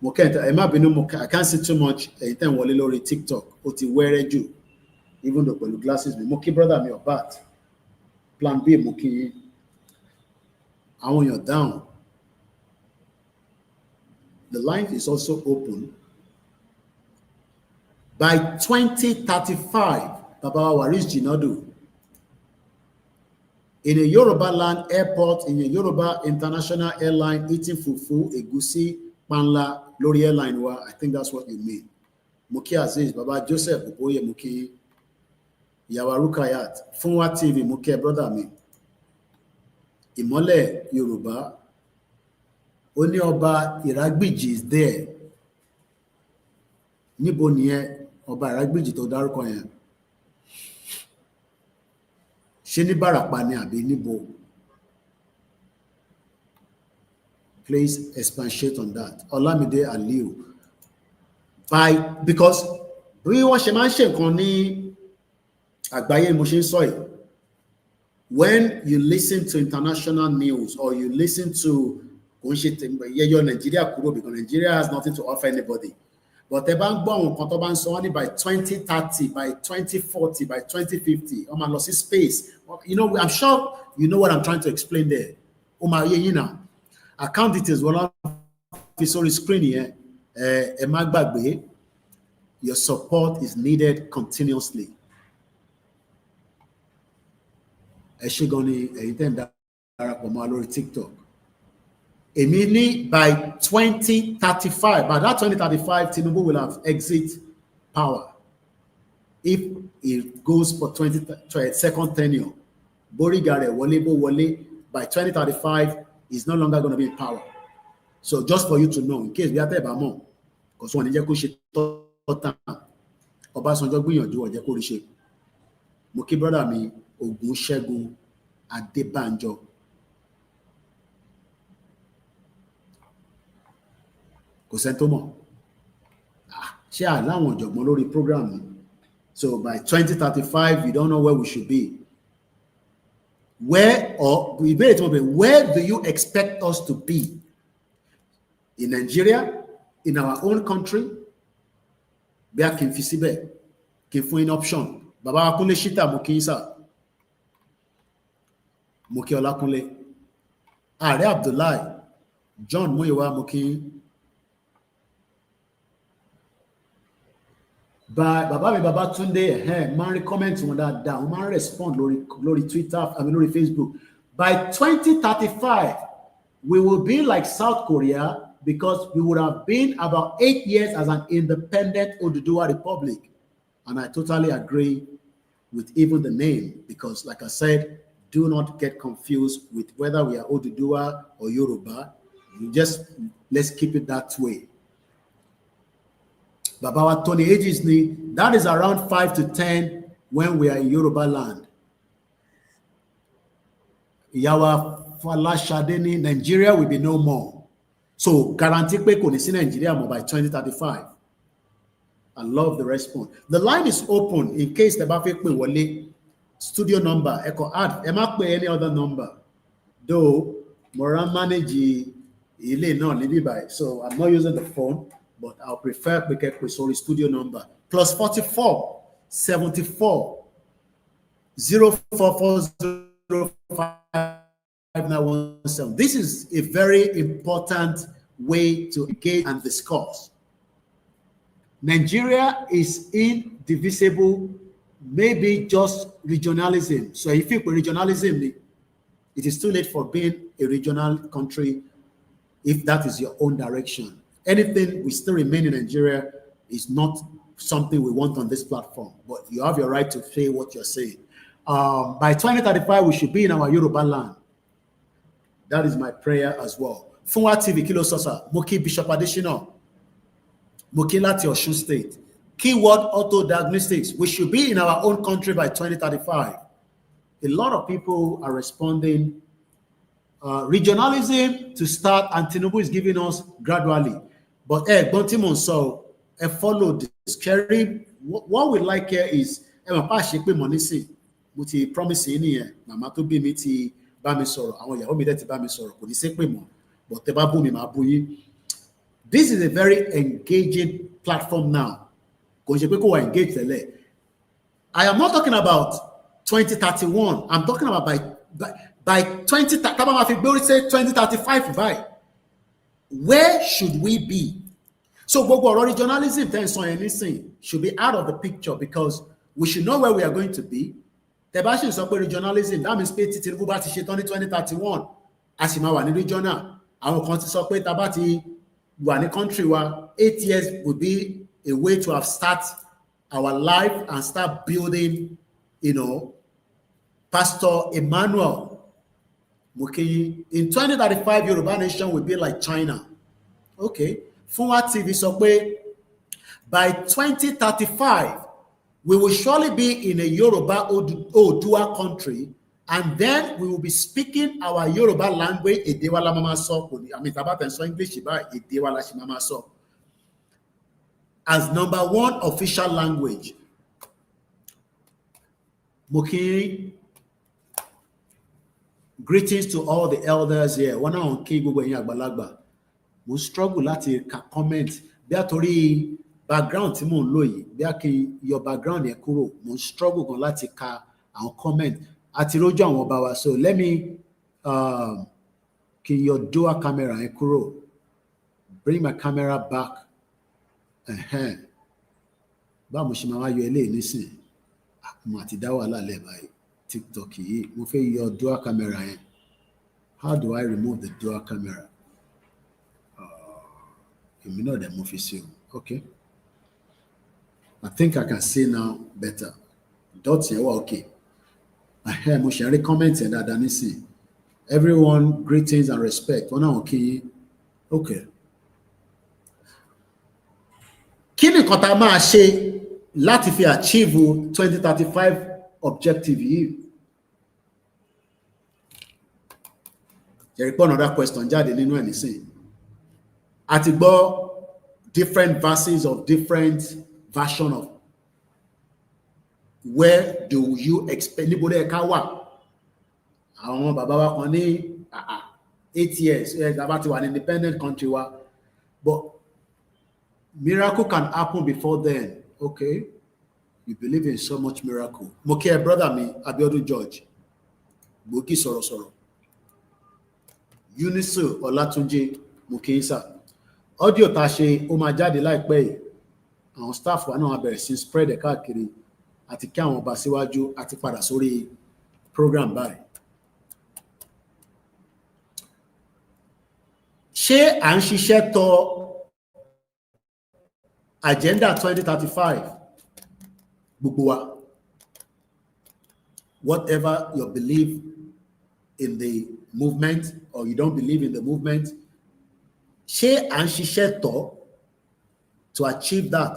Mo kẹ́ntà, ẹ má bínú, I can't see too much. Ẹ̀yin tẹ́ ń wọlé lórí TikTok, ó ti wẹ́rẹ́ jù. Even though pẹ̀lú glasses mi. Mo kí brother mi Oba'S. Plan B mo kí yín. Àwọn èèyàn down. The line is also open. By 2035, Baba Waris Jinadu, in a Yoruba land airport, in a Yoruba international airline, eating fufu, egusi, panla, lórí airline wa, I think that's what you mean. Muki Aziz, Baba Joseph, Oboye Muki, Yawarukayat, Funwa TV, Muki, brother mi. Ìmọ́lẹ̀ Yorùbá, ó ní Ọba Ìrágbìjí is there. Níbo nìyẹn Ọba Ìrágbìjí tó dárúkọ yẹn? Ṣé ní Bàràpá ni àbí níbo? Please expatiate on that. Olamide Aliu. Because bí wọ́n ṣe máa ń ṣe nǹkan ní àgbáyé mo ṣe ń sọ yìí. When you listen to international news or you listen to Nigeria kúrò, because Nigeria has nothing to offer anybody. But ẹ bá ń gbọ́ àwọn nǹkan tó bá ń sọ wọ́n ní by 2030, by 2040, by 2050, ó máa lọ sí space. You know, I'm sure you know what I'm trying to explain there. Ó máa yé yín náà. Account details wọ́n fi sórí screen yẹn. Ẹ má gbàgbé, your support is needed continuously. Ẹ ṣé gan ni ẹ̀yin tẹ́ ń darapọ̀ mọ́ lórí TikTok. Èmi ní by 2035, by that 2035, Tinubu will have exit power. If it goes for 22nd tenure, Boriga rẹ̀ wọlé bó wọlé, by 2035, he's no longer going to be in power. So just for you to know, in case we are there by more, because when you ṣe tọ́tàn, Ọbásanjọ́ gbìyànjú ọ̀jẹ́ kó rí ṣe. Mo kí brother mi Ògúnṣẹ́gun Adébánjọ. Kò sẹ́ni tó mọ̀. Ṣé àláwọn ọ̀jọ̀gbọ́n lórí program ni? So by 2035, you don't know where we should be. Where do you expect us to be? In Nigeria? In our own country? Bí a kì í fi síbẹ̀, kì í fún in option. Bàbá Ọlákúnlé Ṣítà mo kí yín sà. Mo kí Ọlákúnlé. Ààrẹ Abdullahi, John Múyìwá mo kí yín. By Baba mi Babatunde, man comment on that down, man respond lórí Twitter, I mean lórí Facebook. By 2035, we will be like South Korea because we would have been about 8 years as an independent Oduduwa Republic. And I totally agree with even the name because, like I said, do not get confused with whether we are Oduduwa or Yoruba. Let's keep it that way. Babawa Tony ages that is around 5 to 10 when we are in Yoruba land. Yawa Falashadeni, Nigeria will be no more. So guarantee pe kò ní sí Nigeria more by 2035. I love the response. The line is open in case the bá fẹ́ pè wọlé. Studio number, echo add, ẹ má pè any other number. Though Mora manage ilé náà níbí báyìí, so I'm not using the phone, but I'll prefer sorry studio number +44 74 04405917. This is a very important way to engage and discuss. Nigeria is indivisible, maybe just regionalism. So if you put regionalism, it is too late for being a regional country if that is your own direction. Anything we still remain in Nigeria is not something we want on this platform, but you have your right to say what you're saying. By 2035, we should be in our Yoruba land. That is my prayer as well. Funwa TV Kilo Sosa, Moki Bishop Additional, Moki Lati Osun State. Keyword auto diagnostics. We should be in our own country by 2035. A lot of people are responding. Regionalism to start, and Tinubu is giving us gradually. But Bontimon, so follow this. Kerry, what we like here is Muti promise here. Mama to be miti bamisoro. I want you me that bamisoro. Could you say but the babu mi mabuyi. This is a very engaging platform now. I am not talking about 2031. I'm talking about by 2035. By where should we be? So regionalism anything should be out of the picture because we should know where we are going to be. The Bashi is regionalism. That means Tinubu bá ti ṣe tán ní 2031. As in our regional, our country sọ pé tabati wà ní country wa 8 years would be a way to have start our life and start building, Pastor Emmanuel Mukeyi. In 2035, Yoruba nation will be like China. Okay. Funwa TV sọ pé by 2035, we will surely be in a Yoruba Oodua country, and then we will be speaking our Yoruba language. Edewala mama so. I mean, about English, Edewala mama so. As number one official language. Mukeyi, greetings to all the elders here. One on King Google in Agbalagba. We struggle láti comment. Bí a torí background tí mò ń lò yìí, bí a kì your background yẹn kúrò, mo struggle gan láti ka àwọn comment. Àti rójú àwọn ọba wa. So let me kí your dual camera yẹn kúrò. Bring my camera back. Bá mo ṣe máa wá yọ eléyìí nísìn. Mo àti dá wàhálà lẹ̀ báyìí. TikTok yìí, mo fẹ́ yọ dual camera yẹn. How do I remove the dual camera? You know the movie soon. Okay. I think I can see now better. Dots here, okay. I hear mo share comments and that see. Everyone, greetings and respect. Okay. Okay. Kí ni nǹkan tá máa ṣe láti fi achieve 2035 objective yìí? There is another question jáde nínú ẹ̀ nísìn. Àti gbọ́ different verses of different version of where do you expect níbo lẹ ká wà? Àwọn bàbá wa kan ní 8 years bàbá ti wà ní independent country wa, but miracle can happen before then. Okay, you believe in so much miracle. Mo kí ẹ brother mi Abiodun George gbòógì sọ̀rọ̀sọ̀rọ̀ Unisu Olatunji mo kí yín sà. Audio tá ṣe ó máa jáde láìpẹ́ yìí. àwọn staff wa náà bẹ̀rẹ̀ sí spread ẹ̀ káàkiri àti kí àwọn ọba síwájú àti padà sórí program báyìí. Ṣé à ń ṣiṣẹ́ tọ agenda 2035 gbogbo wa? Whatever your belief in the movement or you don't believe in the movement, ṣé à ń ṣiṣẹ́ tọ to achieve that?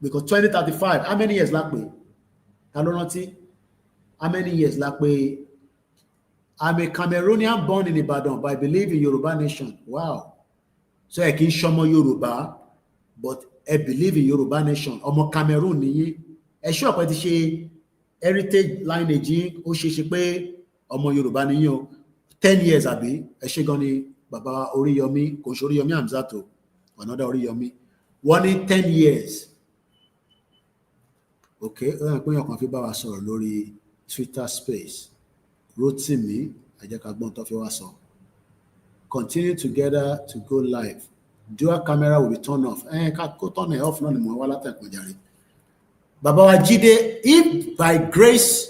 Because 2035, how many years la pé? Ta ló rántí? How many years la pé? I'm a Cameroonian born in Ibadan, but I believe in Yoruba nation. Wow. So I can ṣọmọ Yoruba, but I believe in Yoruba nation. Ọmọ Cameroon nìyí. Ẹ ṣọ́ ọ̀pẹ ti ṣe heritage lineage, ó ṣe pé ọmọ Yoruba nìyí o. 10 years àbí? Ẹ ṣé gan ni bàbá Oríyọmí, kò ṣe Oríyọmí Hamzato, another Oríyọmí. Wọ́n ní 10 years. Okay, ó yàn pé yàn kan fi bá wa sọ̀rọ̀ lórí Twitter space. Rotimi, ẹ jẹ́ ká gbọ́n tó fi wá sọ. Continue together to go live. Dual camera will be turned off. Ká kó turn it off náà ni mo wá látẹ̀kùn jàre. Bàbá wa Jídé, if by grace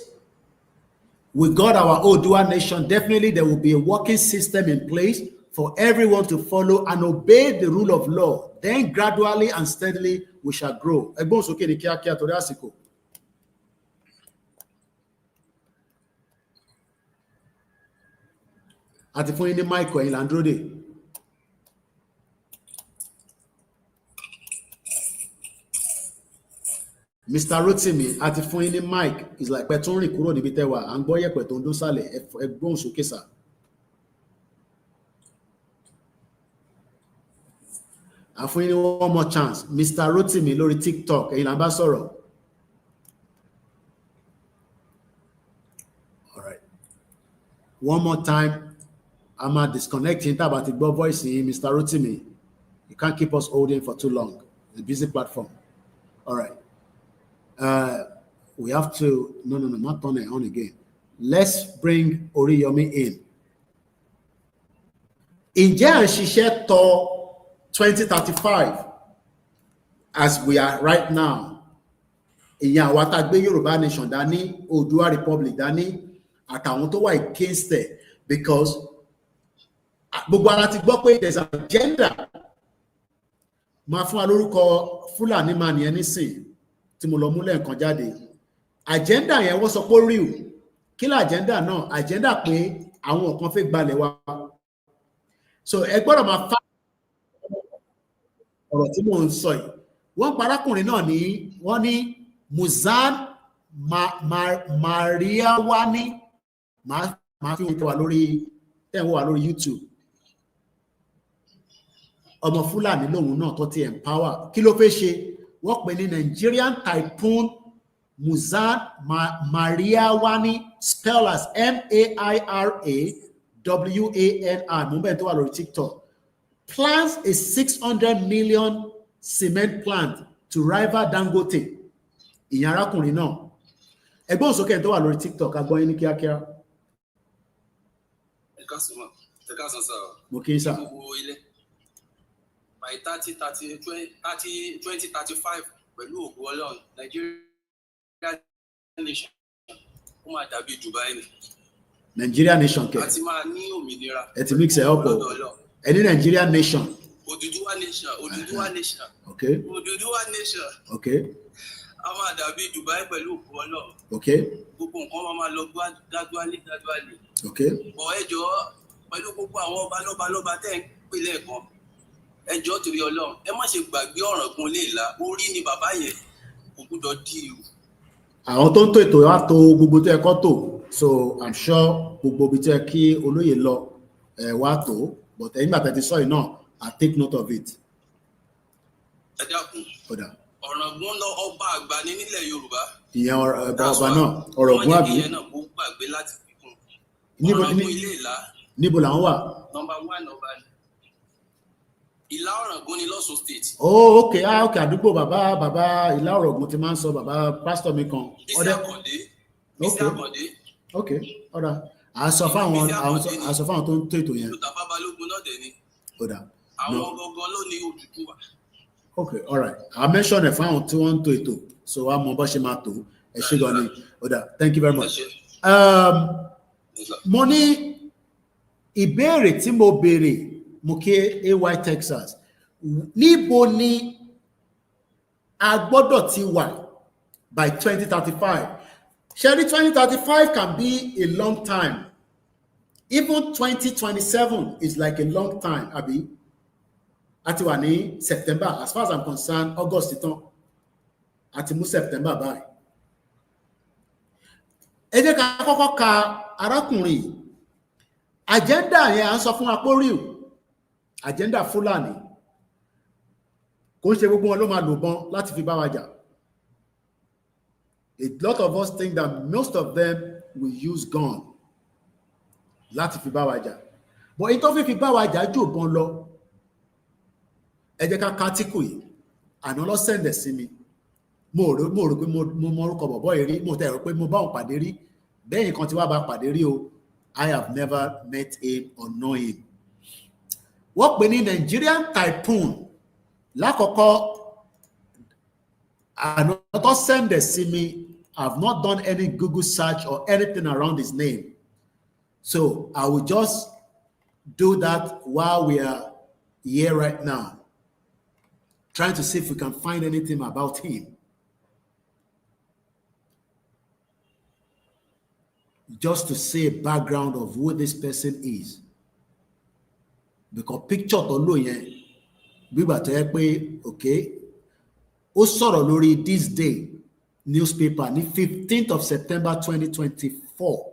we got our Oòduà nation, definitely there will be a working system in place for everyone to follow and obey the rule of law. Then gradually and steadily we shall grow. Ẹgbọ́n sókè ní kíákíá torí àsìkò. Àti fún yín ní mic ẹ̀yin là ń dúró dè. Mr. Rotimi, àti fún yín ní mic is like pẹ̀ tó ń rìn kúrò níbi tẹ́wà à ń gbọ́ yẹ̀pẹ̀ tó ń dún sálẹ̀ ẹgbọ́n sókè sà. Àfún yín ní one more chance. Mr. Rotimi lórí TikTok ẹ̀yin là ń bá sọ̀rọ̀. All right. One more time. I'm disconnecting about the voice in Mr. Rotimi. You can't keep us holding for too long. It's a busy platform. All right. We have to, no, not turn it on again. Let's bring Oríyọmí in. Ǹjẹ́ à ń ṣiṣẹ́ tọ 2035 as we are right now? Ìyẹn àwa tá gbé Yorùbá nation dání, Oòduà Republic dání, àtàwọn tó wà against it, because gbogbo ara ti gbọ́ pé there's an agenda. Máa fún wa lórúkọ Fúlàní máa nìyẹn nísìn tí mo lọ múlẹ̀ nǹkan jáde. Agenda yẹn wọ́n sọ pé real. Kí ni agenda náà? Agenda pé àwọn kan fẹ́ gbalẹ̀ wa. So ẹ gbọ́dọ̀ máa fa ọ̀rọ̀ tí mò ń sọ yìí. Wọ́n parákùnrin náà ní wọ́n ní Muzan Maria Wani máa fi wọ́n wà lórí YouTube. Ọmọ Fúlàní lòun náà tó ti empower. Kí ló fẹ́ ṣe? Wọ́n pè ní Nigerian tycoon Muzan Maria Wani, spelled as Mairawanni. Mo bẹ́ẹ̀ tó wà lórí TikTok. Plans a 600 million cement plant to rival Dangote. Ìyẹn arákùnrin náà. Ẹgbọ́n sókè tó wà lórí TikTok, agbọ́n yín ní kíákíá. Mo kí í sà. By 2035 pẹ̀lú ògùn Ọlọ́run, Nigeria nation ó máa dàbí Dubai ni. Nigeria nation kẹ. Àti máa ní òmìnira. Ẹ ti mix ẹ ọ̀pọ̀. Ẹni Nigeria nation. Odùduwà nation. Okay. Odùduwà nation. Okay. A máa dàbí Dubai pẹ̀lú ògùn Ọlọ́run. Okay. Gbogbo nǹkan máa lọ gradually. Okay. Bọ̀ ẹ jọ̀ọ́ pẹ̀lú gbogbo àwọn ọba lọ́ba tẹ́ ń pè lẹ́ẹ̀kan. Ẹ jọ̀ọ́ torí Ọlọ́run, ẹ má ṣe gbàgbé Ọ̀ràngún Léèlá, orí ni bàbá yẹn kò gbọ́dọ̀ dí o. Àwọn tó ń tó ètò wa tó gbogbo tó ẹ̀kọ́ tó, so I'm sure gbogbo ibi tí ẹ kí olóyè lọ wá tó, but ẹ̀yin gbàtẹ́ ti sọ yìí náà, I take note of it. Ẹ dákun. Ọ̀ràngún lọ ọba àgbà ní nílẹ̀ Yorùbá. Ìyẹn ọba náà, Ọ̀ràngún àbí. Ìyẹn náà kò gbàgbé láti fi kún. Ọ̀ràngún Iléèlá. Níbo làwọn wà? Number 1 ọba ni. Ìlá Ọ̀ràngún ní l'Ọ́ṣun state. Oh, okay, okay, àdúgbò bàbá Ìlá Ọ̀ràngún ti máa ń sọ bàbá pásítọ̀ mi kan. Mr. Akande. Okay, ọ̀dà. Àsọ fáwọn tó ń tó ètò yẹn. Olùtàfà Balógun náà dẹ̀ ni. Ọ̀dà. Àwọn gangan ló ní Odùduwà. Okay, all right. I mentioned if I want to it, so I'm Mobashima. Thank you very much. Money ìbéèrè tí mo béèrè mo kí AY Texas níbo ni a gbọ́dọ̀ ti wà by 2035. Surely 2035 can be a long time. Even 2027 is like a long time, Abi. Àti wà ní September, as far as I'm concerned, August ìtàn. Àti mú September báyìí. Ẹ jẹ́ ká kọ́kọ́ ka arákùnrin. Agenda yẹn à ń sọ fún apóríù. Agenda Fúlàní. Kò ń ṣe gbogbo wọn ló máa lò bọn láti fi bá wa jà. A lot of us think that most of them will use gun láti fi bá wa jà. But èyí tó fi bá wa jà jù bọn lọ. Ẹ jẹ́ ká kátìkù yìí. Àná lọ sẹ́ndẹ̀ sí mi. Mo rò pé mo mọ orúkọ bọ̀bọ́ yìí rí. Mo tẹ̀ rò pé mo bá òun pàdé rí. Bẹ́yìn kan tí wá bá pàdé rí o. I have never met him or know him. Wọ́n pè ní Nigerian tycoon. Lákọ̀ọ́kọ́, àná tó sẹ́ndẹ̀ sí mi. I've not done any Google search or anything around his name. So I will just do that while we are here right now. Trying to see if we can find anything about him. Just to see a background of who this person is. Because picture tó lò yẹn, gbígbà tó yẹ pé, okay, ó sọ̀rọ̀ lórí This Day newspaper ní 15th of September 2024.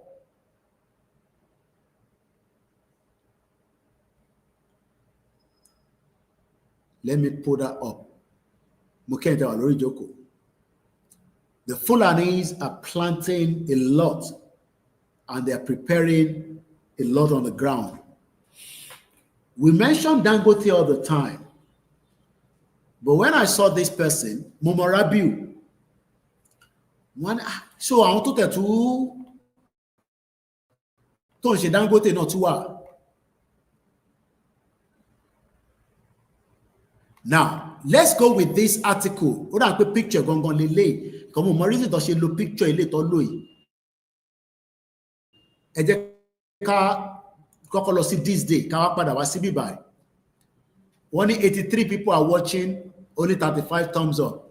Let me pull that up. The Fulanis are planting a lot and they are preparing a lot on the ground. We mention Dangote all the time. But when I saw this person, Momorabiu, so I want to tell you, tó ń ṣe Dangote náà tún wà. Now, let's go with this article. Ó dà pé picture gangan lélẹ̀. Kò mọ̀ reason tó ṣe lo picture ilé tó lò yìí. Ẹ jẹ́ ká kọ́kọ́ lọ sí This Day, ká wá padà wá sí bíbáyìí. Wọ́n ní 83 people are watching, only 35 thumbs up.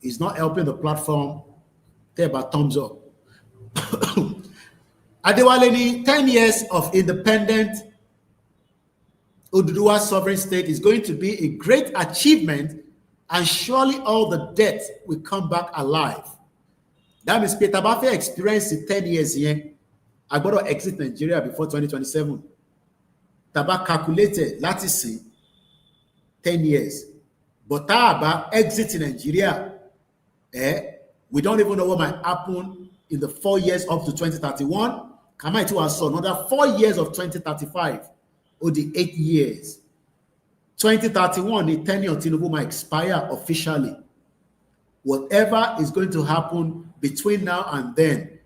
It's not helping the platform. Tell about thumbs up. Adewale ní 10 years of independent Oduduwa sovereign state is going to be a great achievement, and surely all the debt will come back alive. That means Peter Bafe experienced in 10 years here. I got to exit Nigeria before 2027. Taba calculated, láti sí 10 years. But Taba exit in Nigeria, we don't even know what might happen in the 4 years up to 2031. Kamai to us another 4 years of 2035. Or the 8 years. 2031, the tenure of Tinubu might expire officially. Whatever is going to happen between now and then,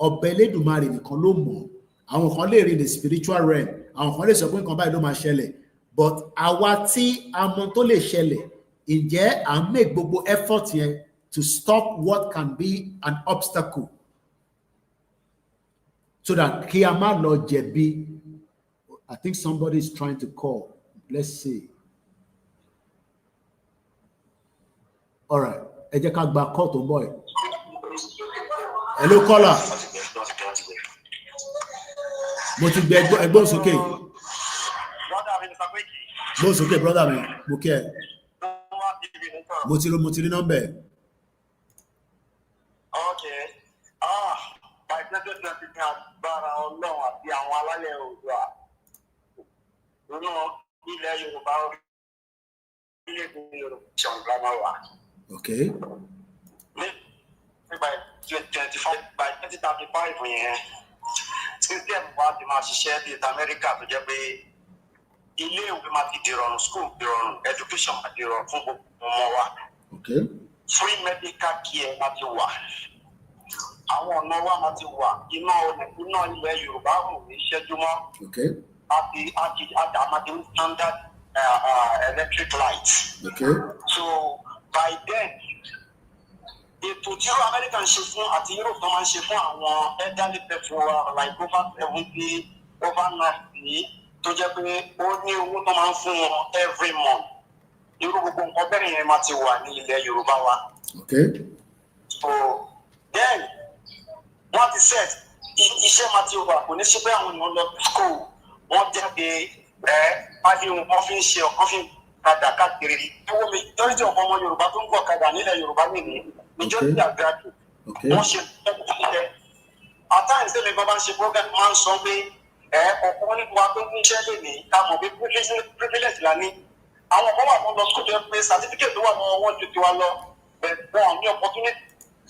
Obeledumari nìkan ló mọ̀. Àwọn kan lè rí the spiritual realm. Àwọn kan lè sọ pé nǹkan báyìí ló máa ṣẹlẹ̀. But àwa tí a mọ̀ tó lè ṣẹlẹ̀, ǹjẹ́ à ń make gbogbo effort yẹn to stop what can be an obstacle, so that kí a má lọ jẹ̀bi. I think somebody is trying to call. Let's see. All right. Ẹ jẹ́ ká gba call tó ń bọ̀ ẹ̀. Hello, caller. Mo ti gbé ẹgbọ́n sókè. Gbọ́n sókè, brother mi. Mo kí ẹ. Mo ti rí nọ́mbà ẹ̀. Okay. By 2020, agbára Ọlọ́run àti àwọn alálẹ̀ Oòduà. Nínú ilẹ̀ Yorùbá orílẹ̀-èdè Yorùbá ṣọ̀ǹgá máa wà. Okay. By 2025, by 2035 yẹn, system wa ti máa ṣiṣẹ́ bíi ti Amẹ́ríkà tó jẹ́ pé ilé ìwé máa ti dìrọ̀rùn, school dìrọ̀rùn, education máa dìrọ̀rùn fún gbogbo ọmọ wa. Okay. Free medical care máa ti wà. Àwọn ọ̀nà wa máa ti wà. Iná ilẹ̀ Yorùbá ò ní ṣẹ́jú mọ́. Okay. Àti àmàdé standard electric lights. Okay. So by then, ètò tí America ń ṣe fún àti Europe tó máa ń ṣe fún àwọn elderly people like over 70, over 90 tó jẹ́ pé ó ní owó tó máa ń fún wọn every month. Irú gbogbo nǹkan bẹ́ẹ̀ yẹn máa ti wà ní ilẹ̀ Yorùbá wa. Okay. So then wọ́n ti set iṣẹ́ máa ti wà kò ní sí pé àwọn èèyàn lọ school wọ́n jáde pálí wọn fi ń ṣe ọ̀kan fi ń kadà káàkiri. Owó mi lórí tí ọ̀pọ̀ ọmọ Yorùbá tó ń gbọ́ kadà nílẹ̀ Yorùbá nìyí. Majority are graduate. Wọ́n ṣe ẹ̀kọ́ at times tẹ́lẹ̀ bá ń ṣe program máa ń sọ pé ọ̀pọ̀ nípa wa tó ń ṣẹ́ lè ní ká mọ̀ pé privilege la ní. Àwọn ọmọ wà tó lọ school jẹ́ pé certificate tó wà lọ́wọ́ wọn ju tiwa lọ wọn ní opportunity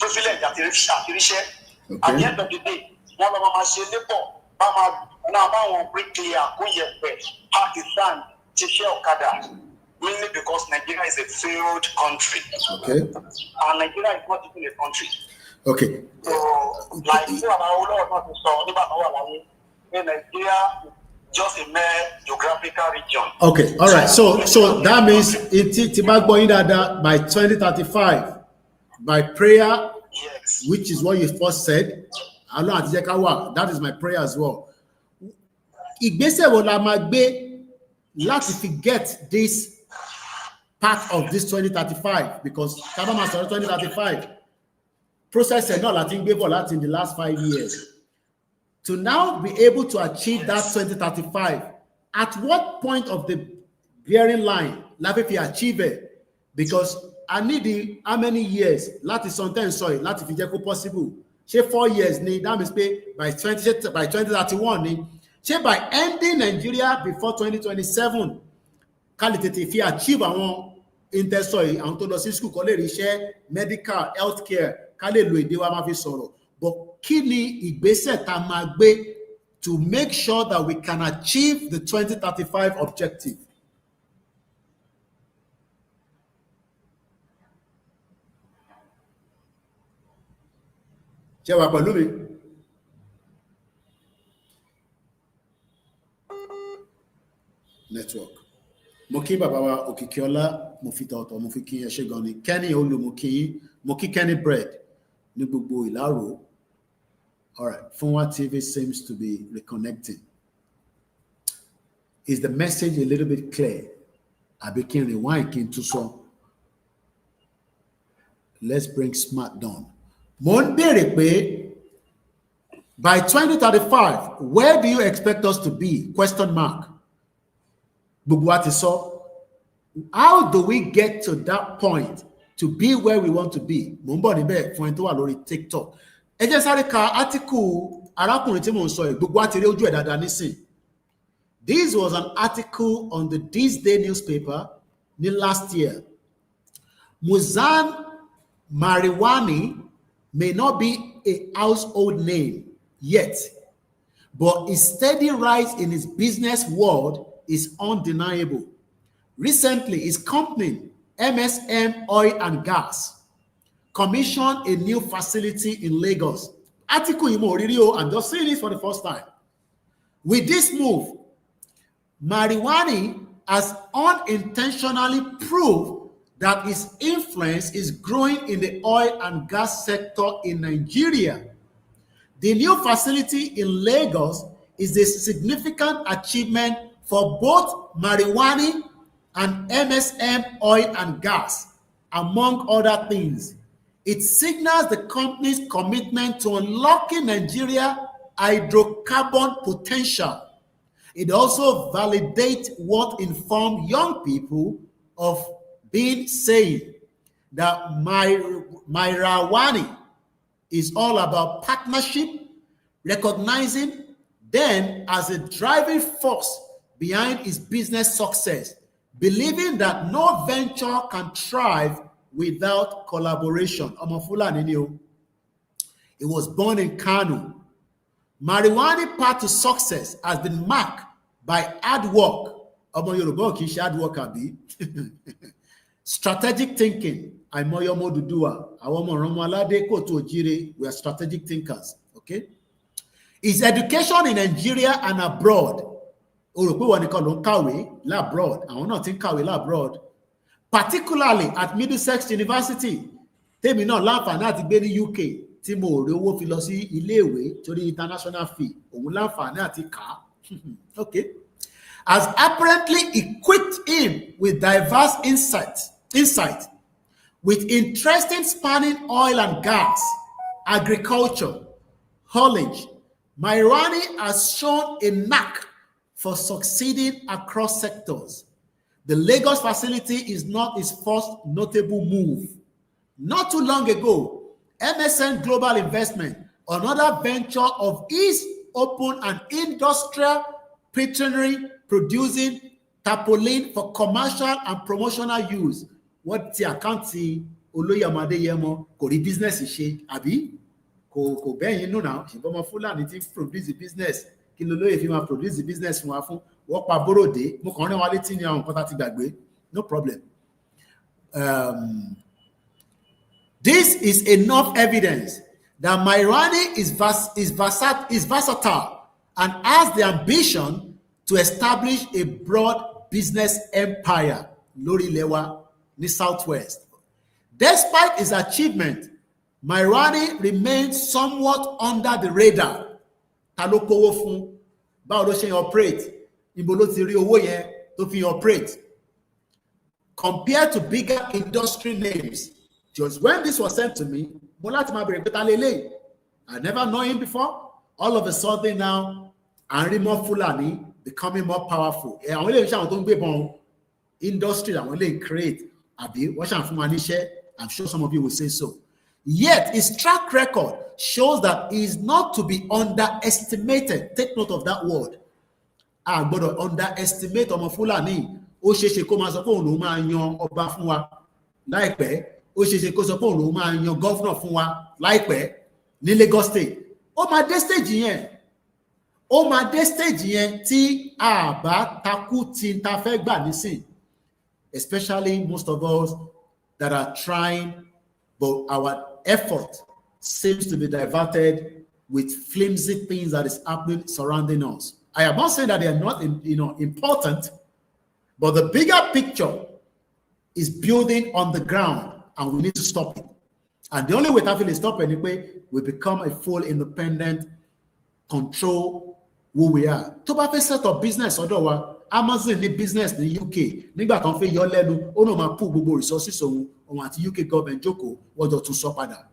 privilege àti ríṣẹ́. At the end of the day wọ́n lọ máa ṣe labour báwọn bricklayer kó yẹ̀pẹ̀ Pakistan ti ṣe ọ̀kadà. Mainly because Nigeria is a failed country. Okay. And Nigeria is not even a country. Okay. So, like Nigeria is just a mere geographical region. Okay. All right. So that means by 2035, by prayer, yes, which is what you first said. That is my prayer as well. Ìgbésẹ̀ wo la máa gbé láti fi get this part of this 2035, because Kabama started 2035 process and not Latin gave a lot in the last 5 years to now be able to achieve that 2035. At what point of the bearing line Lafi achieve it? Because I need how many years? Lati sometimes sorry, Lati fi possible. Say 4 years need that means pay by 2031 need. Say by ending Nigeria before 2027. Qualitative fi achieve àwọn intersoy àwọn tó lọ sí school kó lè rí iṣẹ́ medical healthcare ká lè lo èdè wa máa fi sọ̀rọ̀, but kí ni ìgbésẹ̀ tá máa gbé to make sure that we can achieve the 2035 objective? Ṣé wà pẹ̀lú mi? Network. Mo kí bàbá wa Òkìkíọlá, mo fi tọ̀ọ̀tọ̀ mo fi kí ẹ ṣé gan ni. Kenny Olú mo kí Kenny Bread ní gbogbo Ìlárò. All right, Funwa TV seems to be reconnecting. Is the message a little bit clear? Àbí kí n rewind kí n tún sọ. Let's bring Smart down. Mo ń béèrè pé by 2035, where do you expect us to be? Question mark. Gbogbo wa ti sọ. How do we get to that point to be where we want to be? Mo ń bọ̀ níbẹ̀ fún ẹni tó wà lórí TikTok. Ẹ jẹ́ sáré ka article arákùnrin tí mo ń sọ yìí, gbogbo wa ti rí ojú ẹ̀ dáadáa nísìn. This was an article on the This Day newspaper ní last year. Muzan Mariwani may not be a household name yet, but his steady rise in his business world is undeniable. Recently, his company, MSM Oil and Gas, commissioned a new facility in Lagos. Article Imoririo, I'm just seeing this for the first time. With this move, Mariwani has unintentionally proved that his influence is growing in the oil and gas sector in Nigeria. The new facility in Lagos is a significant achievement for both Mariwani and MSM Oil and Gas, among other things. It signals the company's commitment to unlocking Nigeria's hydrocarbon potential. It also validates what informed young people of being saying that Mariwani is all about partnership, recognizing them as a driving force behind his business success, believing that no venture can thrive without collaboration. He was born in Kano. Mariwani's path to success has been marked by hard work. Hard work, strategic thinking. We are strategic thinkers. Okay. His education in Nigeria and abroad O rò pé wọ́n nìkan ló ń kàwé labroad, àwọn náà ti ń kàwé labroad, particularly at Middlesex University. Tèmi náà láǹfààní àti gbé ní UK tí mo rí owó fi lọ sí iléèwé torí international fee, òun láǹfààní àti kà á. Okay. Has apparently equipped him with diverse insight with interesting spanning oil and gas, agriculture, haulage. Mairani has shown a knack for succeeding across sectors. The Lagos facility is not his first notable move. Not too long ago, MSN Global Investment, another venture of his, opened an industrial veterinary producing tarpaulin for commercial and promotional use. What the account Oloyoma Adeyemo kò rí business ṣe àbí kò bẹ́yìn nù náà ṣùgbọ́n ọmọ Fúlàní ti produce the business kí ló lóye fi máa produce the business fún wa fún wọ́n pa bóròdé mo kàn rán wa létí ní àwọn nǹkan tá ti gbàgbé no problem. This is enough evidence that Mairani is versatile and has the ambition to establish a broad business empire lórí ilẹ̀ wa ní Southwest. Despite his achievement, Mairani remains somewhat under the radar. Ta ló kówó fún? Báwo ló ṣe operate? Ibo ló ti rí owó yẹn tó fi operate? Compared to bigger industry names, just when this was sent to me, mo láti máa bèrè pé ta lélẹ́yìí. I never know him before. All of a sudden now, à ń rí more Fulani becoming more powerful. Àwọn eléyìí ṣe àwọn tó ń gbé bọn industry àwọn eléyìí create àbí wọ́n ṣàn fún wa níṣẹ́. I'm sure some of you will say so. Yet his track record shows that he is not to be underestimated. Take note of that word. A gbọ́dọ̀ underestimate ọmọ Fúlàní. Ó ṣeéṣe kó máa sọ pé òun ló máa yan ọba fún wa láìpẹ́. Ó ṣeéṣe kó sọ pé òun ló máa yan governor fún wa láìpẹ́ ní Lagos State. Ó máa dé stage yẹn. Ó máa dé stage yẹn tí a bá takú tí ta fẹ́ gbà nísìn. Especially most of us that are trying, but our effort seems to be diverted with flimsy things that is happening surrounding us. I am not saying that they are not, important, but the bigger picture is building on the ground, and we need to stop it. And the only way that will stop anyway, we become a full independent, control who we are. To bá fẹ́ set up business ọ̀dọ̀ wa, Amazon ní business ní UK nígbà kan fẹ́ yọ lẹ́nu ó náà máa pull gbogbo resources òun àti UK government jókòó wọ́n jọ tún sọ padà.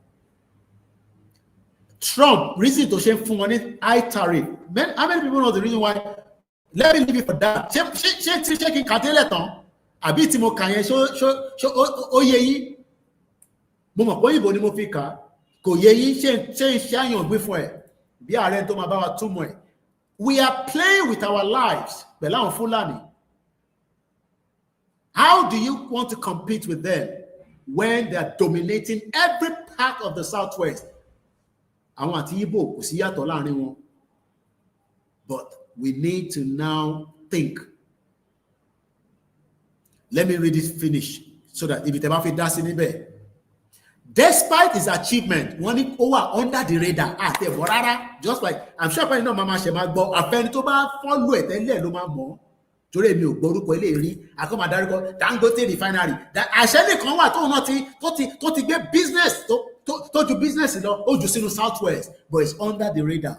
Trump reason tó ṣe ń fún wọn ní high tariff. How many people know the reason why? Let me leave it for that. Ṣé kí n kàdélẹ̀ tán àbí tí mo kà yẹn ṣó ó yé yín? Mo mọ̀ pé òyìnbó ni mo fi kà kò yé yín ṣé àyàn gbé fún ẹ bí ààrẹ tó máa bá wa túmọ̀ ẹ̀. We are playing with our lives. Pẹ̀lú àwọn Fúlàní. How do you want to compete with them when they are dominating every part of the Southwest? Àwọn àti Igbo kò sí yàtọ̀ láàrin wọn. But we need to now think. Let me read it finish so that if it ever fit dá sí níbẹ̀. Despite his achievement, wọ́n ní ó wà under the radar àti ẹ̀bọ̀ rárá. Just like I'm sure pé náà máa ṣe máa gbọ́ àfẹni tó bá follow ẹ̀ tẹ́lẹ̀ ló máa mọ̀. Torí èmi ò gbórúkọ ilé rí àkọ́mọ̀ dárúkọ Dangote refinery. Àṣẹ nìkan wà tóun náà tó ti gbé business tó ju business lọ ó jù sínú Southwest but it's under the radar.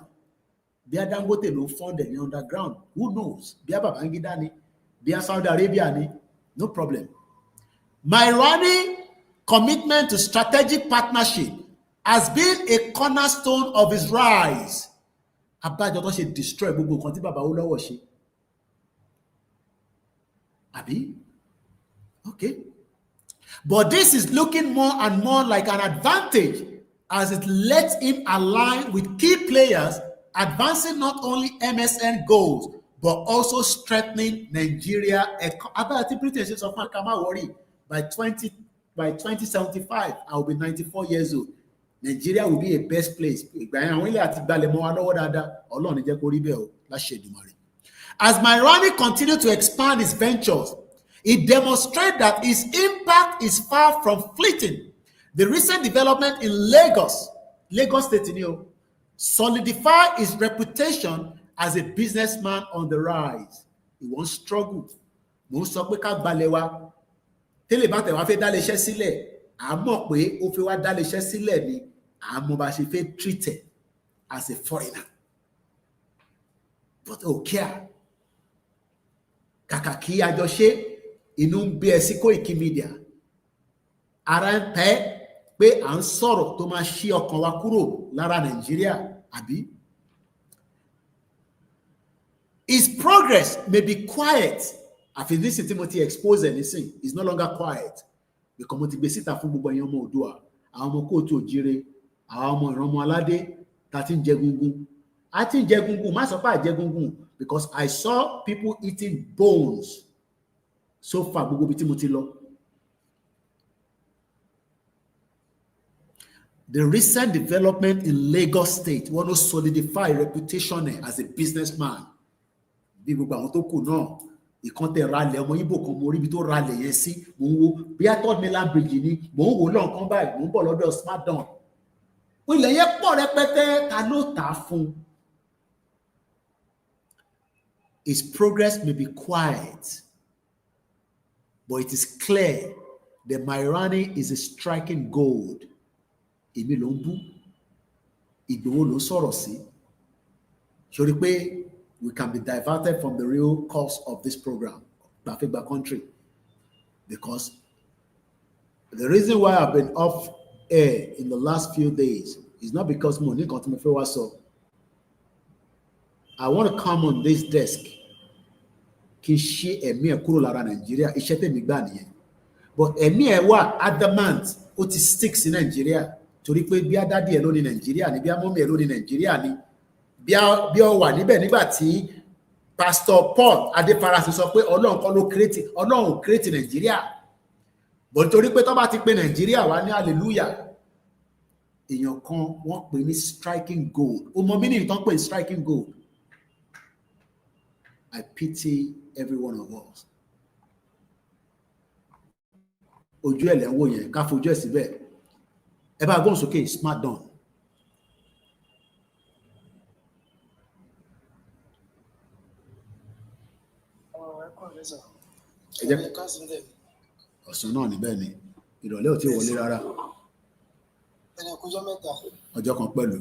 Bí a Dangote ló fund ẹ̀ ní underground, who knows? Bí a Babangida ni, bí a Saudi Arabia ni, no problem. Mairani commitment to strategic partnership has been a cornerstone of his rise. Abájọ tó ṣe destroy gbogbo nǹkan tí bàbá Awólọ́wọ̀ ṣe. Àbí? Okay. But this is looking more and more like an advantage as it lets him align with key players, advancing not only MSN goals, but also strengthening Nigeria. About Britain says, worry, by 2075, I will be 94 years old. Nigeria will be a best place. As Mairani continued to expand his ventures, it demonstrated that his impact is far from fleeting. The recent development in Lagos State, solidified his reputation as a businessman on the rise. ìwọ ń struggle mo ń sọ pé ká gbalẹ̀ wa tẹ́lẹ̀ bá tẹ̀ wá fẹ́ dálé iṣẹ́ sílẹ̀ à mọ̀ pé ó fẹ́ wá dálé iṣẹ́ sílẹ̀ ni à mọ̀ bá ṣe fẹ́ treat ẹ̀ as a foreigner but care kàkà kí àjọṣe inú ń bí ẹ sí Koikimedia ara ń tẹ́ pé à ń sọ̀rọ̀ tó máa ṣí ọkàn wa kúrò lára Nàìjíríà àbí. His progress may be quiet. Àfi nísìn tí mo ti expose ẹ̀ nísìn is no longer quiet because mo ti gbé síta fún gbogbo ẹ̀yin ọmọ Oòduà àwọn ọmọ kóòtù òjire àwọn ọmọ ìran ọmọ aládé tá ti ń jẹ gungun a ti ń jẹ gungun má sọ pé à jẹ gungun because I saw people eating bones so far gbogbo ibi tí mo ti lọ. The recent development in Lagos State want to solidify reputation as a businessman. Bí gbogbo àwọn tó kù náà ìkan tẹ ralẹ̀ ọmọ Ìgbò kan mo rí ibi tó ralẹ̀ yẹn sí mo ń wo bí Third Mainland Bridge ni mo ń wo lọ́nkán báyìí mo ń bọ̀ lọ́dọ̀ Smackdown ilẹ̀ yẹn pọ̀ rẹpẹtẹ ta ló tà á fún. His progress may be quiet but it is clear that Mairani is a striking gold. Èmi ló ń bú Ìgbòho ló sọ̀rọ̀ sí sórí pé we can be diverted from the real cause of this program, Gbafegba Country, because the reason why I've been off air in the last few days is not because mo ní nǹkan tí mo fẹ́ wá sọ. I want to come on this desk kí n ṣe ẹ̀mí ẹ̀ kúrò lára Nàìjíríà iṣẹ́ tèmi gbà nìyẹn but ẹ̀mí ẹ̀ wà adamant ó ti stick sí Nàìjíríà torí pé bí adádìẹ ló ní Nàìjíríà ni bí amọ́mí ẹ̀ ló ní Nàìjíríà ni bí ó wà níbẹ̀ nígbà tí Pastor Paul Adéfarasí sọ pé Ọlọ́run kọ́ ló create Ọlọ́run create Nàìjíríà but torí pé tó bá ti pè Nàìjíríà wá ní hallelujah èèyàn kan wọ́n pè ní striking gold ó mọ meaning tán pè ní striking gold. I pity every one of us. Ojú ẹ̀ lẹ́ ń wò yẹn ká fojú ẹ̀ síbẹ̀ ẹ bá gbóhùn sókè Smackdown. Ẹ jẹ́ ọ̀sán náà níbẹ̀ ni ìrọ̀lẹ́ ò tí ì wọlé rárá ọjọ́ kan pẹ̀lú.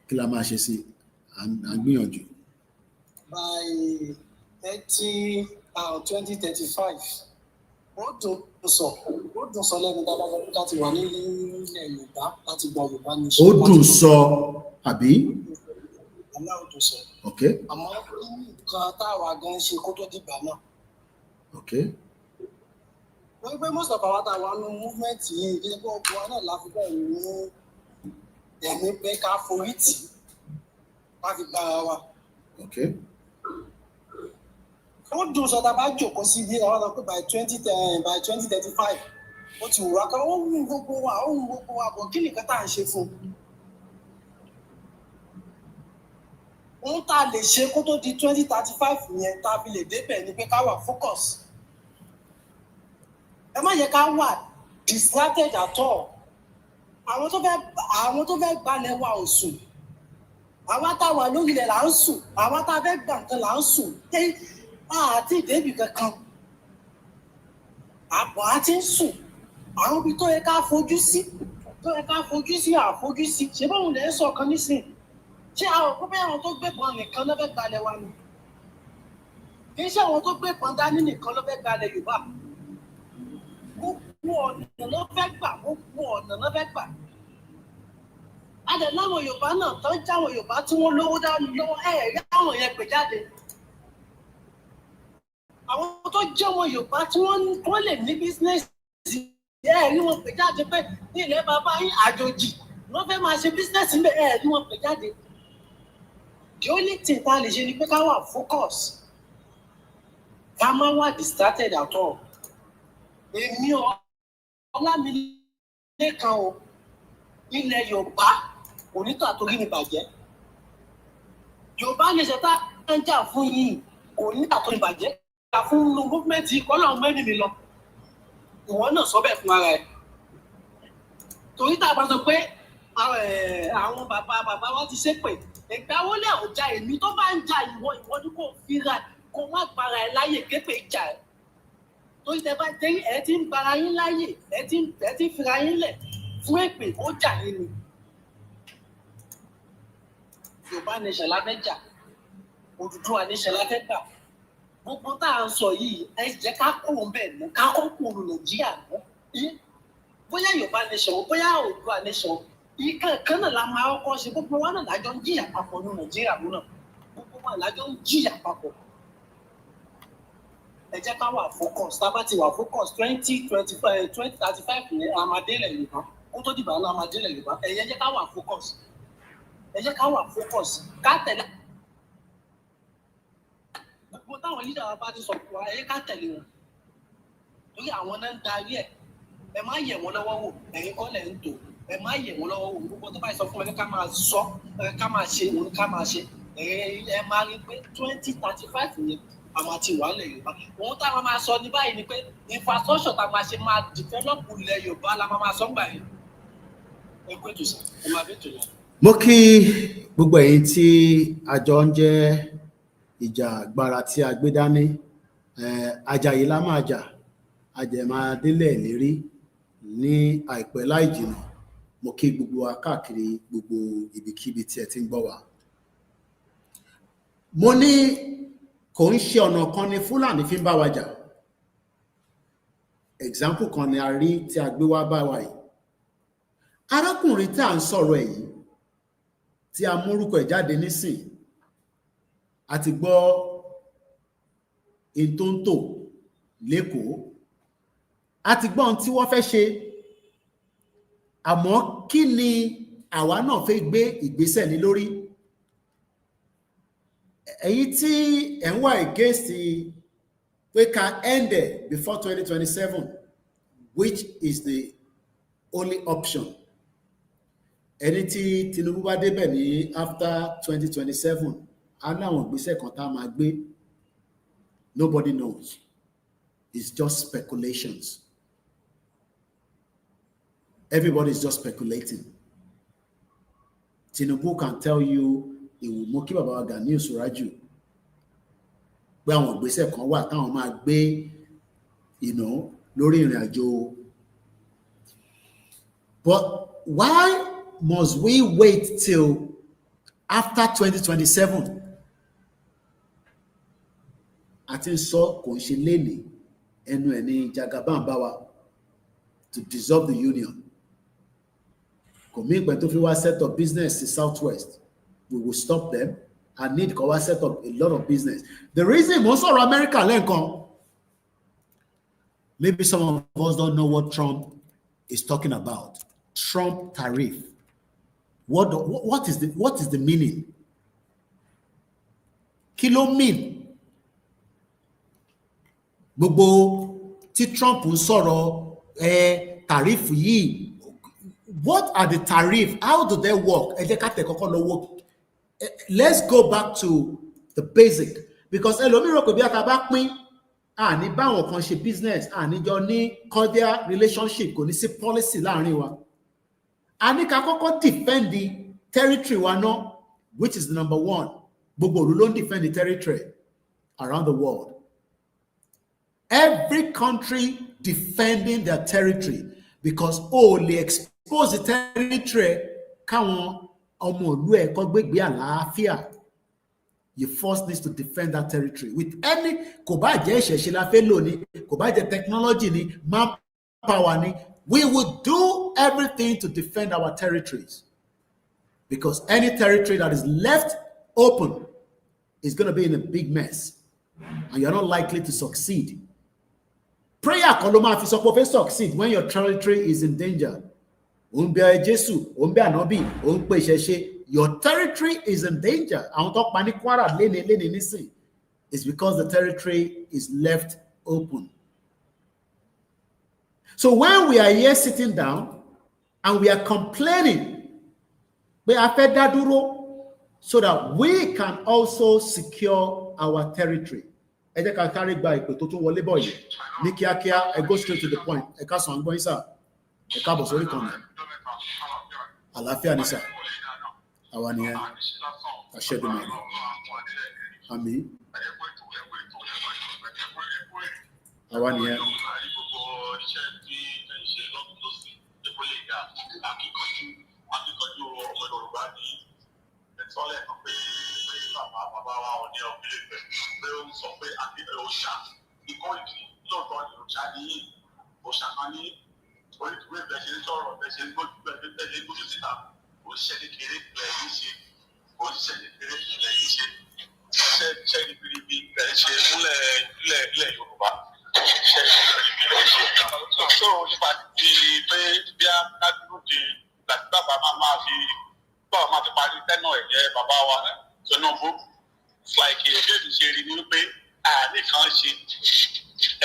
Kí la máa ṣe sí à ń gbìyànjú. By 2035 ó dùn sọ lẹ́nu dáadáa láti wà ní ilẹ̀ Yorùbá láti gba Yorùbá ní ṣe. Ó dùn sọ àbí. Aláwọ̀ dùn sọ. Ok. Àmọ́ nǹkan táwa gan ṣe kó tó dìgbà náà. Ok. Wọ́n gbé most of our táwa nínú movement yìí kí ẹgbẹ́ ọgbọ́n wa náà láfi bẹ́ẹ̀ ní ẹ̀mí pé ká forí tì ká fi gba ara wa. Ok. Ó dùn sọ tá a bá jókòó sí ibi àwọn ọ̀dọ́ pé by 2035 ó ti wùwá kan ó wù gbogbo wa bọ̀ kí nìkan tá à ń ṣe fún un. Ohun tá a lè ṣe kó tó di 2035 yẹn tá a fi lè débẹ̀ ni pé ká wà focus. Ẹ má yẹ ká wà distracted at all. Àwọn tó fẹ́ gbalẹ̀ wa ò sùn. Àwa tá a wà lórí ilẹ̀ là ń sùn. Àwa tá a fẹ́ gbà nǹkan là ń sùn. Àti ìdébì kankan. Àpò àti ń sùn. Àwọn ibi tó yẹ ká fojú sí. Àfojú sí. Ṣé báwo lè sọ kan nísìnyí? Ṣé àwọn òkú bẹ́ẹ̀ àwọn tó gbébọn nìkan ló fẹ́ gbalẹ̀ wa ni? Kì í ṣe àwọn tó gbébọn dání nìkan ló fẹ́ gbalẹ̀ Yorùbá. Gbogbo ọ̀nà ló fẹ́ gbà. Adẹ̀ láwọn Yorùbá náà tó ń jáwọn Yorùbá tí wọ́n lówó dání lọ́wọ́ ẹ̀rí àwọn yẹn pè jáde. Àwọn tó jẹ́ ọmọ Yorùbá tí wọ́n lè ní bísínẹ́sì ẹ̀rí wọn pè jáde pé ní ilẹ̀ bàbá yín àjòjì wọ́n fẹ́ máa ṣe bísínẹ́sì níbẹ̀ ẹ̀rí wọn pè jáde. The only thing tá a lè ṣe ni pé ká wà focus. Ká má wà distracted at all. Èmi Ọlámilékan o ilẹ̀ Yorùbá onítọ̀ àtòrí ni bàjẹ́. Yorùbá lè ṣe tá a ń jà fún yìí kò ní àtòrí bàjẹ́. Ká fún movement yìí kọ́ lọ́wọ́ mẹ́rin mi lọ. Ìwọ náà sọ bẹ́ẹ̀ fún ara ẹ̀. Torí tá a bá sọ pé àwọn bàbá wa ti ṣépè ìgbàwọlé ọjà èmi tó bá ń jà ìwọ ni kò fira kó wá gbára ẹ láyè képe ìjà ẹ tó yẹ bá dé ẹ ti ń gbára yín láyè ẹ ti fira yín lẹ̀ fún èpè ó jà yín ni. Yorùbá nation la fẹ́ jà Odùduwà nation la fẹ́ gbà gbogbo tá à ń sọ yìí ẹ jẹ́ ká kúrò ń bẹ̀ mọ́ ká kó kúrò Nàìjíríà mọ́ bóyá Yorùbá nation bóyá Odùduwà nation ìkan náà la máa kọ́ ṣe gbogbo wa náà lájọ ń jìyà papọ̀ ní Nàìjíríà mú náà gbogbo wa lájọ ń jìyà papọ̀ ẹ jẹ́ ká wà focus tá a bá ti wà focus 2035 ní amadélẹ̀ Yorùbá kó tó dìbò àwọn amadélẹ̀ Yorùbá ẹ jẹ́ ká wà focus ká tẹ̀lé gbogbo táwọn leader wa bá ti sọ fún wa ẹ ká tẹ̀lé wọn torí àwọn náà ń darí ẹ̀ ẹ má yẹ̀ wọ́n lọ́wọ́ wò ẹ̀yin kọ́ lẹ̀ ń tò ẹ má yẹ̀ wọ́n lọ́wọ́ wò gbogbo tó bá sọ fún ẹ ká máa sọ ká máa ṣe òun ká máa ṣe ẹ máa rí pé 2035 yẹn a máa ti wà lẹ̀ Yorùbá òun táwọn máa sọ ní báyìí ni pé infrastructure tá a máa ṣe máa develop ilẹ̀ Yorùbá la máa sọ gbà yẹn ẹ kó ètò sá ẹ máa bẹ́ẹ̀ tó lọ. Mo kí gbogbo ẹ̀yin tí àjọ ń jẹ́ ìjà agbára tí a gbé dání Àjàyí la máa jà àjẹmáa délẹ̀ lérí ní àìpẹ́ láì jìnnà. Mo kí gbogbo wa káàkiri gbogbo ibikíbi tí ẹ ti ń gbọ́ wa. Mo ní kò ń ṣe ọ̀nà kan ni Fúlàní fi ń bá wa jà. Example kan ni a rí tí a gbé wá bá wa yìí. Arákùnrin tí à ń sọ̀rọ̀ ẹ̀ yìí tí a mórúkọ ẹ̀ jáde nísìn àti gbọ́ ìtóńtò lẹ́kọ̀ọ́ àti gbọ́ ohun tí wọ́n fẹ́ ṣe àmọ́ kí ni àwa náà fẹ́ gbé ìgbésẹ̀ ní lórí èyí tí ẹ̀ ń wà against pé ká end before 2027 which is the only option ẹni tí Tinubu bá débẹ̀ ní after 2027 á láwọn ìgbésẹ̀ kan tá a máa gbé nobody knows it's just speculations. Everybody is just speculating. Tinubu can tell you he will mú kí bàbá wa Gani Osuraju pé àwọn ìgbésẹ̀ kan wà táwọn máa gbé lórí ìrìn àjò. But why must we wait till after 2027? Àti sọ kò ń ṣe lénìí ẹnu ẹ̀ ní Jagaban bá wa to dissolve the union. Kò mí ìpẹ́ tó fi wá set up business in Southwest. We will stop them and need kó wá set up a lot of business. The reason most of America lẹ́ǹkan, maybe some of us don't know what Trump is talking about. Trump tariff. What is the meaning? Kí ló mean? Gbogbo tí Trump ń sọ̀rọ̀ tariff yìí. What are the tariff? How do they work? Let's go back to the basic, because ẹlòmíràn kò bí àtàbá pín àní báwọn kan ṣe business àníjọ ní cordial relationship kò ní sí policy láàrin wa. A ní ká kọ́kọ́ defend the territory wa náà, which is the number one. Gbogbo òru ló ń defend the territory around the world. Every country defending their territory, because lè expose the territory káwọn ọmọ ìlú ẹ̀ kó gbégbé àlàáfíà. You first need to defend that territory with any, kò bá jẹ́ ìṣẹ̀ṣe la fẹ́ lò ní, kò bá jẹ́ technology ní, manpower ní. We will do everything to defend our territories, because any territory that is left open is going to be in a big mess, and you're not likely to succeed. Prayer kan ló máa fi sọ pé o fẹ́ succeed when your territory is in danger. Ó ń bẹ Jésù, ó ń bẹ Ànábì, ó ń pè ìṣẹ̀ṣe. Your territory is in danger. Àwọn tó pa ní Kwara léni nísìn is because the territory is left open. So when we are here sitting down and we are complaining, we are fẹ́ dá dúró so that we can also secure our territory. Ẹ jẹ́ ká kárí gba ìpè tó tún wọlé bọ̀ yìí ní kíákíá. I go straight to the point. Ẹ ká sàn gbọ́n sà. Ẹ káàbọ̀ sórí kan náà. Àlàáfíà ni sà. àwa nìyẹn àṣẹdùnmọ̀ àmì àwa nìyẹn. Sọ́lẹ̀ kan pé bàbá wa ò ní ọ̀gbìn pé ó ń sọ pé àgbẹ̀ òòṣà ikọ́ ìdí lóòótọ́ ni òòṣà ní òòṣà kan ní oríṣiríṣi bẹ́ẹ̀ ṣe ń sọ̀rọ̀ bẹ́ẹ̀ ṣe ń gbójú síta òṣìṣẹ́ kékeré ilẹ̀ yìí ṣe òṣìṣẹ́ kékeré ilẹ̀ yìí ṣe iṣẹ́ ribiribi ilẹ̀ ṣe ilẹ̀ Yorùbá iṣẹ́ ribiribi ilẹ̀ ṣe. So nípa ti pé bí a dúró di láti bàbá máa fi parí tẹ́nà ẹ̀jẹ̀ bàbá wa Tinubu like èdè ṣe rí ni wípé àní kan ṣe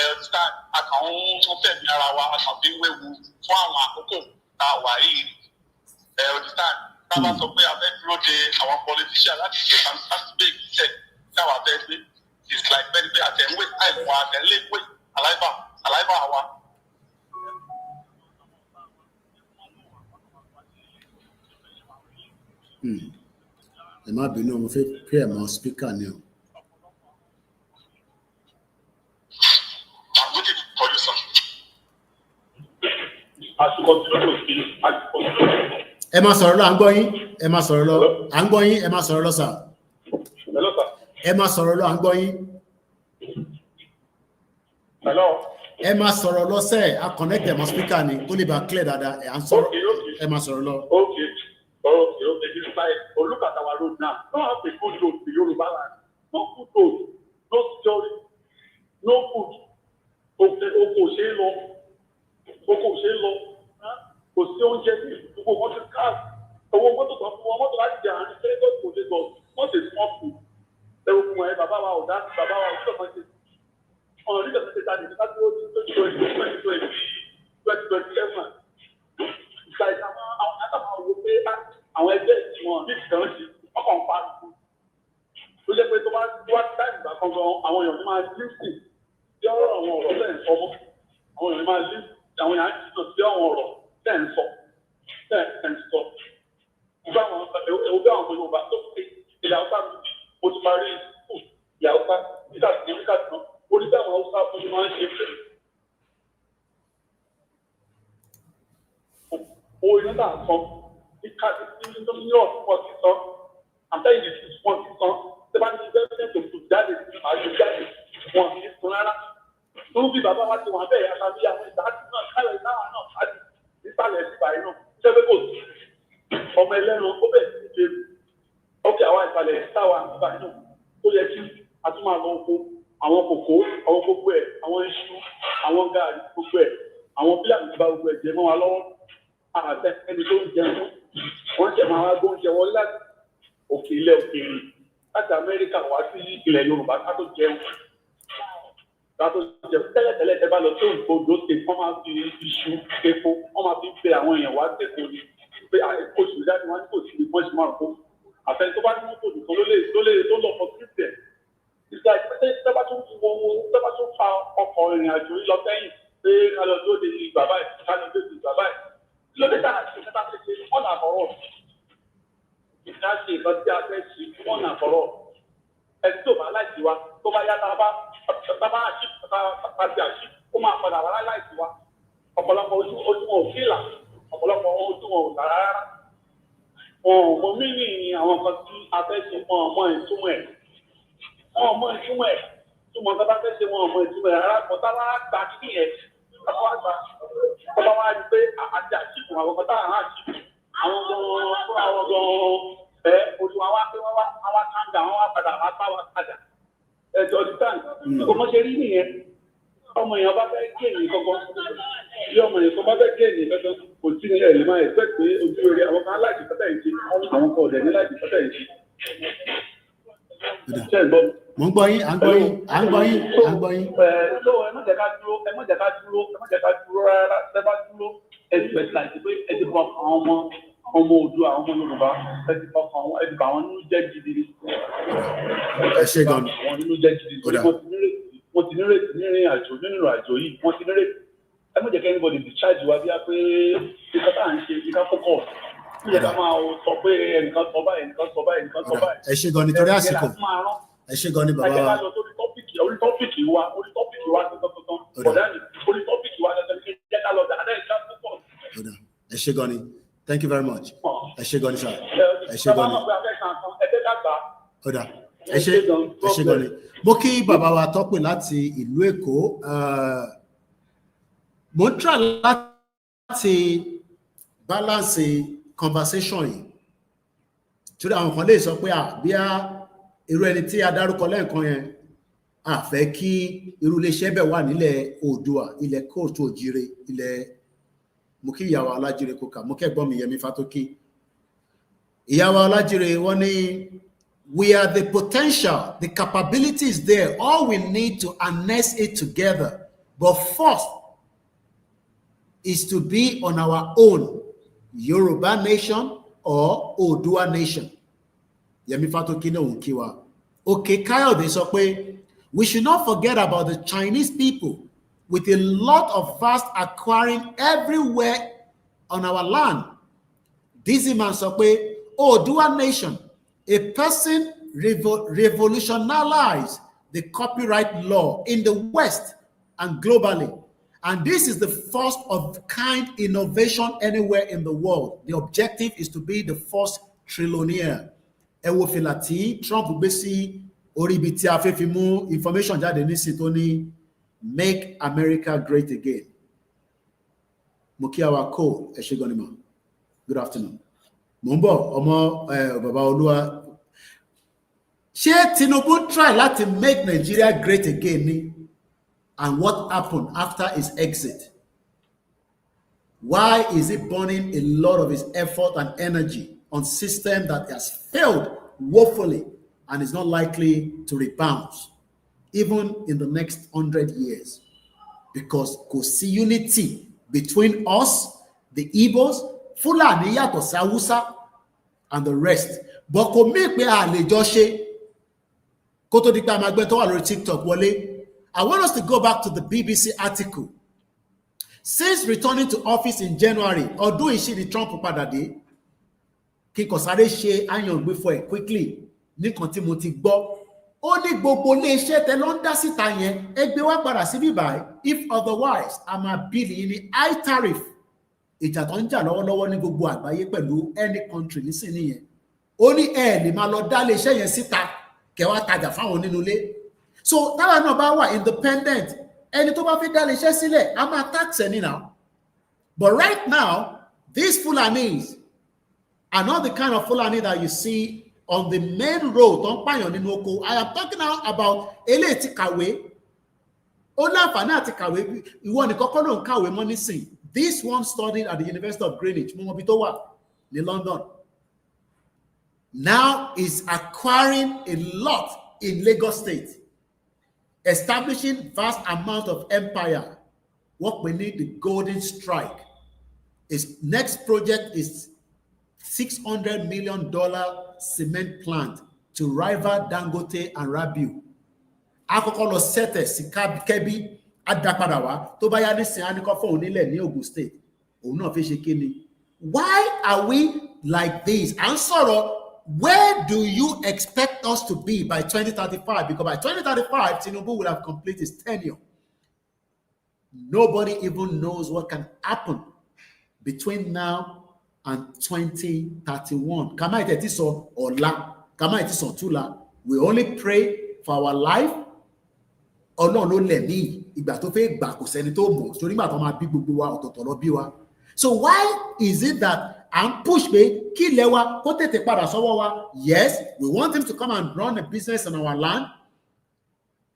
ẹ̀ẹ́dá àkàwọn fẹ̀mí ara wa àkànfi wéwu fún àwọn àkókò tá a wà yìí ẹ̀ẹ́dá tá a bá sọ pé a fẹ́ dúró de àwọn politician láti ṣe láti gbé ìgbésẹ̀ táwa fẹ́ gbé it's like bẹ́ẹ̀ ni pé àtẹ̀wé àìmọ̀ àtẹ̀léwé àláìbá wa. Ẹ má bínú mo fẹ́ pé ẹ̀ mọ́ spíkà ni o. Ẹ má sọ̀rọ̀ lọ, à ń gbọ́ yín. Ẹ má sọ̀rọ̀ lọ, à ń gbọ́ yín. Ẹ má sọ̀rọ̀ lọ sà. Ẹ má sọ̀rọ̀ lọ, à ń gbọ́ yín. Ẹ má sọ̀rọ̀ lọ sẹ́ẹ̀, a connect ẹ̀ mọ́ spíkà ni, ó lè bá clear dáadáa. Ẹ à ń sọ̀rọ̀, ẹ má sọ̀rọ̀ lọ. Okay, this side. Oh, look at our road now. Don't have a good road to Yoruba land. No good road, no security, no food. Oko ṣe lọ. Kò sí oúnjẹ ní ìdúgbò wọn ti ká. Owó mọ́tò kan fún wọn, mọ́tò láti jẹ àárín Lagos to Lagos. Wọ́n ti small food. Ẹ wo fún ẹ bàbá wa ọ̀dà bàbá wa ọ̀dà kan ṣe. Ọ̀rọ̀ nígbà tó ṣe ta nìyí láti ó ti 2027. Ìgbà ìdáná àwọn àtàwọn wo pé àwọn ẹgbẹ́ ìwọ̀n ní ìdáná ṣe ọkàn pariwo. Ó jẹ́ pé tó bá wá táì ìgbà kan gan àwọn èèyàn máa lísì sí ọ̀rọ̀ àwọn ọ̀rọ̀ bẹ́ẹ̀ ń sọ mọ́. Àwọn èèyàn máa lísì àwọn èèyàn á jìnnà sí àwọn ọ̀rọ̀ bẹ́ẹ̀ ń sọ. Ìgbà àwọn ọmọ Yorùbá tó pé ilẹ̀ Haúsá mi mo ti parí skul ilẹ̀ Haúsá nígbà tí mo kà tán orí bí àwọn Haúsá fún mi máa ń ṣe fẹ́. Owó iná náà sọ ìka ní ọ̀pọ̀ ti sọ àtẹ̀yìn ti wọ́n ti sọ tí wọ́n ti bẹ́ẹ̀ tó tó jáde àjò jáde wọn kì í sun rárá. Tó bí bàbá wa ti wọ́n bẹ́ẹ̀ yàtọ̀ bí àwọn ìdájú náà kálẹ̀ náà náà káàdì nísàlẹ̀ ìgbà yìí náà ṣẹ́fẹ́ kò sí ọmọ ẹlẹ́ran ó bẹ̀ sí ìbéèrè. Ókè àwọn ìsàlẹ̀ ìsáwà ìgbà yìí náà tó yẹ kí a tún máa lọ oko àwọn kòkó àwọn gbogbo ẹ̀ àwọn iṣu àwọn gààrí gbogbo ẹ̀ àwọn bílàmù ti bá gbogbo ẹ̀ jẹ mọ́ wa lọ́wọ́. Àtẹ ẹni tó ń jẹun wọ́n ṣe máa wá gbóúnjẹ wọlé láti òkè ilẹ̀ òkèèrè láti Amẹ́ríkà wá sí ilẹ̀ Yorùbá ká tó jẹun. Tẹ́lẹ̀tẹ́lẹ̀ tẹ́ bá lọ tó Oǹdó ṣe wọ́n máa fi iṣu epo wọ́n máa fi ń pe àwọn èèyàn wá tẹ̀kọ́ ni pé oṣù jáde wọn kò sí ìgbọ́n ṣe máa kó. Àfẹ́ni tó bá ní mọ́tò nìkan tó lọ fọ kírísítẹ̀. Ìgbà tẹ́bá tó fa ọkọ̀ ìrìn àjò yìí lọ sẹ́yìn pé ká lọ lóde bàbá ẹ̀ ká lọ lóde bàbá ẹ̀. Lóde tá a ṣe kẹta ṣe ṣe ọ̀nà àbọ̀rọ̀. Ìdá ṣe ìbọn tí a fẹ́ ṣe ọ̀nà àbọ̀rọ̀. Ẹni tó bá láìsí wa tó bá yá tábà àṣì ó máa padà wá láìsí wa. Ọ̀pọ̀lọpọ̀ ojú wọn ò fìlà ọ̀pọ̀lọpọ̀ ojú wọn ò là rárá. Wọn ò mọ mímì àwọn kan tí a fẹ́ ṣe wọn ò mọ ìtumọ̀ ẹ̀. Wọn ò mọ ìtumọ̀ ẹ̀. Túmọ̀ tá a bá fẹ́ ṣe wọn ò mọ ìtumọ̀ ẹ̀ rárá. Kò tá a bá gbà kí ẹ̀ ọba wa rí pé àti àṣìkò àwọn ọkọ táwọn àṣìkò àwọn gan-an fún àwọn gan-an olùwà wa pé wọ́n wá kàńdà wọ́n wá padà wá bá wa padà ẹ̀jọ̀ ọ̀dítàn kò mọ̀ ṣe rí nìyẹn ọmọ èèyàn bá fẹ́ gé ènìyàn kankan bí ọmọ èèyàn kan bá fẹ́ gé ènìyàn kankan kò sí ní ẹ̀ lè máa ẹ̀fẹ́ pé ojú rere àwọn kan láti pátá yìí ṣe àwọn kan ọ̀dẹ̀ ní láti pátá yìí ṣe. Mo ń gbọ́ yín, à ń gbọ́ yín. Ẹ má jẹ́ ká dúró rárá. Ẹ bá dúró ẹgbẹ́ láti pé ẹ ti bọ́ àwọn ọmọ Oòduà àwọn ọmọ Yorùbá ẹ ti bọ́ àwọn ẹ ti bá àwọn nínú jẹ́ gidi. Ẹ ṣe gan. Àwọn nínú jẹ́ gidi. Wọ́n ti nírètí nínú àjò yìí wọ́n ti nírètí. Ẹ má jẹ́ kí anybody discharge wa bí a pé ìka tá à ń ṣe ìka focus. Ilé ká máa sọ pé ẹnìkan sọ báyìí, ẹnìkan sọ báyìí, ẹnìkan sọ báyìí. Ẹ ṣé gan nítorí àsìkò. Ẹ ṣé gan ní bàbá wa. Ẹ jẹ́ ká lọ sórí tọ́pìkì wa tuntun. Ọ̀dà ni orí tọ́pìkì wa tuntun jẹ́ ká lọ dáadáa ìjà púpọ̀. Ọ̀dà ẹ ṣé gan ni. Thank you very much. Ẹ ṣé gan ni sir. Ẹ ṣé gan ni. Ọ̀dà ẹ ṣé gan ni. Mo kí bàbá wa tọ́pẹ̀ láti ìlú Èkó. Mo ń try láti balance conversation yìí. Torí àwọn kan lè sọ pé bí irú ẹni tí a dárúkọ lẹ́ẹ̀kan yẹn a fẹ́ kí irú iléeṣẹ́ bẹ̀ wà nílẹ̀ Oòduà, ilẹ̀ kóòtù òjire, ilẹ̀ mo kí ìyàwó Alájire kókà, mo kẹ́gbọ́n mi Yẹmí Fátókí. Ìyàwó Alájire wọ́n ní we are the potential, the capability is there. All we need to harness it together. But first is to be on our own, Yoruba nation or Oòduà nation. Yẹmí Fátókí náà ń kí wa. Okay, Káyọ̀dé sọ pé we should not forget about the Chinese people with a lot of vast acquiring everywhere on our land. Dizzy man sọ pé Oòduà nation, a person revolutionized the copyright law in the West and globally. And this is the first of kind innovation anywhere in the world. The objective is to be the first trillionaire. Ẹ wo fìlà tí Trump gbé sí orí ibi tí a fẹ́ fi mú information jáde nísìn tó ní Make America Great Again. Mo kí àwa kó ẹ ṣé gan ni mà. Good afternoon. Mo ń bọ̀ ọmọ bàbá Olúwa. Ṣé Tinubu try láti make Nigeria great again ni? And what happened after his exit? Why is he burning a lot of his effort and energy on system that has failed woefully and is not likely to rebound even in the next 100 years? Because kò sí unity between us, the Igbos, Fulani yàtọ̀ sí Hausa, and the rest. But kò mí pé a lè jọ ṣe kó tó di pé a máa gbé tó wà lórí TikTok wọlé. I want us to go back to the BBC article. Since returning to office in January, ọdún ìṣí ni Trump padà dé, kí n kò sáré ṣe àyàngbé fún ẹ quickly nìkan tí mo ti gbọ́. Ó ní gbogbo iléeṣẹ́ tẹ ló ń dá síta yẹn, ẹgbẹ́ wa padà sí bíbáyìí. If otherwise, a máa bíìlì yìí ní high tariff. Ìjà tó ń jà lọ́wọ́lọ́wọ́ ní gbogbo àgbáyé pẹ̀lú any country nísìnyí yẹn. Ó ní ẹ lè máa lọ dá iléeṣẹ́ yẹn síta kẹwàá tajà fáwọn nínú ilé. So táwa náà bá wà independent, ẹni tó bá fi dá iléeṣẹ́ sílẹ̀ a máa tax ẹni now. But right now, these Fulanis are not the kind of Fulani that you see on the main road tó ń pààyàn nínú oko. I am talking now about eléyìí tí kàwé. Ó láǹfààní àti kàwé, ìwọ nìkan kọ́ ló ń kàwé mọ́ nísìn. This one studied at the University of Greenwich, mo mọ ibi tó wà ní London. Now is acquiring a lot in Lagos State, establishing vast amount of empire. What we need, the golden strike. His next project is $600 million cement plant to rival Dangote and Rabiu. Akọ́kọ́ lọ sẹ́tẹ̀ sí Kẹ́bí Adapadà wá tó bá yá nísìnyí á ní kọ́ fóun nílẹ̀ ní Ogun State. Òun náà fi ṣe kíni. Why are we like this? À ń sọ̀rọ̀, where do you expect us to be by 2035? Because by 2035, Tinubu will have completed his tenure. Nobody even knows what can happen between now and 2031. Kama ite ti sọ ọ̀la, kama ite sọ tula. We only pray for our life. Ọlọ́run ló lẹ̀mí ìgbà tó fẹ́ gbà kò sẹ́ni tó mọ̀ torí ìgbà tó máa bí gbogbo wa ọ̀tọ̀ọ̀tọ̀ lọ bí wa. So why is it that I'm push pé kí ilẹ̀ wa kó tètè padà sọ́wọ́ wa? Yes, we want him to come and run a business on our land,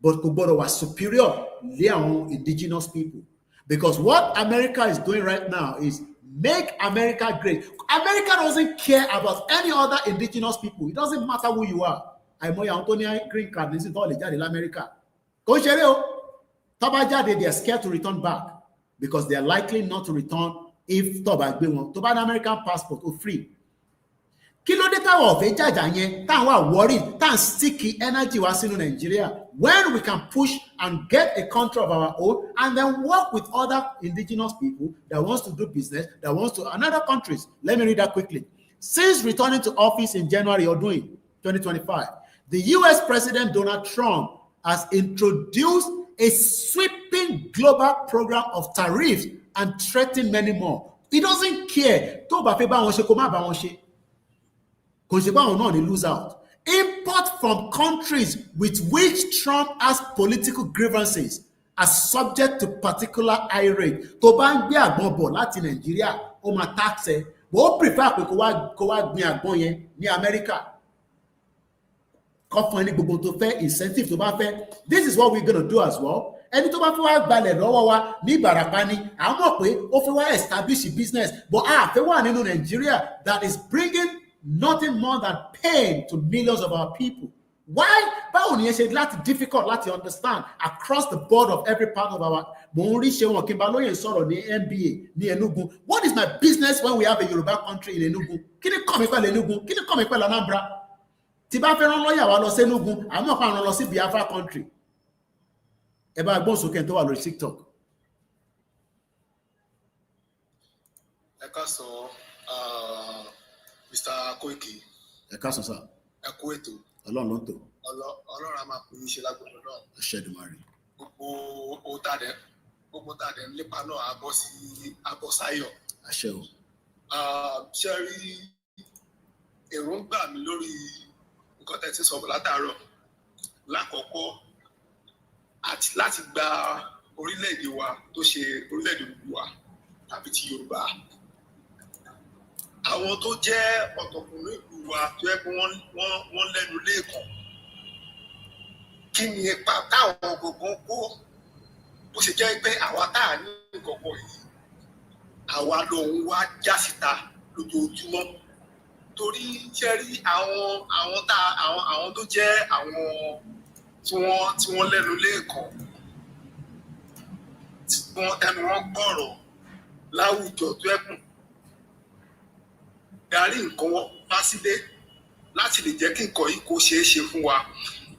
but kò gbọ́dọ̀ wà superior lé àwọn indigenous people. Because what America is doing right now is make America great. America doesn't care about any other indigenous people. It doesn't matter who you are. Àìmọye àwọn tó ní green card ní sí tó lè jáde l'America. Kò ṣeré o. Tó bá jáde, they are scared to return back because they are likely not to return if tó bá gbé wọn. Tó bá ní American passport ó free. Kí ló dé táwọn ọ̀fẹ́ jàjà yẹn táwọn wà worried táwọn sticky energy wá sínú Nigeria when we can push and get a country of our own and then work with other indigenous people that wants to do business, that wants to another countries. Let me read that quickly. Since returning to office in January or 2025, the US President Donald Trump has introduced a sweeping global program of tariffs and threatened many more. He doesn't care. Lose out. Import from countries with which Trump has political grievances are subject to particular irate. To bá ń gbé àgbọn bọ̀ láti Nàìjíríà, ó máa tax ẹ. But ó prefer pé kó wá gbin àgbọn yẹn ní Amẹ́ríkà. Kó fún ẹ ní gbogbo tó fẹ́, incentive tó bá fẹ́. This is what we're going to do as well. Ẹni tó bá fẹ́ wá gbalẹ̀ lọ́wọ́ wa ní Ìbàràpá ni, à ń mọ̀ pé ó fẹ́ wá establish a business, but a fẹ́ wà nínú Nàìjíríà that is bringing nothing more than pain to millions of our people. Why? Báwo ni ẹ ṣe láti difficult láti understand across the board of every part of our. Mo ń rí ṣe wọn kí n bá lóye sọ̀rọ̀ ní NBA ní Enugu. What is my business when we have a Yoruba country in Enugu? Kí ni kàn mí pẹ̀lú Enugu? Kí ni kàn mí pẹ̀lú Anambra? Tí bá fẹ́ rán lọ́yà wa lọ sí Enugu, àwọn ọ̀pá rán lọ sí Biafra country. Ẹ bá gbọ́n sókè tó wà lórí TikTok. Ẹ káàsán, Mr. Koiki. Ẹ káàsán sá. Ẹ kú ètò. Ọlọ́run ló ń tò. Ọlọ́run á máa kú ní ṣe lágbọ̀dọ̀ náà. Ṣẹ́dùmarè. Gbogbo tàdé nípa náà abọ́ sáyọ̀. Àṣẹ o. Ṣé rí èròǹgbà mi lórí nǹkan tẹ́ ti sọ bọ̀ látàárọ̀ lákọ̀ọ́kọ́ àti láti gba orílẹ̀-èdè wa tó ṣe orílẹ̀-èdè wa tàbí ti Yorùbá. Àwọn tó jẹ́ ọ̀tọ̀kùnrin ìlú wa tó yẹ kí wọ́n lẹ́nu lẹ́ẹ̀kan. Kí ni ipa táwọn gbogbo kó bó ṣe jẹ́ pé àwa tá à ní ìkọ̀kọ̀ yìí àwa lòun wá já síta lójoojúmọ́ torí ṣe rí àwọn tó jẹ́ àwọn tí wọ́n lẹ́nu lẹ́ẹ̀kan tí wọ́n tẹnu wọn gbọ́rọ̀ láwùjọ tó ẹkùn darí nǹkan wọn bá sílé láti lè jẹ́ kí nǹkan yìí kó ṣeé ṣe fún wa.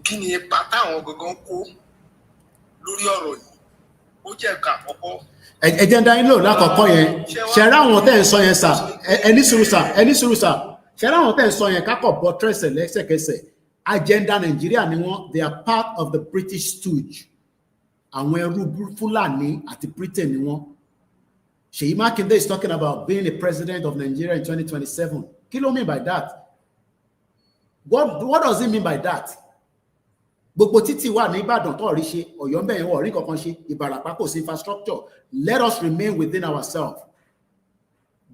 Kí ni ipa táwọn gangan kó lórí ọ̀rọ̀ yìí? Ó jẹ́ nǹkan àkọ́kọ́. Ẹ jẹ́ ń dá yín lò lákọ̀ọ́kọ́ yẹn. Ṣẹ̀rá àwọn tẹ́ ń sọ yẹn sà, ẹni sùúrù sà. Ṣẹ̀rá àwọn tẹ́ ń sọ yẹn kákọ̀ bọ́ tẹ̀sẹ̀ lẹ́sẹ̀kẹsẹ̀. Agenda Nàìjíríà ni wọ́n, they are part of the British stooge. Àwọn ẹrú Fúlàní àti Britain ni wọ́n. Ṣèyí Mákindé is talking about being a president of Nigeria in 2027. Kí ló mean by that? What does it mean by that? Gbogbo títì wà ní Ìbàdàn tó rí ṣe, Ọ̀yọ́ ń bẹ̀ yẹn wọ̀ rí kankan ṣe, Ìbàràpá kò sí infrastructure. Let us remain within ourselves.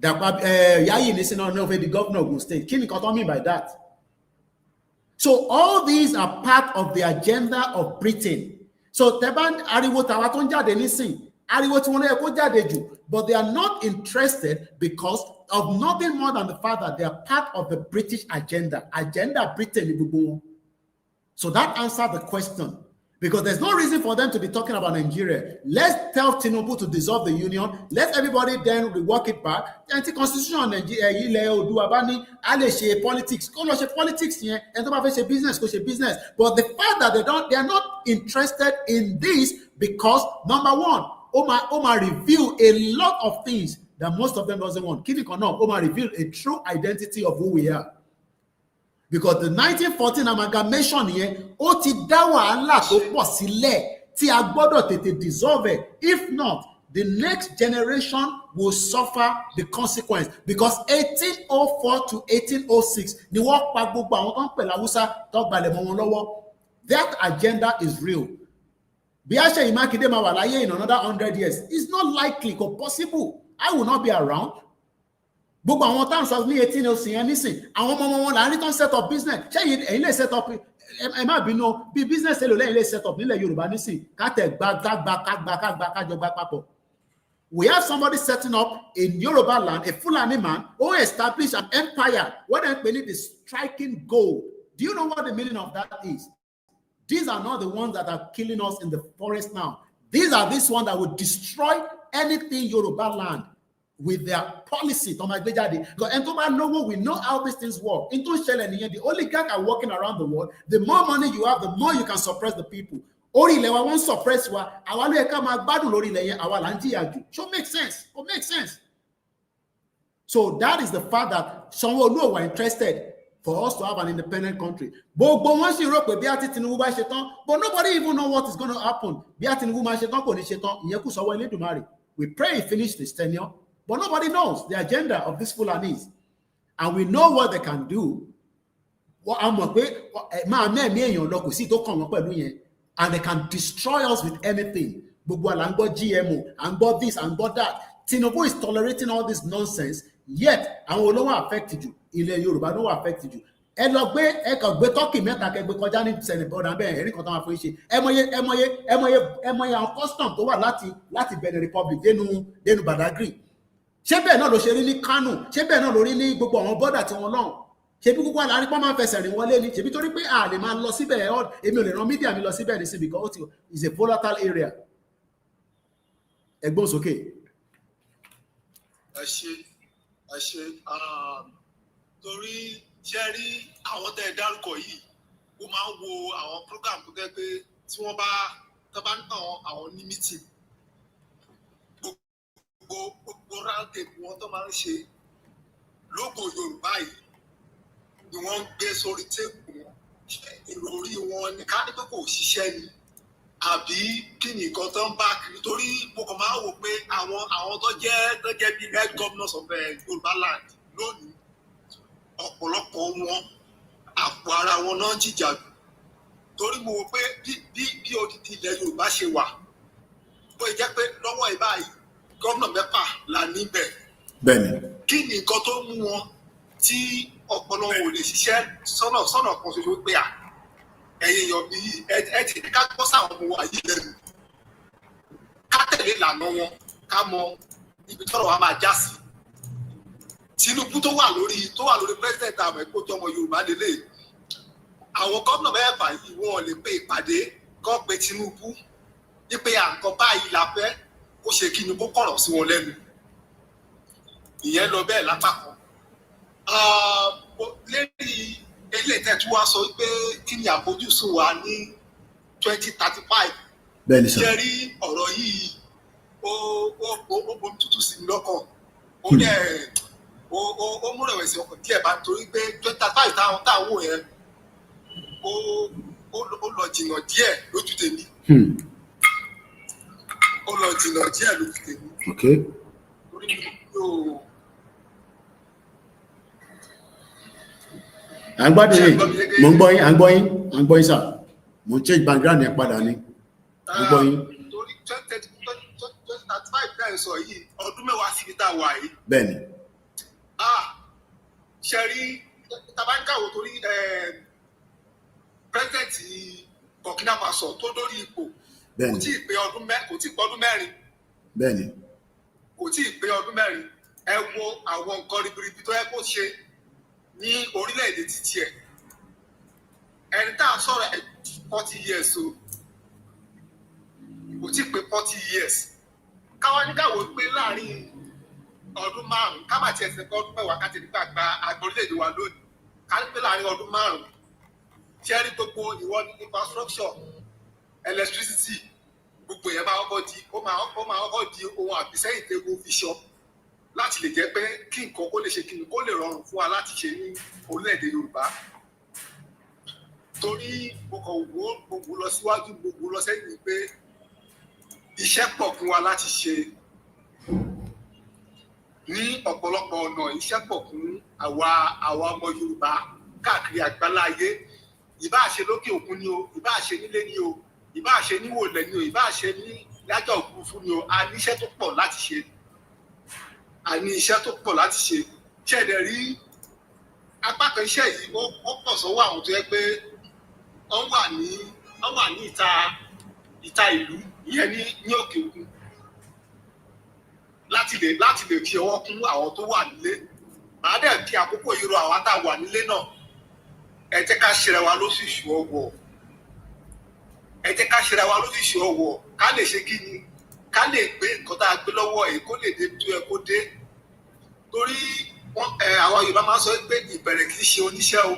Yayi ní sínú ọ̀nà the governor of Ogun State. Kí ni kan tó mean by that? So all these are part of the agenda of Britain. So tẹ́bá ariwo tàwa tó ń jáde nísìn, ariwo tí wọ́n lè kó jáde jù, but they are not interested because of nothing more than the fact that they are part of the British agenda. Agenda Britain ni gbogbo wọn. So that answered the question. Because there's no reason for them to be talking about Nigeria. Let's tell Tinubu to dissolve the union. Let everybody then rework it back. Anti-constitution Nigeria, ilẹ̀ Oòduà bá ní a lè ṣe politics. Kó lọ ṣe politics yẹn. Ẹni tó bá fẹ́ ṣe business, kó ṣe business. But the fact that they are not interested in this because number one, Oma reveal a lot of things that most of them doesn't want. Kí ni kan náà, Oma reveal a true identity of who we are. Because the 1914 amalgamation yẹn ó ti dá wàhálà tó pọ̀ sílẹ̀ tí a gbọ́dọ̀ tètè dissolve. If not, the next generation will suffer the consequence. Because 1804 to 1806 ni wọ́n pa gbogbo àwọn tó ń pè láwùsá tó gbalẹ̀ mọ́ wọn lọ́wọ́. That agenda is real. Bí a ṣe Mákindé máa wà láyé in another 100 years, it's not likely, kò possible. I will not be around. Gbogbo àwọn táwọn sọ ní 1806 yẹn nísìn, àwọn ọmọ wọn láàrin tó ń set up business. Ṣé ẹ̀yin lè set up, ẹ má bínú, bí business èlò lẹ́yìn lè set up nílẹ̀ Yorùbá nísìn, kátẹ̀ kájọ gbá papọ̀. We have somebody setting up in Yoruba land, a Fulani man, who established an empire. What they believe is striking gold. Do you know what the meaning of that is? These are not the ones that are killing us in the forest now. These are this one that would destroy anything Yoruba land with their policy. Because we know how these things work. The oligarchs are working around the world. The more money you have, the more you can suppress the people. Won't suppress wa. So make sense. It makes sense. So that is the fact that someone who were interested for us to have an independent country. But once you wrote, but nobody even know what is going to happen. We pray he finish this tenure, but nobody knows the agenda of this Fulanis. And we know what they can do. And they can destroy us with anything. GMO, and got this, and got that. Tinubu is tolerating all this nonsense, yet, and will not affect you. Yoruba no affect you. Ẹ lọ gbé tọ́kì mẹ́ta kẹgbẹ́ kọjá ní Senegal náà bẹ́ẹ̀ ẹ̀rí kan tó máa fún ṣe. Ẹ mọye àwọn custom tó wà láti Benin Republic dénú Badagry. Ṣé bẹ́ẹ̀ náà ló ṣe rí ní Kano? Ṣé bẹ́ẹ̀ náà ló rí ní gbogbo àwọn bọ́dà tí wọ́n lọ́hùn? Ṣebí gbogbo àlárí pọ́n máa fẹsẹ̀ rìn wọlé ni? Ṣebí torí pé a lè máa lọ síbẹ̀ èmi ò lè rán mídíà mi lọ síbẹ̀ ní sí because it's a volatile area. Ẹgbọ́n sókè. Ẹ ṣe torí ṣe rí àwọn tẹ́ ẹ dárúkọ yìí ó máa ń wo àwọn program tó jẹ́ pé tí wọ́n bá ní àwọn ní meeting gbogbo round table wọn tó máa ń ṣe lógo Yorùbá yìí ni wọ́n ń gbé sórí tébù wọn ìròrí wọn ní ká ní pé kò ṣiṣẹ́ ni àbí kí ni nǹkan tó ń bá kiri torí mo kàn máa wò pé àwọn tó jẹ́ bí head governors of Yorùbá land lónìí ọ̀pọ̀lọpọ̀ wọn àpò ara wọn náà jìjà torí mo wò pé bí odidi ilẹ̀ Yorùbá ṣe wà bó jẹ́ pé lọ́wọ́ ìbáyìí gómìnà 6 là níbẹ̀. Bẹ́ẹ̀ni. Kí ni nǹkan tó mú wọn tí ọpọlọ wọn ò lè ṣiṣẹ́ sọ́nà kan ṣoṣo pé ẹ̀yin yọ̀ bí ẹ ti ká gbọ́ sáwọn ọmọ wa yìí lẹ́nu ká tẹ̀lé ìlànà wọn ká mọ ibi tọ́rọ̀ wa máa já sí. Tinubu tó wà lórí president àwọn ẹ̀kọ́ tó ọmọ Yorùbá lélẹ̀ àwọn gómìnà 6 yìí wọn lè pe ìpàdé kọ́ pé Tinubu wípé àǹkan báyìí la fẹ́ kó ṣe kí ni kó kọ̀rọ̀ sí wọn lẹ́nu ìyẹn lọ bẹ́ẹ̀ lápá kan. Lẹ́yìn ilé ìtẹ́tù wa sọ pé kí ni àfojúsùn wa ní 2035 ṣe rí ọ̀rọ̀ yìí ó bomi tútù sí mi lọ́kàn ó mú rẹ̀wẹ̀sì ọkàn díẹ̀ bá torí pé 2035 táwọn wò yẹn ó lọ jìnnà díẹ̀ lójú tèmi. Ó lọ jìnnà díẹ̀ lójú tèmi. À ń gbádùn yìí, mo ń gbọ́ yín, à ń gbọ́ yín sà, mo ń change background yẹn padà ni, à ń gbọ́ yín. Torí 2035 náà sọ yìí, ọdún 10 síbi tá a wà yìí. Bẹ́ẹ̀ni. Ṣe rí tabanikawo torí president Burkina Faso tó dórí ipò kò tí ì pé ọdún mẹ́rin. Bẹ́ẹ̀ni. Kò tí ì pé ọdún mẹ́rin. Ẹ wo àwọn nǹkan ribiribi tó yẹ kó ṣe ní orílẹ̀-èdè títí ẹ̀. Ẹni tá a sọ̀rọ̀ 40 years o. Kò tí ì pé 40 years. Káwá ní káwọ́ pé láàrin ọdún 5 ká má tiẹ̀ ṣe pé ọdún 10 ká ti nígbà gba àgbọ̀ orílẹ̀-èdè wa lónìí. Ká ní pé láàrin ọdún 5 ṣe rí gbogbo ìwọ ní infrastructure electricity gbogbo yẹn máa kọ́kọ́ di ohun àbísẹ́yìn tẹ́gbó fi ṣọ́ láti lè jẹ́ pé kí nǹkan kó lè ṣe kí ni kó lè rọrùn fún wa láti ṣe ní orílẹ̀-èdè Yorùbá torí gbogbo lọ síwájú gbogbo lọ sẹ́yìn pé iṣẹ́ pọ̀ fún wa láti ṣe ní ọ̀pọ̀lọpọ̀ ọ̀nà iṣẹ́ pọ̀ fún àwa ọmọ Yorùbá káàkiri àgbáláyé ìbáà ṣe lókè òkun ni o ìbáà ṣe nílé ni o ìbáà ṣe níwòlẹ̀ ni o ìbáà ṣe ní lájà òfurufú ni o a ní iṣẹ́ tó pọ̀ láti ṣe ṣẹ̀dẹ̀ rí apá kan iṣẹ́ yìí ó pọ̀ sọ́wọ́ àwọn tó yẹ pé wọ́n wà ní ìta ìlú ìyẹn ní òkè òkun láti lè fi ọwọ́ kún àwọn tó wà nílé màá dẹ̀ kí àkókò yìí rọ àwọn tá a wà nílé náà ẹ jẹ́ ká ṣera wa lóṣìṣú ọwọ́ ká lè ṣe kí ni ká lè gbé nǹkan tá a gbé lọ́wọ́ ẹ̀ kó lè dé tó ẹ kó dé torí àwọn Yorùbá máa ń sọ pé ìbẹ̀rẹ̀ kì í ṣe oníṣẹ́ o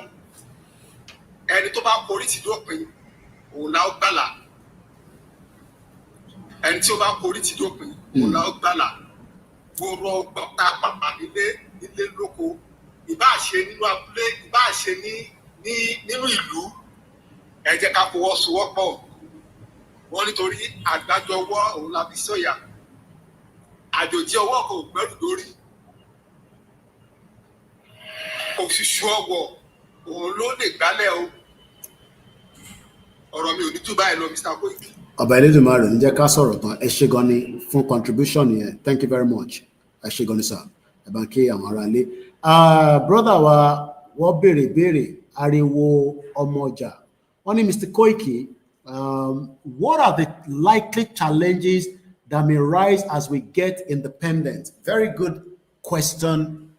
ẹni tó bá korí ti dópin òun la ó gbàlà gbòòrò ọgbọ́ta pàpà nílé nílé lóko ìbá ṣe nínú abúlé ìbá ṣe nínú ìlú ẹ jẹ́ ká fọwọ́sowọ́pọ̀ wọ́n nítorí àgbájọwọ́ òun la fi sọ̀yà àjòjì ọwọ́ kò gbẹ́rù lórí òṣìṣú ọwọ́ òun ló lè gbálẹ̀ o ọ̀rọ̀ mi ò ní tú báyìí lọ Mr. Koiki. Ọba Elédùmarè ní jẹ́ ká sọ̀rọ̀ tán ẹ ṣé gan ni fún contribution yẹn, thank you very much, ẹ ṣé gan ni sir, ẹ bá ń kí àwọn ará ilé. Brother wa wọ́n béèrè ariwo ọmọ ọjà wọ́n ní Mr. Koiki, what are the likely challenges that may rise as we get independent? Very good question.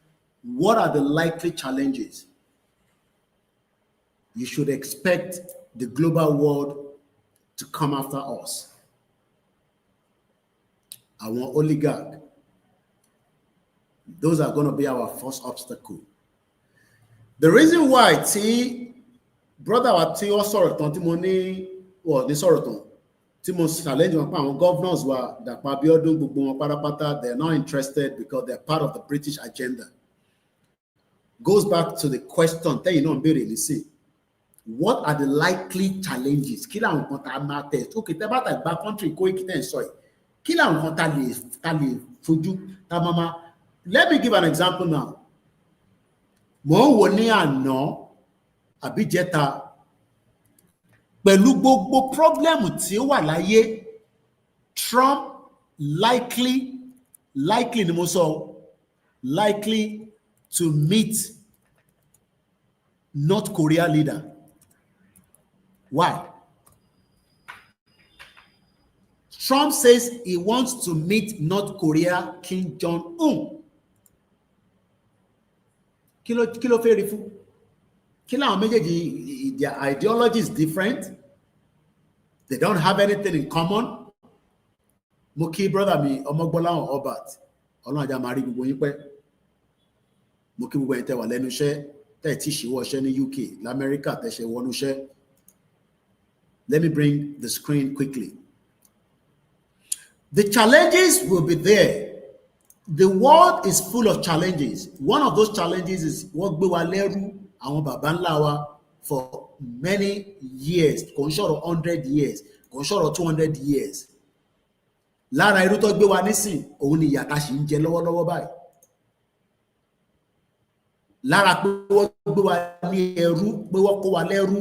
What are the likely challenges? You should expect the global world to come after us. Our oligarch. Those are going to be our first obstacle. The reason why brother wa tí ó sọ̀rọ̀ tán tí mo ní ní sọ̀rọ̀ tán tí mo challenge wọn pa àwọn governors wa Dàpọ̀ Abíọ́dún gbogbo wọn pátápátá, they're not interested because they're part of the British agenda. Goes back to the question tẹ́yìn náà béèrè nísìn. What are the likely challenges? Kí làwọn nǹkan tá a máa test? Okay, tẹ́ bá tà gba country Koiki tẹ́ ń sọ yìí. Kí làwọn nǹkan tá lè fojú tá máa. Let me give an example now. Mo ń wò ní àná àbíjẹta pẹ̀lú gbogbo problem tí ó wà láyé, Trump likely ni mo sọ, likely to meet North Korea leader. Why? Trump says he wants to meet North Korea Kim Jong-un. Kí ló fẹ́ rí fún? Kí làwọn méjèèjì, their ideology is different. They don't have anything in common. Mo kí brother mi Ọmọgbọ́láhàn Oba'S. Ọlọ́run ajá máa rí gbogbo yín pẹ́. Mo kí gbogbo ẹ̀yin tẹ́ wà lẹ́nu iṣẹ́, tẹ́ tí ṣíwọ́ iṣẹ́ ní UK, l'Amẹ́ríkà tẹ́ ṣe wọnú iṣẹ́. Let me bring the screen quickly. The challenges will be there. The world is full of challenges. One of those challenges is wọ́n gbé wa lẹ́rú àwọn bàbá ńlá wa for many years, kò ń sọ̀rọ̀ 100 years, kò ń sọ̀rọ̀ 200 years. Lára irú tó gbé wa nísìn, òun ni ìyà tá ṣì ń jẹ lọ́wọ́lọ́wọ́ báyìí. Lára pé wọ́n gbé wa ní ẹrú, pé wọ́n kó wa lẹ́rú,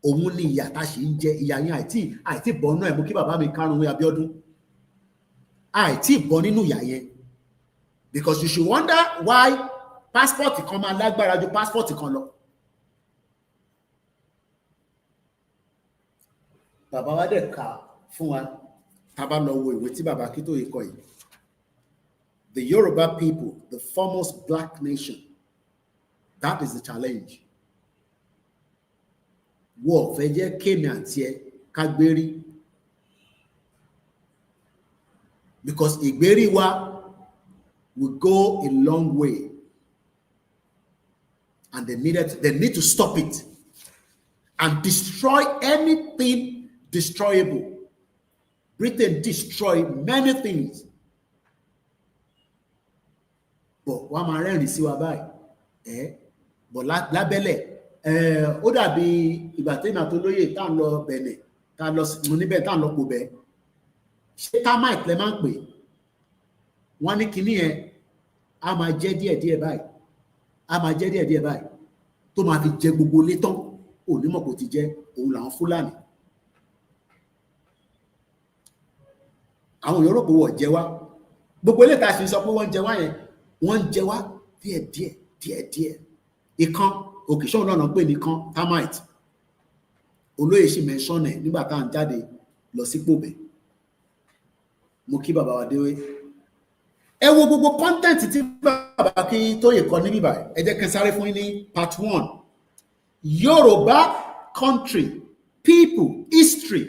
òun ni ìyà tá ṣì ń jẹ. Ìyà yẹn àìtí bọ́ nínú ẹ̀. Mo kí bàbá mi Karùn-ún Abíọ́dún. Àìtí bọ́ nínú ìyà yẹn. Because you should wonder why passport kan máa lágbára ju passport kan lọ. Bàbá wa dẹ̀ kà fún wa tá bá lọ wo ìwé tí bàbá Akíntóyè kọ yìí. The Yoruba people, the foremost black nation, that is the challenge. Wọ́n fẹ́ jẹ́ kémi àti ẹ ká gbérí. Because ìgbérí wa will go a long way, and they need to stop it and destroy anything destroyable. Britain destroyed many things, but wọ́n máa rẹ́rìn sí wa báyìí, but lábẹ́lẹ̀ ó dàbí ìgbà tí ìmọ̀ tó lóye tá à ń lọ Bẹ̀nẹ̀ tá à lọ níbẹ̀ tá à ń lọ pò bẹ́ẹ̀ ṣé termite lẹ máa ń pè wọ́n ní kinní yẹn a máa jẹ́ díẹ̀díẹ̀ báyìí tó máa fi jẹ gbogbo ilé tán onímọ̀ kò ti jẹ́ òun làwọn Fúlàní. Àwọn Yorùbá wọ̀ jẹ wá gbogbo ilé tá a sì sọ pé wọ́n jẹ wá yẹn wọ́n jẹ wá díẹ̀díẹ̀. Ìkan òkè ṣọ́ọ̀ náà pè ní kan termite olóyè sì mẹ́sàn-án ẹ̀ nígbà tá à ń jáde lọ sí Pòbẹ̀. Mo kí bàbá wa Déwé. Ẹ wo gbogbo content tí bàbá Akíntóyè kọ níbí báyìí. Ẹ jẹ́ kí n sáré fún yín ní part 1. Yoruba country, people, history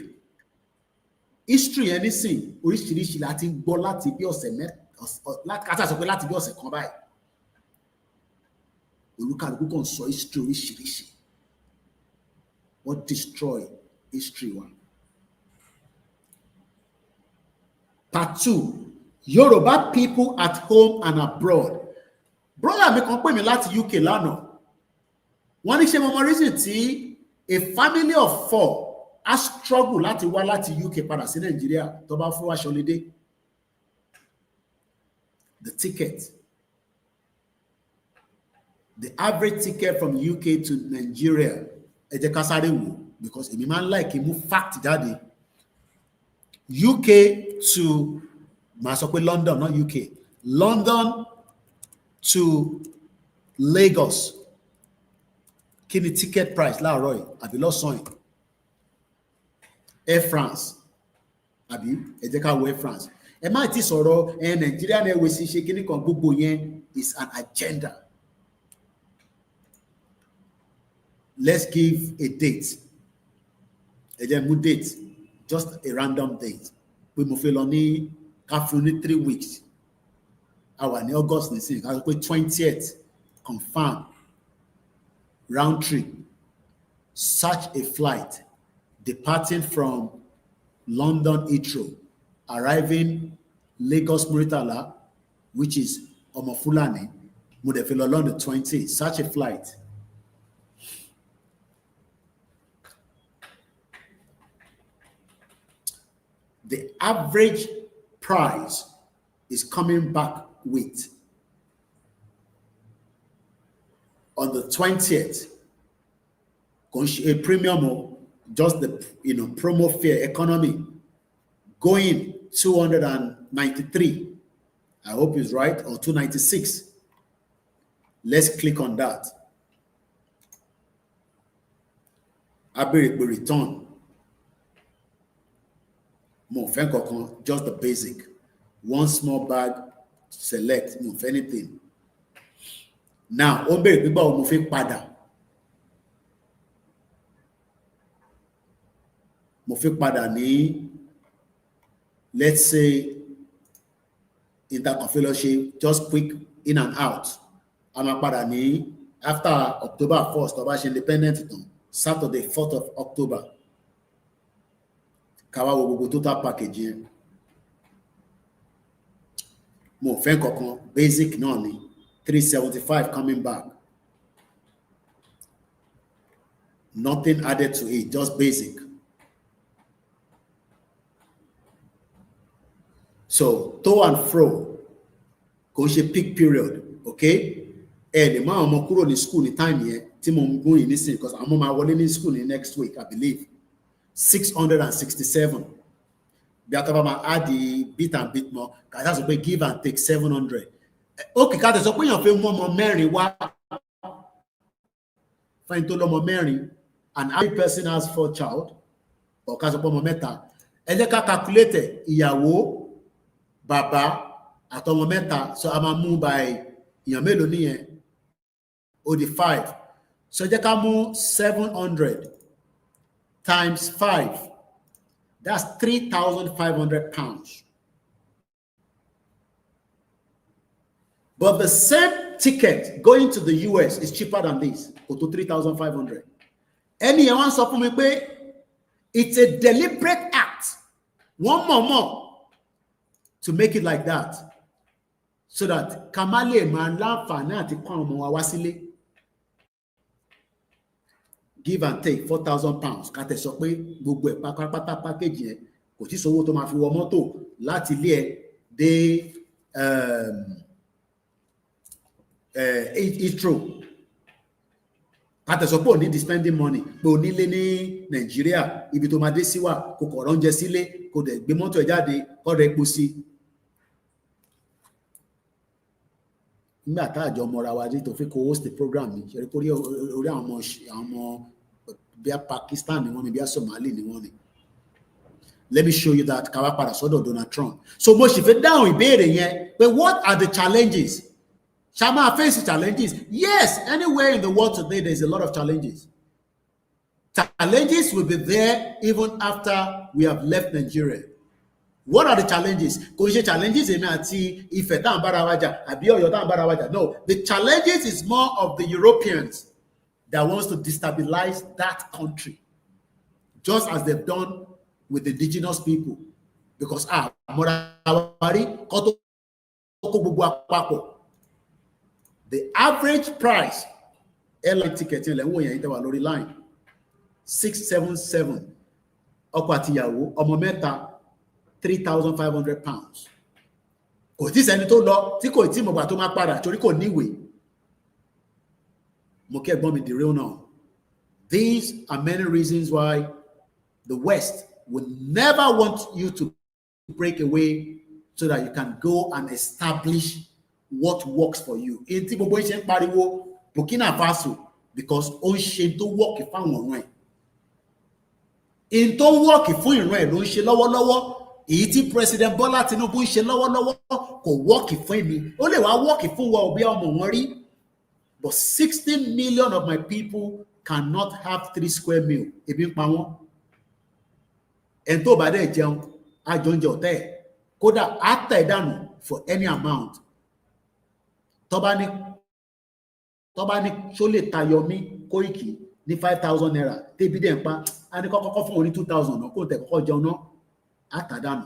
yẹn nísìn oríṣiríṣi láti gbọ́ láti bí ọ̀sẹ̀ láti sọ pé láti bí ọ̀sẹ̀ kan báyìí. Olúkàlùkù kan sọ history oríṣiríṣi. Wọ́n destroy history wa. Part 2. Yoruba people at home and abroad. brother mi kan pè mí láti UK lánàá. Wọ́n ní ṣe mo mọ reason tí a family of 4 has struggle láti wá láti UK padà sí Nigeria tó bá fún wa holiday. The ticket. The average ticket from UK to Nigeria, ẹ jẹ́ ká sáré wò, because èmi máa ń like mú fact jáde. UK to, màá sọ pé London, not UK. London to Lagos. Kí ni ticket price láàárọ̀ yìí àbí lọ́sàn-án yìí? Air France àbí ẹ jẹ́ ká wo Air France. Ẹ má ti sọ̀rọ̀ Nigerian Airways ṣe kíní kan, gbogbo yẹn is an agenda. Let's give a date. Ẹ jẹ́ mú date, just a random date. Pé mo fẹ́ lọ ní ká fún ní 3 weeks. A wà ní August nísìnyí, ká sọ pé 20th confirm round trip. Such a flight departing from London Heathrow, arriving Lagos Muritala, which is Omofulani, mo dẹ̀ fẹ́ lọ London 20. Such a flight. The average price is coming back with on the 20th, a premium, just the promo fare economy, going 293. I hope it's right, or 296. Let's click on that. Aberek will return. More just the basic. One small bag, select, move anything. Now, Oberek people move pada. Move pada ni, let's say, interconfederation, just quick in and out. I'm a pada ni after October 1st, Obash independent, Saturday 4th of October. Kawa wo gbogbo total package yẹn. Mo fẹ́ kankan basic náà ni 375 coming back. Nothing added to it, just basic. So to and fro kò ṣe peak period, okay? Lè máa ọmọ kúrò ní school ní time yẹn tí mo ń gún yìí nísìnyí, because àwọn ọmọ máa wọlé ní school ní next week, I believe. 667. Bí a tó bá máa add the bit and bit more, kàtà sọ pé give and take 700. Okay, kàtà sọ pé èèyàn fẹ́ mú ọmọ mẹ́rin wá fẹ́ni tó lọ́mọ mẹ́rin, and every person has 4 child, or ká sọ pé ọmọ mẹ́ta. Ẹ jẹ́ ká calculate ìyàwó, bàbá àtọmọ mẹ́ta, so a máa mú by èèyàn mélòó nìyẹn? Ó di 5. So ẹ jẹ́ ká mú 700 times 5, that's 3,500 pounds. But the same ticket going to the US is cheaper than this, go to 3,500. Anyone sọ fún mi pé it's a deliberate act, one more, to make it like that, so that Kamale máa láǹfààní àti kó àwọn ọmọ wa wá sílé. Give and take 4,000 pounds. Ká tẹ̀ sọ pé gbogbo ẹ̀ pátápátá package yẹn kò tí sówó tó máa fi wọ mọ́tò láti ilé ẹ̀ dé Heathrow. Ká tẹ̀ sọ pé ò ní di spending money, pé ò nílé ní Nàìjíríà, ibi tó máa dé sí wà, kò kọ̀ oúnjẹ sílé, kò dẹ̀ gbé mọ́tò ẹ̀ jáde, kó rẹ̀ epo sí. Nígbà tá àjọ ọmọ ra wa dé tó fi kó host the program ni, ṣe rí kórí orí àwọn ọmọ bí i Pakistan ni wọ́n ni, bí i Somali ni wọ́n ni. Let me show you that ká wá padà sọ́dọ̀ Donald Trump. So mo sì fẹ́ dáhùn ìbéèrè yẹn pé what are the challenges? Ṣá máa face challenges? Yes, anywhere in the world today there is a lot of challenges. Challenges will be there even after we have left Nigeria. What are the challenges? Kò ṣe challenges èmi àti Ifẹ̀ tá à ń bára wa jà àbí Ọ̀yọ́ tá à ń bára wa jà. No, the challenges is more of the Europeans that wants to destabilize that country, just as they've done with the indigenous people. Because mọ̀ra wa rí kọ́ tó kó gbogbo àpapọ̀. The average price airline ticket in lẹ́wọ̀n yẹn tẹ́wà lórí line 677 ọkọ àtìyàwó ọmọ mẹ́ta £3,500. Kò tí sẹ́ni tó lọ tí kò tí mọ̀gbà tó máa padà torí kò níwèé. Mo kí ẹ̀gbọ́n mi the real now. These are many reasons why the West would never want you to break away so that you can go and establish what works for you. In tí gbogbo iṣẹ́ ń pariwo Burkina Faso because ó ń ṣe tó work fáwọn ọ̀ràn ẹ̀. In tó work fún ìran ẹ̀ ló ń ṣe lọ́wọ́lọ́wọ́. Èyí tí President Bola Tinubu ń ṣe lọ́wọ́lọ́wọ́ kò work fún èmi. Ó lè wá work fún wa òbí ọmọ wọn rí. But 60 million of my people cannot have 3 square meal. Ebi ń pa wọ́n. Ẹni tó bá dẹ̀ jẹun, àjọ oúnjẹ ọ̀tẹ̀ ẹ̀. Kódà á tẹ̀ dànù for any amount. Tó bá ní ṣó lè tayọ mí Koiki ní 5,000 naira. Tébí dẹ̀ ń pa, a ní kọ́kọ́ fún òní 2,000 náà kó tẹ̀ kọ́kọ́ jẹun náà. Á tà dànù.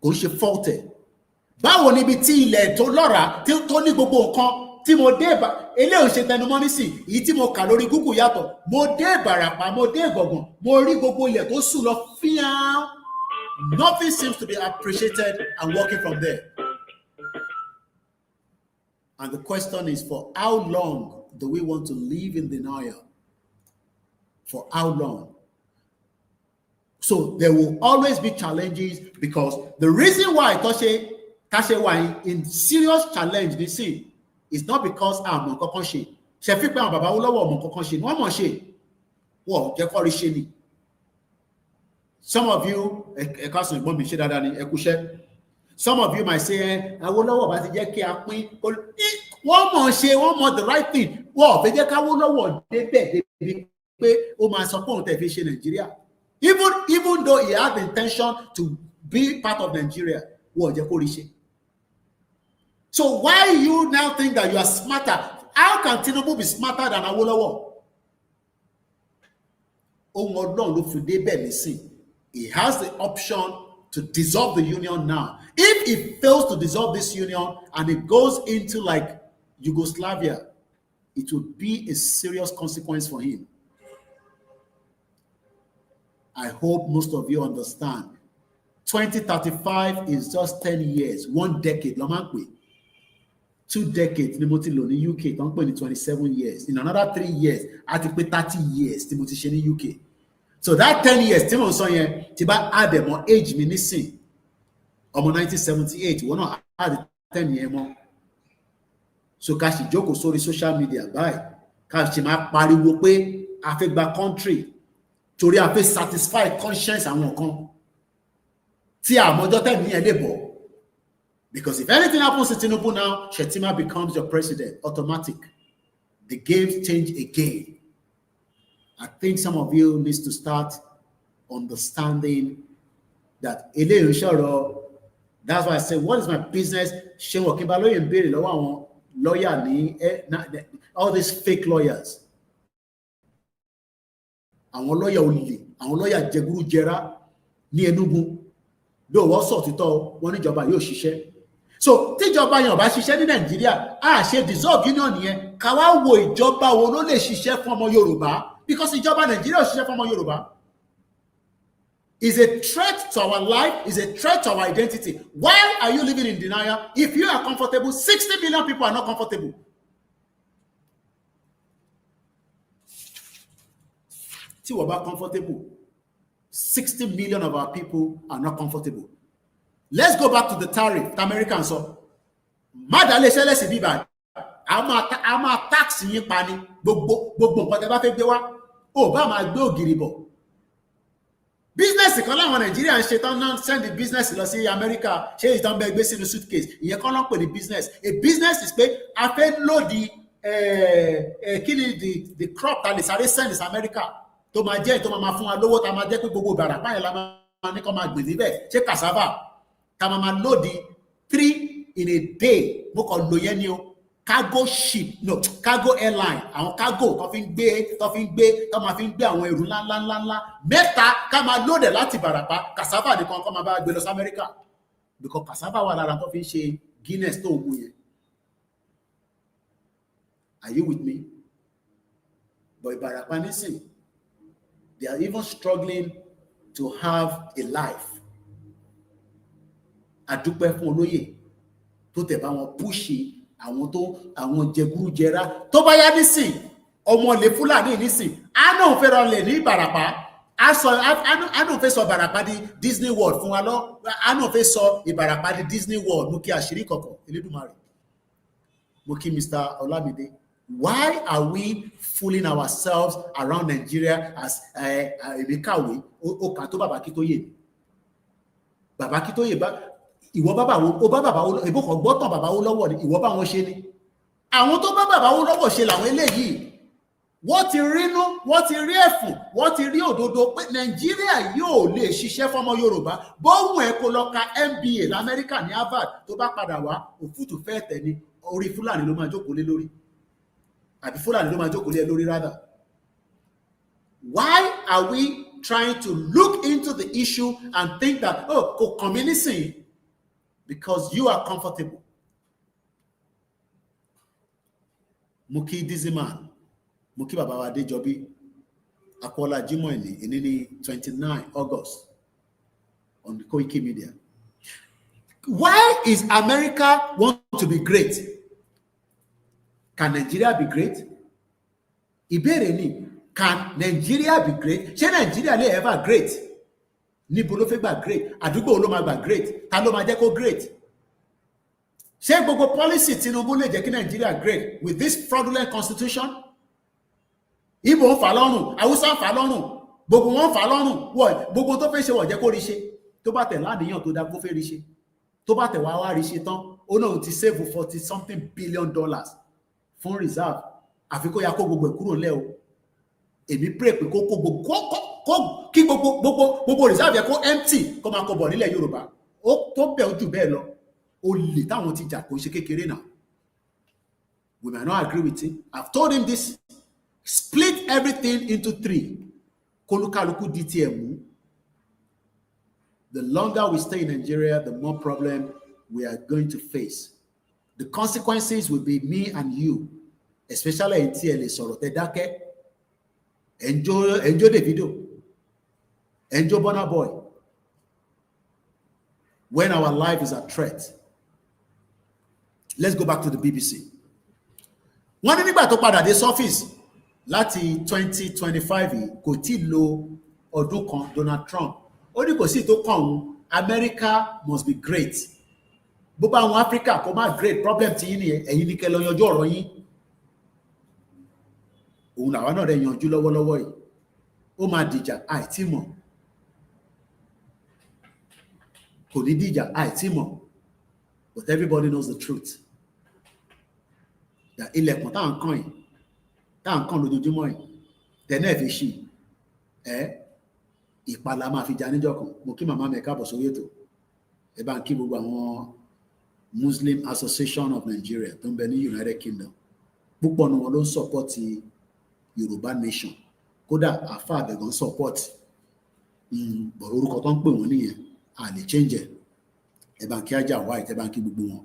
Kò ń ṣe fọ́ọ̀tẹ̀. Báwo níbi tí ilẹ̀ tó lọ́ràá tó ní gbogbo nǹkan tí mo dé eléyìí ṣe tẹnumọ́ nísìn èyí tí mo kà lórí Google yàtọ̀ mo dé Ìbàràpá mo dé Ìgàngán mo rí gbogbo ilẹ̀ tó sùn lọ fíàn. Nothing seems to be appreciated and working from there. And the question is, for how long do we want to live in denial? For how long? So there will always be challenges because the reason why Tashe why in serious challenge this see is not because I'm kankan ṣe. Ṣé fi pé àwọn bàbá wo lọ́wọ́ ọmọ kankan ṣe. Wọ́n mọ̀ ṣe. Wọ́n jẹ́ kó rí ṣe ni. Some of you, some of you might say, Awólọ́wọ̀ bá ti jẹ́ kí a pín. Wọ́n mọ̀ ṣe, wọ́n mọ̀ the right thing. Wọ́n fẹ́ jẹ́ ká Awólọ́wọ̀ débẹ̀ débi pé ó máa sọ pé òun tẹ̀ fi ṣe Nàìjíríà. Even though he had the intention to be part of Nigeria, wọ́n jẹ́ kó rí ṣe. So why you now think that you are smarter? How can Tinubu be smarter than Awólọ́wọ̀? Ohun Ọlọ́run ló fi débẹ̀ nísìn. He has the option to dissolve the union now. If he fails to dissolve this union and it goes into like Yugoslavia, it would be a serious consequence for him. I hope most of you understand. 2035 is just 10 years, 1 decade. 2 decades, Timothy in the UK, don't put 27 years. In another 3 years, I think 30 years, Timothy in the UK. So that 10 years, Timothy, Tiba add them on age me missing. I'm 1978, we not add 10 years more. So Kashi Joko sorry social media, bye. Kashi ma pariwo pé a fẹ́ gba country. Torí a fẹ́ satisfy conscience àwọn kan. Tí àmọ́jọ́ tẹ̀ ní ẹlẹ́bọ̀. Because if anything happens to Tinubu now, Shettima becomes your president, automatic. The games change again. I think some of you need to start understanding that that's why I say, what is my business? All these fake lawyers. Àwọn lawyer olè, àwọn lawyer jẹgúrú jẹrá ní Enugu. Though wọ́n sọ títọ́ wọn níjọba yóò ṣiṣẹ́. So tíjọba yẹn ò bá ṣiṣẹ́ ní Nàìjíríà, a ṣe dissolve union yẹn, ká wá wo ìjọba wo ló lè ṣiṣẹ́ fún ọmọ Yorùbá. Because ìjọba Nàìjíríà ò ṣiṣẹ́ fún ọmọ Yorùbá. Is a threat to our life, is a threat to our identity. Why are you living in denial? If you are comfortable, 60 million people are not comfortable. Tí wọ́n bá comfortable, 60 million of our people are not comfortable. Let's go back to the tariff. The Americans so. Madale ṣẹlẹ̀ sí bíbá. A máa tax yín pa ni. Gbogbo nǹkan tẹ́ bá fẹ́ gbé wá. Ó bá máa gbé ògiri bọ̀. Business kan láwọn Nàìjíríà ń ṣe tán náà send the business lọ sí America. Ṣé ìtàn bẹ́ẹ̀ gbé sínú suitcase? Ìyẹn kan ló ń pè ní business. A business is pé a fẹ́ lòdì kí ni the crop that is already send is America. Tó máa jẹ́ tó máa fún wa lówó tá máa jẹ́ pé gbogbo Ìbàràpá yẹn la máa ní kó máa gbìn níbẹ̀. Ṣé cassava? Tá máa lòdì 3 in a day. Mo kàn lò yẹn ni o. Cargo ship, no, cargo airline, àwọn cargo tó fi ń gbé, tó máa fi ń gbé àwọn ẹrù ńlá. Mẹ́ta ká máa lóde láti Ìbàràpá, cassava nìkan kó máa bá gbé lọ sí America. Because cassava wà lára tó fi ń ṣe Guinness tó mú yẹn. Are you with me? But Ìbàràpá nísìn, they are even struggling to have a life. Àdúpẹ́ fún olóyè tó tẹ̀ bá wọn púṣì àwọn jẹgúrújẹrá tó bá yá nísìn ọmọ ilé Fúlàní nísìn á náà fẹ́ rọlẹ̀ ní Ìbàràpá á náà fẹ́ sọ Ìbàràpá di Disney World fún wa lọ á náà fẹ́ sọ Ìbàràpá di Disney World mú kí àṣírí kọ̀kọ̀ Elédùmarè mú kí Mr. Olamide. Why are we fooling ourselves around Nigeria as Emekawe Oka tó Baba Akintoye? Baba Akintoye bá ìwọ bàbá wo ó bá bàbá wo ìbò kan gbọ́tàn bàbá wo lọ́wọ́ ni ìwọ bá wọn ṣe ni. Àwọn tó bá bàbá wo lọ́wọ́ ṣe làwọn eléyìí. Wọ́n ti rínú, wọ́n ti rí ẹ̀fùn, wọ́n ti rí òdodo pé Nàìjíríà yóò lè ṣiṣẹ́ fọ́mọ Yorùbá. Bóhùn ẹ̀ kó lọ ka MBA l'Amẹ́ríkà ní Harvard tó bá padà wá òfútù fẹ́ tẹ̀ ni orí Fúlàní ló máa jókòó lé lórí. Àbí Fúlàní ló máa jókòó lé lórí rather. Why are we trying to look into the issue and think that, oh, kò kàn mí nísìn? Because you are comfortable. Muki Diziman, Muki Baba Adejobi, Akola Jimoini, in the 29 August on the Koikimedia. Why is America want to be great? Can Nigeria be great? Ìbéèrè ni, can Nigeria be great? Ṣé Nigeria lè ever great? Níbo ló fẹ́ gbà great? Àdúgbò ló máa gbà great? Ta ló máa jẹ́ kó great? Ṣé gbogbo policy Tinubu lè jẹ́ kí Nigeria great with this fraudulent constitution? Ìgbò ń fà lọ́rùn, Haúsá ń fà lọ́rùn, gbogbo wọn ń fà lọ́rùn, gbogbo tó fẹ́ ṣe wọ̀ jẹ́ kó rí ṣe. Tó bá tẹ̀ ládìyàn tó dá kó fẹ́ rí ṣe. Tó bá tẹ̀ wá rí ṣe tán, ó náà ti save $40-something billion fún reserve. Àfi kó ya kó gbogbo ẹ̀ kúrò ńlẹ̀ o. Èmi pray pé kó gbogbo kí gbogbo reserve yẹ kó empty kó máa kó bọ̀ nílẹ̀ Yorùbá. Ó tó bẹ̀ ojú bẹ́ẹ̀ lọ. Ó lè táwọn ti jà kó ṣe kékeré náà. We might not agree with him. I've told him this. Split everything into 3. Kolukaluku DTM. The longer we stay in Nigeria, the more problem we are going to face. The consequences will be me and you, especially in TLA Soro Tedake. Enjoy the video. Enjoy Burna Boy. When our life is at threat. Let's go back to the BBC. Wọ́n ní nígbà tó padà dé surface láti 2025 kò tí lo ọdún kan Donald Trump. Ó ní kò sí tó kàn òun, America must be great. Bó bá àwọn Africa kò má great, problem tí yín nìyẹn, ẹ̀yin ní kẹ́ lọ yanjú ọ̀rọ̀ yín. Òun làwọn náà rẹ̀ yanjú lọ́wọ́lọ́wọ́ yìí. Ó máa dìjà àìtí mọ̀. Kò ní dìjà àìtí mọ̀. But everybody knows the truth. Ilẹ̀kùn tá à ń kàn yìí, tá à ń kàn lójoojúmọ́ yìí, tẹ̀lé fi ṣì ìpalà máa fi jà níjọ́ kan. Mo kí màmá mi káàbọ̀ sórí ètò. Ẹ bá ń kí gbogbo àwọn Muslim Association of Nigeria tó ń bẹ ní United Kingdom. Púpọ̀ ní wọn ló ń support Yorùbá nation. Kódà àfáà àbẹ̀gàn support. Bọ̀ orúkọ tó ń pè wọ́n nìyẹn. A lè change ẹ̀. Ẹ bá ń kí ajá white, ẹ bá ń kí gbogbo wọn.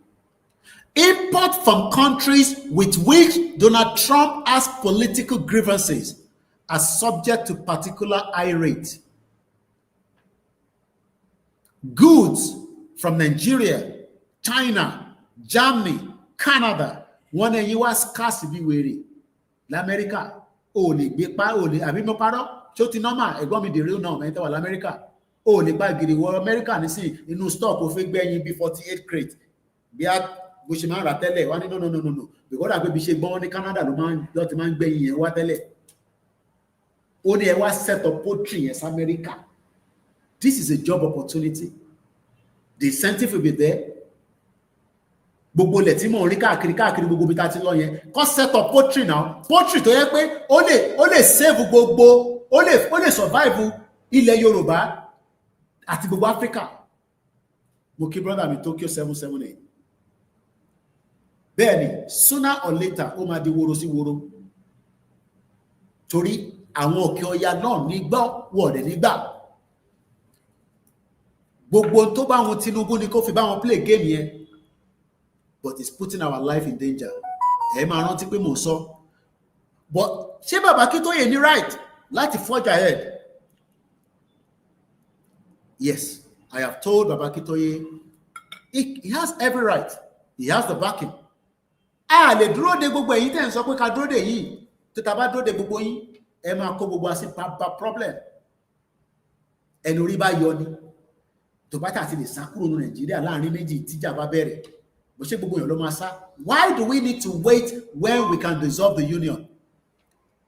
Import from countries with which Donald Trump has political grievances are subject to particular high rate. Goods from Nigeria, China, Germany, Canada, wọ́n ẹ̀yin wá scarce bí wèrè l'Amẹ́ríkà. O lè gbé pa, o lè àbí mo parọ́, ṣó ti normal, ẹ̀gbọ́n mi the real norm ẹ̀yin tẹ́ wà l'Amẹ́ríkà. O lè gba gidi wọ Amẹ́ríkà nísìn inú stock ó fẹ́ gbẹ́yìn bí 48 crate. Bí a bó ṣe máa ń rà tẹ́lẹ̀ wá ní no. Because àgbẹ̀ bí ṣe gbọ́n ní Canada ló ti máa ń gbẹ́yìn yẹn wá tẹ́lẹ̀. Ó ní ẹ wá set up poultry yẹn sí Amẹ́ríkà. This is a job opportunity. The incentive will be there. Gbogbo ilẹ̀ tí mò ń rí káàkiri gbogbo ibi tá a ti lọ yẹn. Kọ́ set up poultry now. Poultry tó yẹ pé ó lè save gbogbo, ó lè survive ilẹ̀ Yorùbá àti gbogbo Africa. Mo kí brother mi Tokyo 778. Bẹ́ẹ̀ni, sooner or later ó máa di woro sí woro. Torí àwọn òkè ọya náà nígbà wọ̀dẹ̀ nígbà. Gbogbo tó bá wọn Tinubu ni kó fi bá wọn play game yẹn. But it's putting our life in danger. ẹ máa rántí pé mò ń sọ. But ṣé Baba Akintoye ní right láti forge ahead? Yes, I have told Baba Akintoye he has every right. He has the backing. A lè dúró de gbogbo ẹ̀yin tẹ́ ń sọ pé ká dúró de yìí. Tó ta bá dúró de gbogbo yín, ẹ máa kó gbogbo àti problem. Ẹni orí bá yọ ni. Tó bá tà sí lè sá kúrò ní Nàìjíríà láàrin méjì tíjà bá bẹ̀rẹ̀. Bó ṣe gbogbo èèyàn ló máa sá. Why do we need to wait when we can dissolve the union?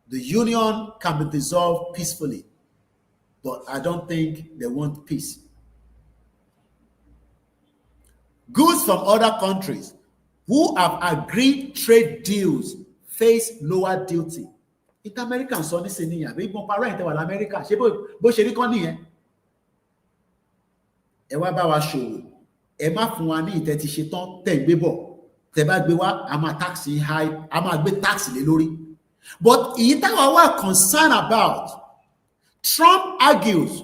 The union can be dissolved peacefully, but I don't think they want peace. Goods from other countries who have agreed trade deals face lower duty. It American sọ ní siniya, bí mo parọ́ ìtẹ̀wà l'Amẹ́ríkà, ṣé bó ṣe rí kọ́ nìyẹn? Ẹ wá bá wa ṣòwò, ẹ má fún wa ní ìtẹ́ ti ṣe tán tẹ̀ gbé bọ̀, tẹ̀ bá gbé wá, a máa tax high, a máa gbé tax lé lórí. But èyí táwọn wà concerned about, Trump argues,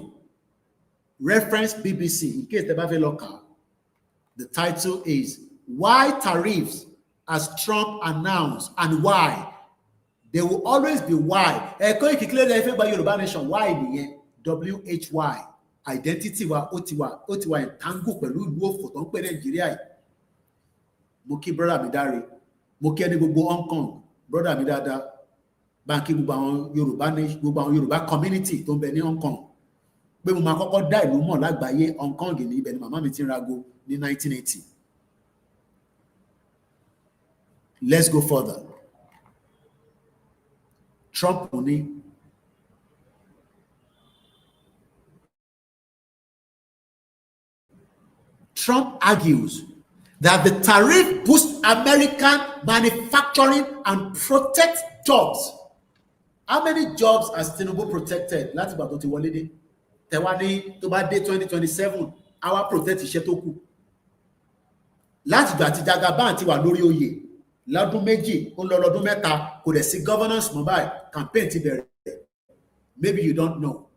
reference BBC, in case tẹ̀ bá fẹ́ lọ kà. The title is Why Tariffs as Trump Announced and Why. There will always be why. Koiki clearly I by Yoruba Nation. Why nìyẹn? WHY. Identity wa ó ti wà entangle pẹ̀lú ìlú òfò tó ń pè Nàìjíríà yìí. Mo kí brother mi dáre. Mo kí ẹni gbogbo Hong Kong. Brother mi dáadáa. Báńkì gbogbo àwọn Yorùbá nation, gbogbo àwọn Yorùbá community tó ń bẹ ní Hong Kong. Pé mo máa kọ́kọ́ dá ìlú mọ̀ lágbàáyé Hong Kong ní ibẹ̀ ni màmá mi ti ń rago ní 1980. Let's go further. Trump argues that the tariff boosts American manufacturing and protects jobs. How many jobs has Tinubu protected? Láti ìgbà tó ti wọlé dé. Tẹ̀wá ní tó bá dé 2027, our protect iṣẹ́ tó kù. Láti ìgbà tí Jagaban ti wà lórí oyè. Lọ́dún méjì, ó lọ lọ́dún mẹ́ta, kò dẹ̀ sí governance mobile, campaign ti bẹ̀rẹ̀. Maybe you don't know.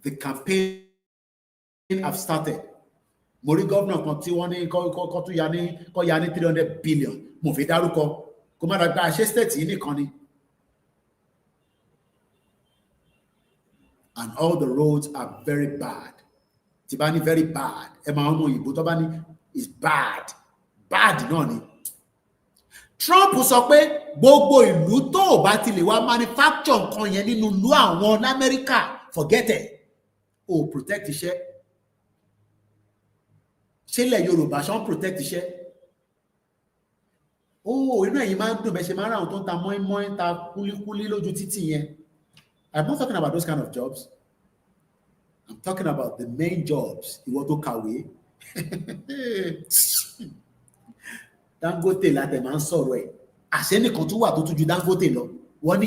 The campaign have started. Mo rí governor kan tí wọ́n ní kọ́ tún ya ní 300 billion. Mo fi dárúkọ, kó má dàgbà ṣe state yìí nìkan ni. And all the roads are very bad. Tí bá ní very bad. Ẹ máa ń mọ òyìnbó tó bá ní is bad náà ni. Trump sọ pé gbogbo ìlú tó bá ti lè wá manufacture nǹkan yẹn nínú ìlú àwọn Amẹ́ríkà, forget it. O protect iṣẹ́. Ṣé ilẹ̀ Yorùbá ṣe ń protect iṣẹ́? Inú ẹ̀yin máa ń dùn bẹ́ẹ̀ ṣe máa ń ra àwọn tó ń ta mọ́ínmọ́ín, ta kúlíkúlí lójú títì yẹn. I'm not talking about those kind of jobs. I'm talking about the main jobs. Ìwọ tó kàwé. Dangote láti máa ń sọ̀rọ̀ ẹ̀. Àṣẹ nìkan tó wà tó tún ju Dangote lọ. Wọ́n ní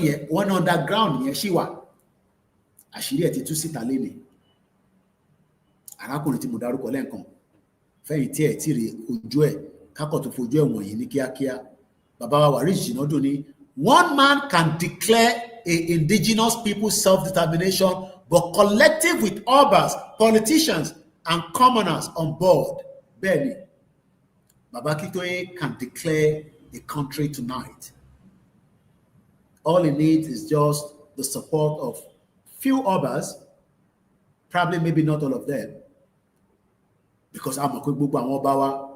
underground yẹn ṣì wà. Àṣírí ẹ̀ ti tú síta lénìí. Arákùnrin tí mo dárúkọ lẹ́ẹ̀kan. Fẹ́yìn tí ẹ̀ tí rí ojú ẹ̀ kákọ̀ tó fojú ẹ̀ wọ̀nyí ní kíákíá. Bàbá wa Waris Jinadu ní one man can declare a indigenous people self-determination but collective with Oba'S, politicians and commoners on board. Bẹ́ẹ̀ni, Baba Akintoye can declare a country tonight. All he needs is just the support of few Oba'S, probably maybe not all of them, because I'm a quick book by Obawa,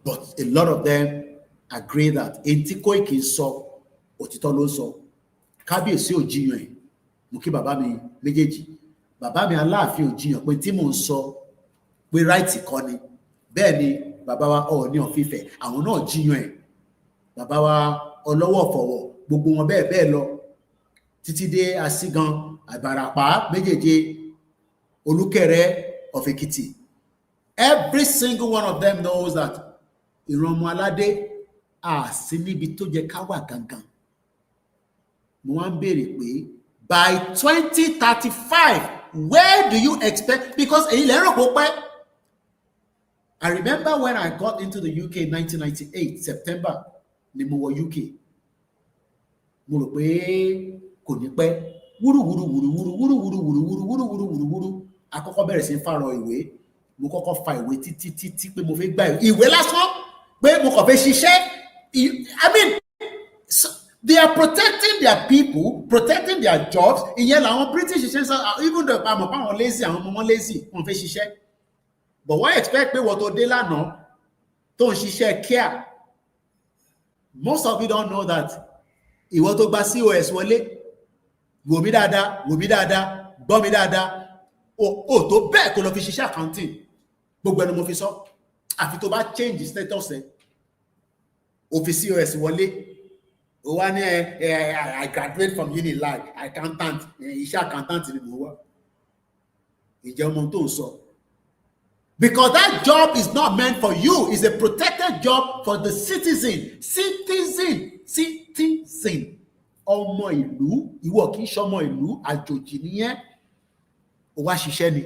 but a lot of them agree that Enti Koiki sọ òtítọ́ ló sọ. Kábíyèsí ò jiyàn ẹ̀. Mo kí bàbá mi méjèèjì. Bàbá mi Aláàfin ò jiyàn pé tí mò ń sọ pé ráìtì kọ́ ni. Bẹ́ẹ̀ ni bàbá wa Ọọ̀ni of Ifẹ̀, àwọn náà jiyàn ẹ̀. Bàbá wa Ọlọ́wọ̀ Fọ̀wọ̀, gbogbo wọn bẹ́ẹ̀ lọ. Títí dé Asígan, Àbàràpá méjèèjì, Olúkẹ̀rẹ́ of Èkìtì. Every single one of them knows that ìran ọmọ aládé sí níbi tó jẹ́ ká wà gangan. Mo wá ń béèrè pé by 2035, where do you expect? Because èyí lè rò kó pẹ́. I remember when I got into the UK in 1998, September, ni mo wọ UK. Mo rò pé kò ní pẹ́. Wúrúwúrúwúrúwúrúwúrúwúrúwúrúwúrúwúrúwúrú. àkọ́kọ́ bẹ̀rẹ̀ sí fàrọ̀ ìwé mo kọ́kọ́ fa ìwé títí pé mo fẹ́ gba ìwé lásán pé mo kàn fẹ́ ṣiṣẹ́. I mean, so they are protecting their people, protecting their jobs. Ìyẹn làwọn British ṣiṣẹ́ sọ, even though àmọ̀ pé àwọn lazy, àwọn ọmọ wọn lazy, wọn fẹ́ ṣiṣẹ́. But why expect pé wọ́n tó dé lánàá tó ń ṣiṣẹ́ care? Most of you don't know that ìwọ tó gba COS wọlé, wò mí dáadáa, gbọ́ mi dáadáa, o tó bẹ́ẹ̀ kó lọ fi ṣiṣẹ́ accounting. Gbogbo ẹni mo fi sọ, àfi tó bá change status ẹ, o fi COS wọlé, o wá ní I graduate from Unilag, accountant, iṣẹ́ accountant ni mo wá. Ìjẹ́ ọmọ tó ń sọ. Because that job is not meant for you. It's a protected job for the citizen. Citizen. Ọmọ ìlú, ìwọ kì í ṣọmọ ìlú, àjòjì nìyẹn. Ó wá ṣiṣẹ́ ni.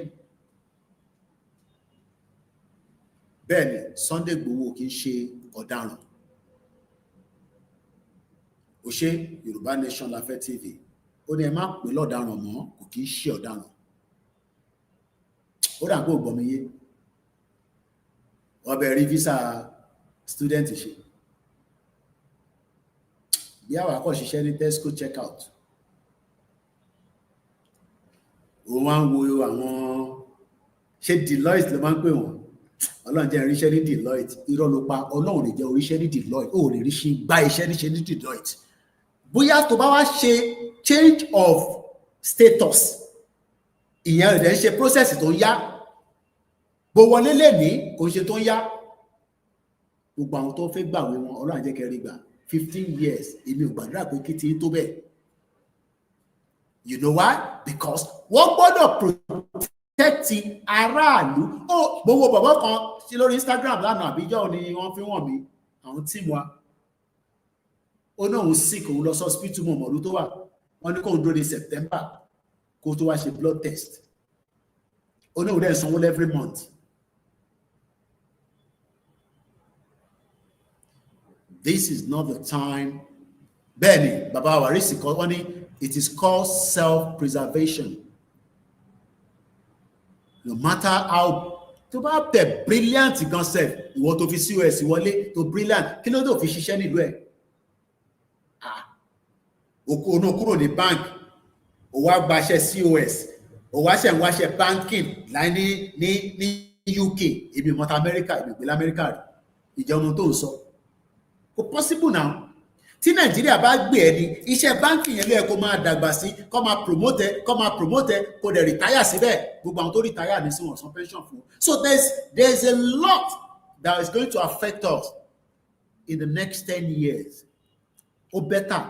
Bẹ́ẹ̀ni, Sunday Igboho kì í ṣe ọ̀daràn. Ó ṣe Yorùbá Nation La Fẹ́ TV. Ó ní ẹ má pè lọ́daràn mọ́, kò kì í ṣe ọ̀daràn. Ó dà pé ò gbọ́ mi yé. Ọbẹ̀ rí visa student ṣe. Bí àwọn akọ́ ṣiṣẹ́ ní Tesco checkout. Òun wá ń wo àwọn ṣé Deloitte ló máa ń pè wọ́n. Ọlọ́run jẹ́ oríṣẹ́ ní Deloitte. Irọ́ ló pa Ọlọ́run lè jẹ́ oríṣẹ́ ní Deloitte. Ó lè rí ṣe gba iṣẹ́ níṣe ní Deloitte. Bóyá tó bá wá ṣe change of status. Ìyẹn rẹ̀ ń ṣe process tó ń yá. Bó wọlé lè ní kò ṣe tó ń yá. Gbogbo àwọn tó fẹ́ gbàwé wọn Ọlọ́run jẹ́ kẹrí gbà 15 years èmi ò gbàdúrà pé kí ti tó bẹ́ẹ̀. You know why? Because wọ́n gbọ́dọ̀ protect aráàlú. Ó mo wo bàbá kan sí lórí Instagram lánàá àbíjọ́ ni wọ́n fi wọ̀n mi àwọn tíìmù wa. Ó náà òun sick òun lọ sí hospital mọ̀ ọ̀lú tó wà. Wọ́n ní kó ń dúró ní September kó tó wá ṣe blood test. Ó náà òun dẹ̀ sanwó every month. This is not the time. Bẹ́ẹ̀ni, Baba Warisi kọ́ wọ́n ní it is called self-preservation. No matter how tó bá tẹ̀ brilliant gan sef, ìwọ tó fi COS wọlé tó brilliant, kí ló tó fi ṣiṣẹ́ nílùú ẹ̀? Òkú kúrò ní bank, ó wá gbaṣẹ́ COS, ó wá ṣẹ̀ ń wáṣẹ́ banking láì ní UK, èmi mọ́ta America, èmi ìgbélé America rẹ̀, ìjẹ́ ọmọ tó ń sọ. Kò possible now. Tí Nàìjíríà bá gbé ẹni iṣẹ́ báńkì yẹn ló yẹ kó máa dàgbà sí, kó máa promote kó dẹ̀ retire síbẹ̀. Gbogbo àwọn tó retire ní sí wọn san pension fún. So there's a lot that is going to affect us in the next 10 years. Ó better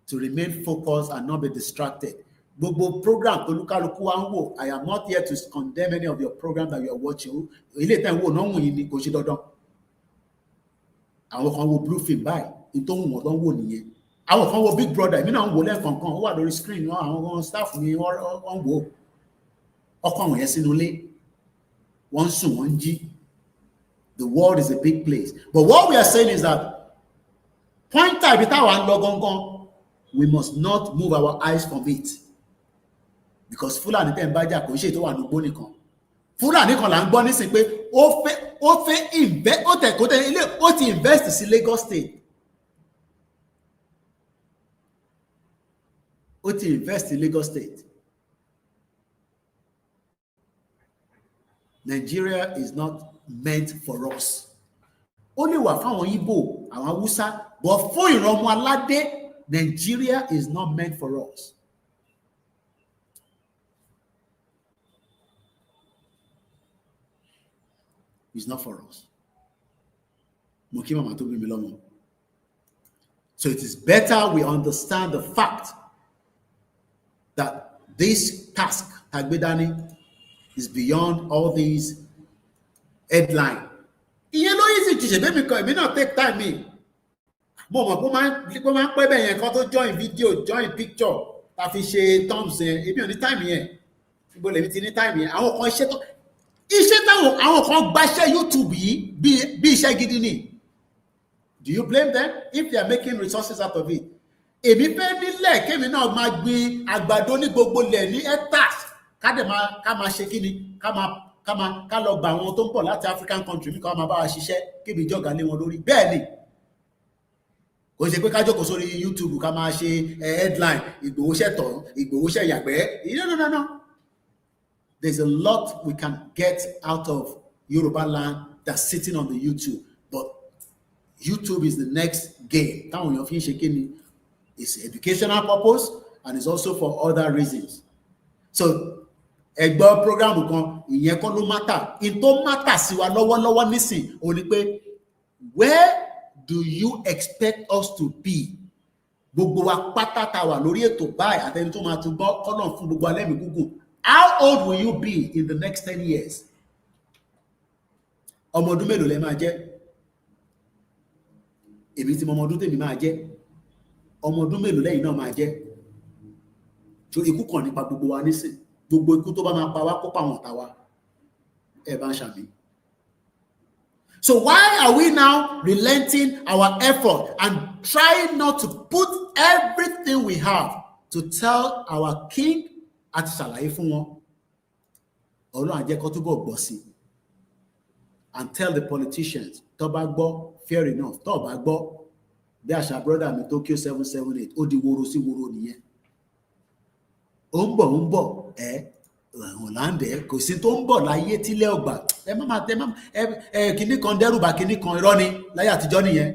to remain focused and not be distracted. Gbogbo program tó lúkálukú wá ń wò, I am not here to condemn any of your program that you are watching. Ilé ìtàn ìwò náà wù yín ni kò ṣe dandan. Àwọn kan wo blue film báyìí, nítorí wọn lọ wò nìyẹn. Àwọn kan wo Big Brother, èmi náà ń wò lẹ́ẹ̀kọ̀ọ̀kan, ó wà lórí screen, àwọn staff mi wọ́n wò. Ọkọ̀ àwọn yẹn sínú ilé, wọ́n ń sùn, wọ́n ń jí. The world is a big place. But what we are saying is that point time ibi táwa ń lọ gangan, we must not move our eyes from it. Because Fúlàní tẹ̀ ń bájà kò ń ṣe tó wà ní gbó nìkan. Fúlàní kan là ń gbọ́ nísìnyí pé ó fẹ́ invest, ó tẹ̀ kó tẹ̀ ilé, ó ti invest sí Lagos State. Ó ti invest in Lagos State. Nigeria is not meant for us. Ó lè wà fáwọn Igbo, àwọn Hausa, but fún ìran ọmọ aládé, Nigeria is not meant for us. It's not for us. Mo kí màmá tó bí mi lọ́mọ. So it is better we understand the fact that this task, Tagbedani, is beyond all these headlines. Ìyẹn ló easy to ṣe bẹ́ẹ̀ mi kọ́, èmi náà take time mi. Mo mọ̀ pé máa ń pẹ́ bẹ́ẹ̀ yẹn kan tó join video, join picture, ta fi ṣe thumbs yẹn, èmi ò ní time yẹn. Ibo lèmi ti ní time yẹn. Àwọn kan iṣẹ́ táwọn àwọn kan gbaṣẹ́ YouTube yìí bí iṣẹ́ gidi ni. Do you blame them if they are making resources out of it? Èmi fẹ́ nílẹ̀ kémi náà máa gbin àgbàdo ní gbogbo ilẹ̀ ní hectares ká máa ṣe kí ni ká lọ gba àwọn tó ń bọ̀ láti African country ní ká máa bá wa ṣiṣẹ́ kébi ìjọba lé wọn lórí. Bẹ́ẹ̀ ni kò ṣe pé ká jókòó sórí YouTube ká máa ṣe headline Ìgbòho ṣẹ̀tọ̀, Ìgbòho ṣẹ̀yàgbẹ́. No. There's a lot we can get out of Yoruba land that's sitting on the YouTube, but YouTube is the next game. Táwọn èèyàn fi ń ṣe kí ni? It's educational purpose and it's also for other reasons. So ẹgbẹ́ program kan ìyẹn kọ́ ló matter. In tó matter sí wa lọ́wọ́lọ́wọ́ nísìn ó ní pé where do you expect us to be? Gbogbo wa pátá ta wà lórí ètò báyìí àtẹni tó máa tún gbọ́ kọ́nà fún gbogbo alẹ́ mi gúgùn. How old will you be in the next 10 years? Ọmọ ọdún mélòó lẹ máa jẹ́? Èmi tí mo ọmọ ọdún tèmi máa jẹ́. Ọmọ ọdún mélòó lẹ́yìn náà máa jẹ́? So ikú kan nípa gbogbo wa nísìn. Gbogbo ikú tó bá máa pa wá kó pa àwọn ọ̀tá wa. Ẹ bá ń ṣàmì. So why are we now relenting our effort and trying not to put everything we have to tell our king àti ṣàlàyé fún wọn? Ọlọ́run á jẹ́ kó túbọ̀ gbọ́ sí. And tell the politicians, tó bá gbọ́, fair enough. Tó bá gbọ́, bí àṣà brother mi Tokyo 778, ó di woro sí woro nìyẹn. Ó ń bọ̀, Ọ̀làǹdẹ̀, kò sí tó ń bọ̀ láyé tílẹ̀ ọgbà. Kìíní kan dẹ́rùbà kìíní kan irọ́ ni láyé àtijọ́ nìyẹn.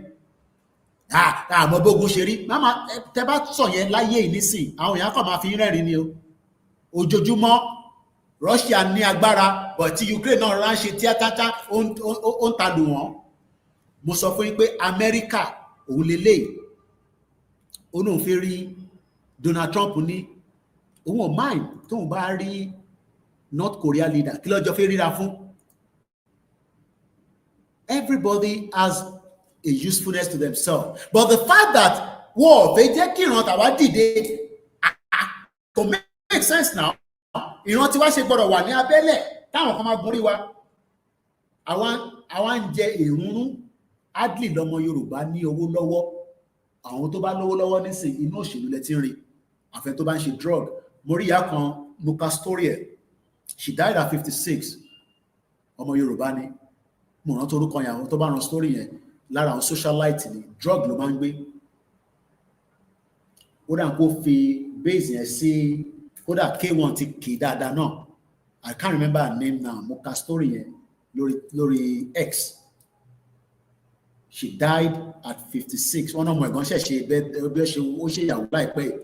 Àmọ́ bógun ṣe rí. Máma tẹ bá sọ yẹn láyé ìnísìn, àwọn èèyàn kan máa fi rẹ́rìn ni o. Ojoojúmọ́ Russia ní agbára, but tí Ukraine náà ránṣẹ́ tíátátá ó ń ta lù wọ́n. Mo sọ fún yín pé Amẹ́ríkà òun lélẹ́yìí. Ó náà fẹ́ rí Donald Trump ní òun ò mind tóun bá rí North Korea leader kí lọ́jọ́ fẹ́ ríra fún. Everybody has a usefulness to themselves, but the fact that wọ́n fẹ́ jẹ́ kí ìran tàwa dìde kò make sense now. Ìran tí wá ṣe gbọ́dọ̀ wà ní abẹ́lẹ̀ táwọn kan máa gúnrí wa. Àwa ń jẹ èrúnrún. Adley lọmọ Yorùbá ní owó lọ́wọ́. Àwọn tó bá lówó lọ́wọ́ nísìn inú òṣèlú lẹ ti ń rí. Àfẹ́ tó bá ń ṣe drug. Mo rí ìyá kan mo ka story ẹ̀. She died at 56. Ọmọ Yorùbá ni. Mo rántí orúkọ yẹn àwọn tó bá ran story yẹn lára àwọn socialite ni drug ló máa ń gbé. Ó dà kó fi base yẹn sí kódà K1 ti kì dáadáa náà. I can't remember her name now. Mo ka story yẹn lórí X. She died at 56. Wọ́n náà mọ̀ ẹ̀gbọ́n ṣẹ̀ṣẹ̀ bí ó ṣe ìyàwó láìpẹ́.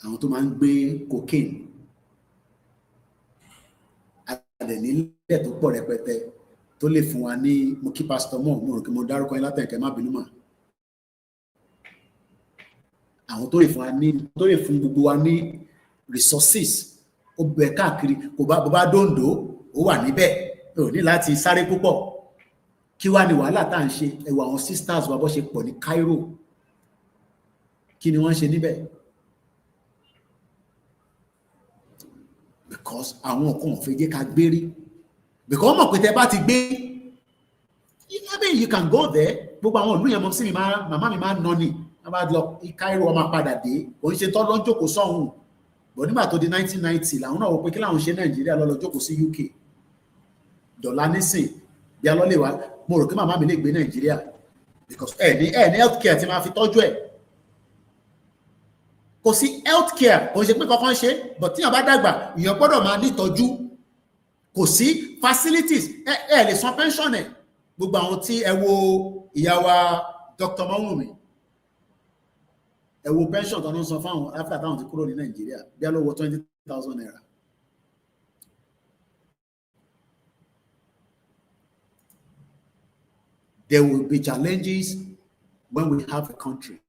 Àwọn tó máa ń gbé cocaine. Àdẹ̀ nílẹ̀ tó pọ̀ rẹpẹtẹ tó lè fún wa ní mo kí pastor mo rò kí mo dárúkọ yín látẹ̀kẹ́ má bínú mà. Àwọn tó lè fún wa ní tó lè fún gbogbo wa ní resources ó bẹ káàkiri kò bá dòǹdó ó wà níbẹ̀ ó ní láti sáré púpọ̀. Kí wá ní wàhálà tá à ń ṣe ẹ̀wọ̀ àwọn sisters wa bó ṣe pọ̀ ní Cairo. Kí ni wọ́n ṣe níbẹ̀? Because àwọn kan ò fẹ́ jẹ́ ká gbérí. Because wọ́n mọ̀ pé tẹ́ bá ti gbé, I mean you can go there. Gbogbo àwọn ìlú yẹn mọ̀ sí mi màmá mi máa ń nọ ni. Wọ́n bá lọ Cairo wọ́n máa padà dé. Òun ṣe tọ́ lọ ń jókòó sọ́hùn. Bọ̀ nígbà tó di 1990 làwọn náà wò pé kí làwọn ṣe Nàìjíríà lọ jókòó sí UK. Dọ̀là nísìn bí a lọ lè wá. Mo rò pé màmá mi lè gbé Nàìjíríà. Because ní healthcare ti máa fi tọ́jú ẹ̀. Kò sí healthcare kò ṣe pé kankan ṣe but tíyàn bá dàgbà èèyàn gbọ́dọ̀ máa ní ìtọ́jú. Kò sí facilities lè san pension ẹ̀. Gbogbo àwọn tí ẹ wo ìyá wa Dr. Mawumi ẹ wo pension tó ń san fáwọn after táwọn ti kúrò ní Nàìjíríà bí a lọ wọ 20,000 naira. There will be challenges when we have a country.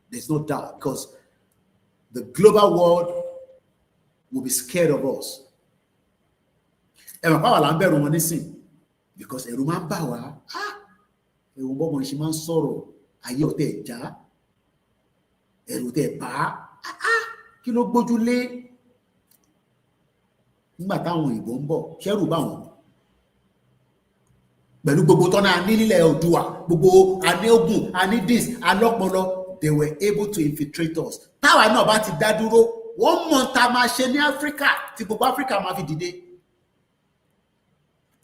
There's no doubt because the global world will be scared of us. Ẹ̀wọ̀n pàwọ̀ là ń bẹ̀rù wọn nísìn because ẹ̀rù máa ń bà wá. Ẹ̀rù bọ́mọ ṣe máa ń sọ̀rọ̀ ayé ọ̀tẹ̀ ẹ̀já. Ẹ̀rù tẹ̀ bá. Kí ló gbójú lé? Nígbà táwọn òyìnbó ń bọ̀, ṣẹ́rù bá wọn. Pẹ̀lú gbogbo tọ́nà ní nílẹ̀ Oòduà, gbogbo àní ogun, àní dis, alọ́pọlọ, they were able to infiltrate us. Táwa náà bá ti dá dúró, wọ́n mọ̀ tá máa ṣe ní Áfíríkà tí gbogbo Áfíríkà máa fi dìde.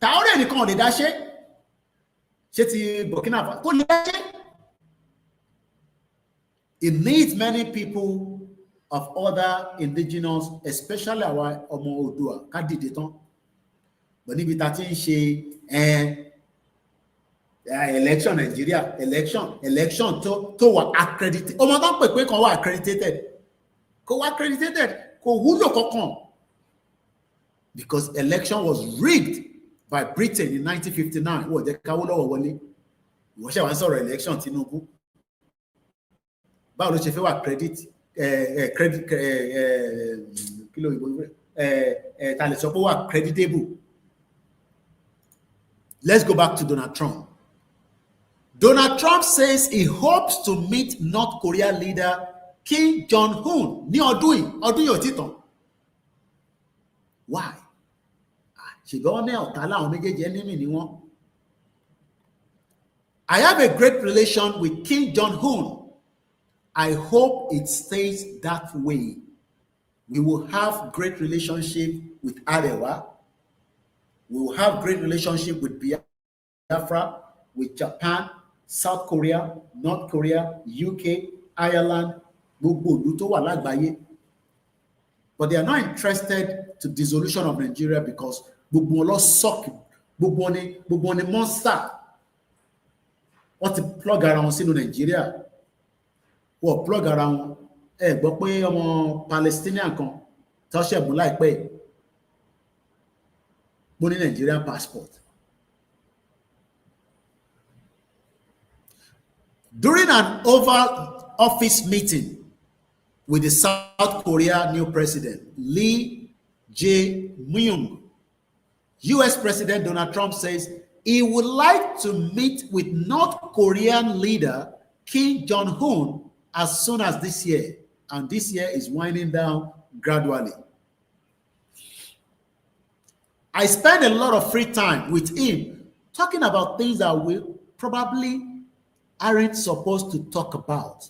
Traoré nìkan ò lè dá ṣe ti Burkina Faso kò lè dá ṣe. It needs many people of other indigenous, especially our ọmọ Oòduà ká dìde tán. But níbi tá ti ń ṣe election Nigeria, election tó wà accredited. Ọmọ tó ń pè pé kan wà accredited. Kò wà accredited, kò wúlò kankan. Because election was rigged by Britain in 1959. Wọ́n jẹ́ káwó lọ́wọ́ wọlé. Ìwọ́n ṣe wá ń sọ̀rọ̀ election Tinubu. Báwo ló ṣe fẹ́ wà credit kilo ta lè sọ pé wà creditable. Let's go back to Donald Trump. Donald Trump says he hopes to meet North Korea leader Kim Jong-un ní ọdún yìí ò tí tán. Why? Ṣùgbọ́n ní ọ̀tá láwọn méjèèjì enemy ni wọ́n. I have a great relation with Kim Jong-un. I hope it stays that way. We will have great relationship with Arewa. We will have great relationship with Biafra, with Japan, South Korea, North Korea, UK, Ireland, gbogbo ìlú tó wà lágbàáyé. But they are not interested to dissolution of Nigeria because gbogbo wọn lọ suck, gbogbo wọn ni monster. Wọ́n ti plug ara wọn sínú Nigeria. Wọ́n plug ara wọn. Ẹ gbọ́ pé ọmọ Palestinian kan tó ṣẹ̀bùn láìpẹ́ mo ní Nigerian passport. During an Oval Office meeting with the South Korea new president, Lee Jae-myung, US President Donald Trump says he would like to meet with North Korean leader Kim Jong-un as soon as this year. And this year is winding down gradually. I spend a lot of free time with him talking about things that we probably aren't supposed to talk about.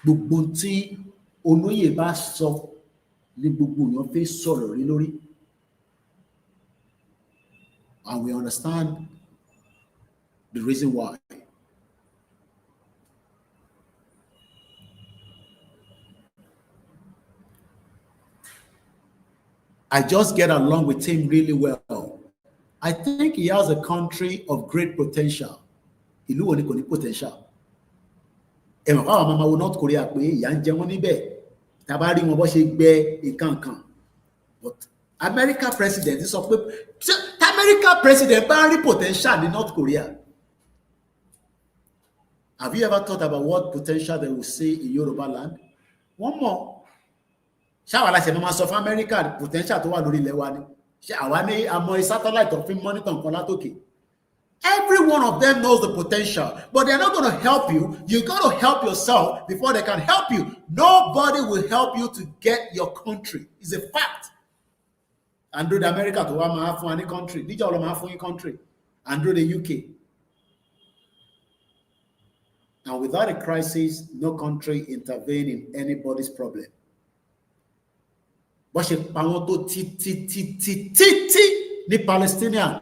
Gbogbo tí olóyè bá sọ ní gbogbo èèyàn fẹ́ sọ̀rọ̀ rí lórí. And we understand the reason why. I just get along with him really well. I think he has a country of great potential. Ìlú wo ni kò ní potential? Ẹ̀mọ̀ káwọn máa wo North Korea pé ìyà ń jẹ wọ́n níbẹ̀. Tàbá rí wọn bó ṣe gbẹ ìkankan. But America president sọ pé America president bá rí potential ní North Korea. Have you ever thought about what potential they will see in Yoruba land? One more. Ṣáwa la ṣe máa sọ fún America potential tó wà lórí ilẹ̀ wa ni. Ṣé àwa ní àmọ́ satellite of film monitor nǹkan látòkè? Every one of them knows the potential, but they're not going to help you. You got to help yourself before they can help you. Nobody will help you to get your country. It's a fact. Andrew the America to wa máa fún any country. Níjọ́ ló máa fún yín country. Andrew the UK. And without a crisis, no country intervene in anybody's problem. Bó ṣe pa wọ́n tó tí ní Palestinian.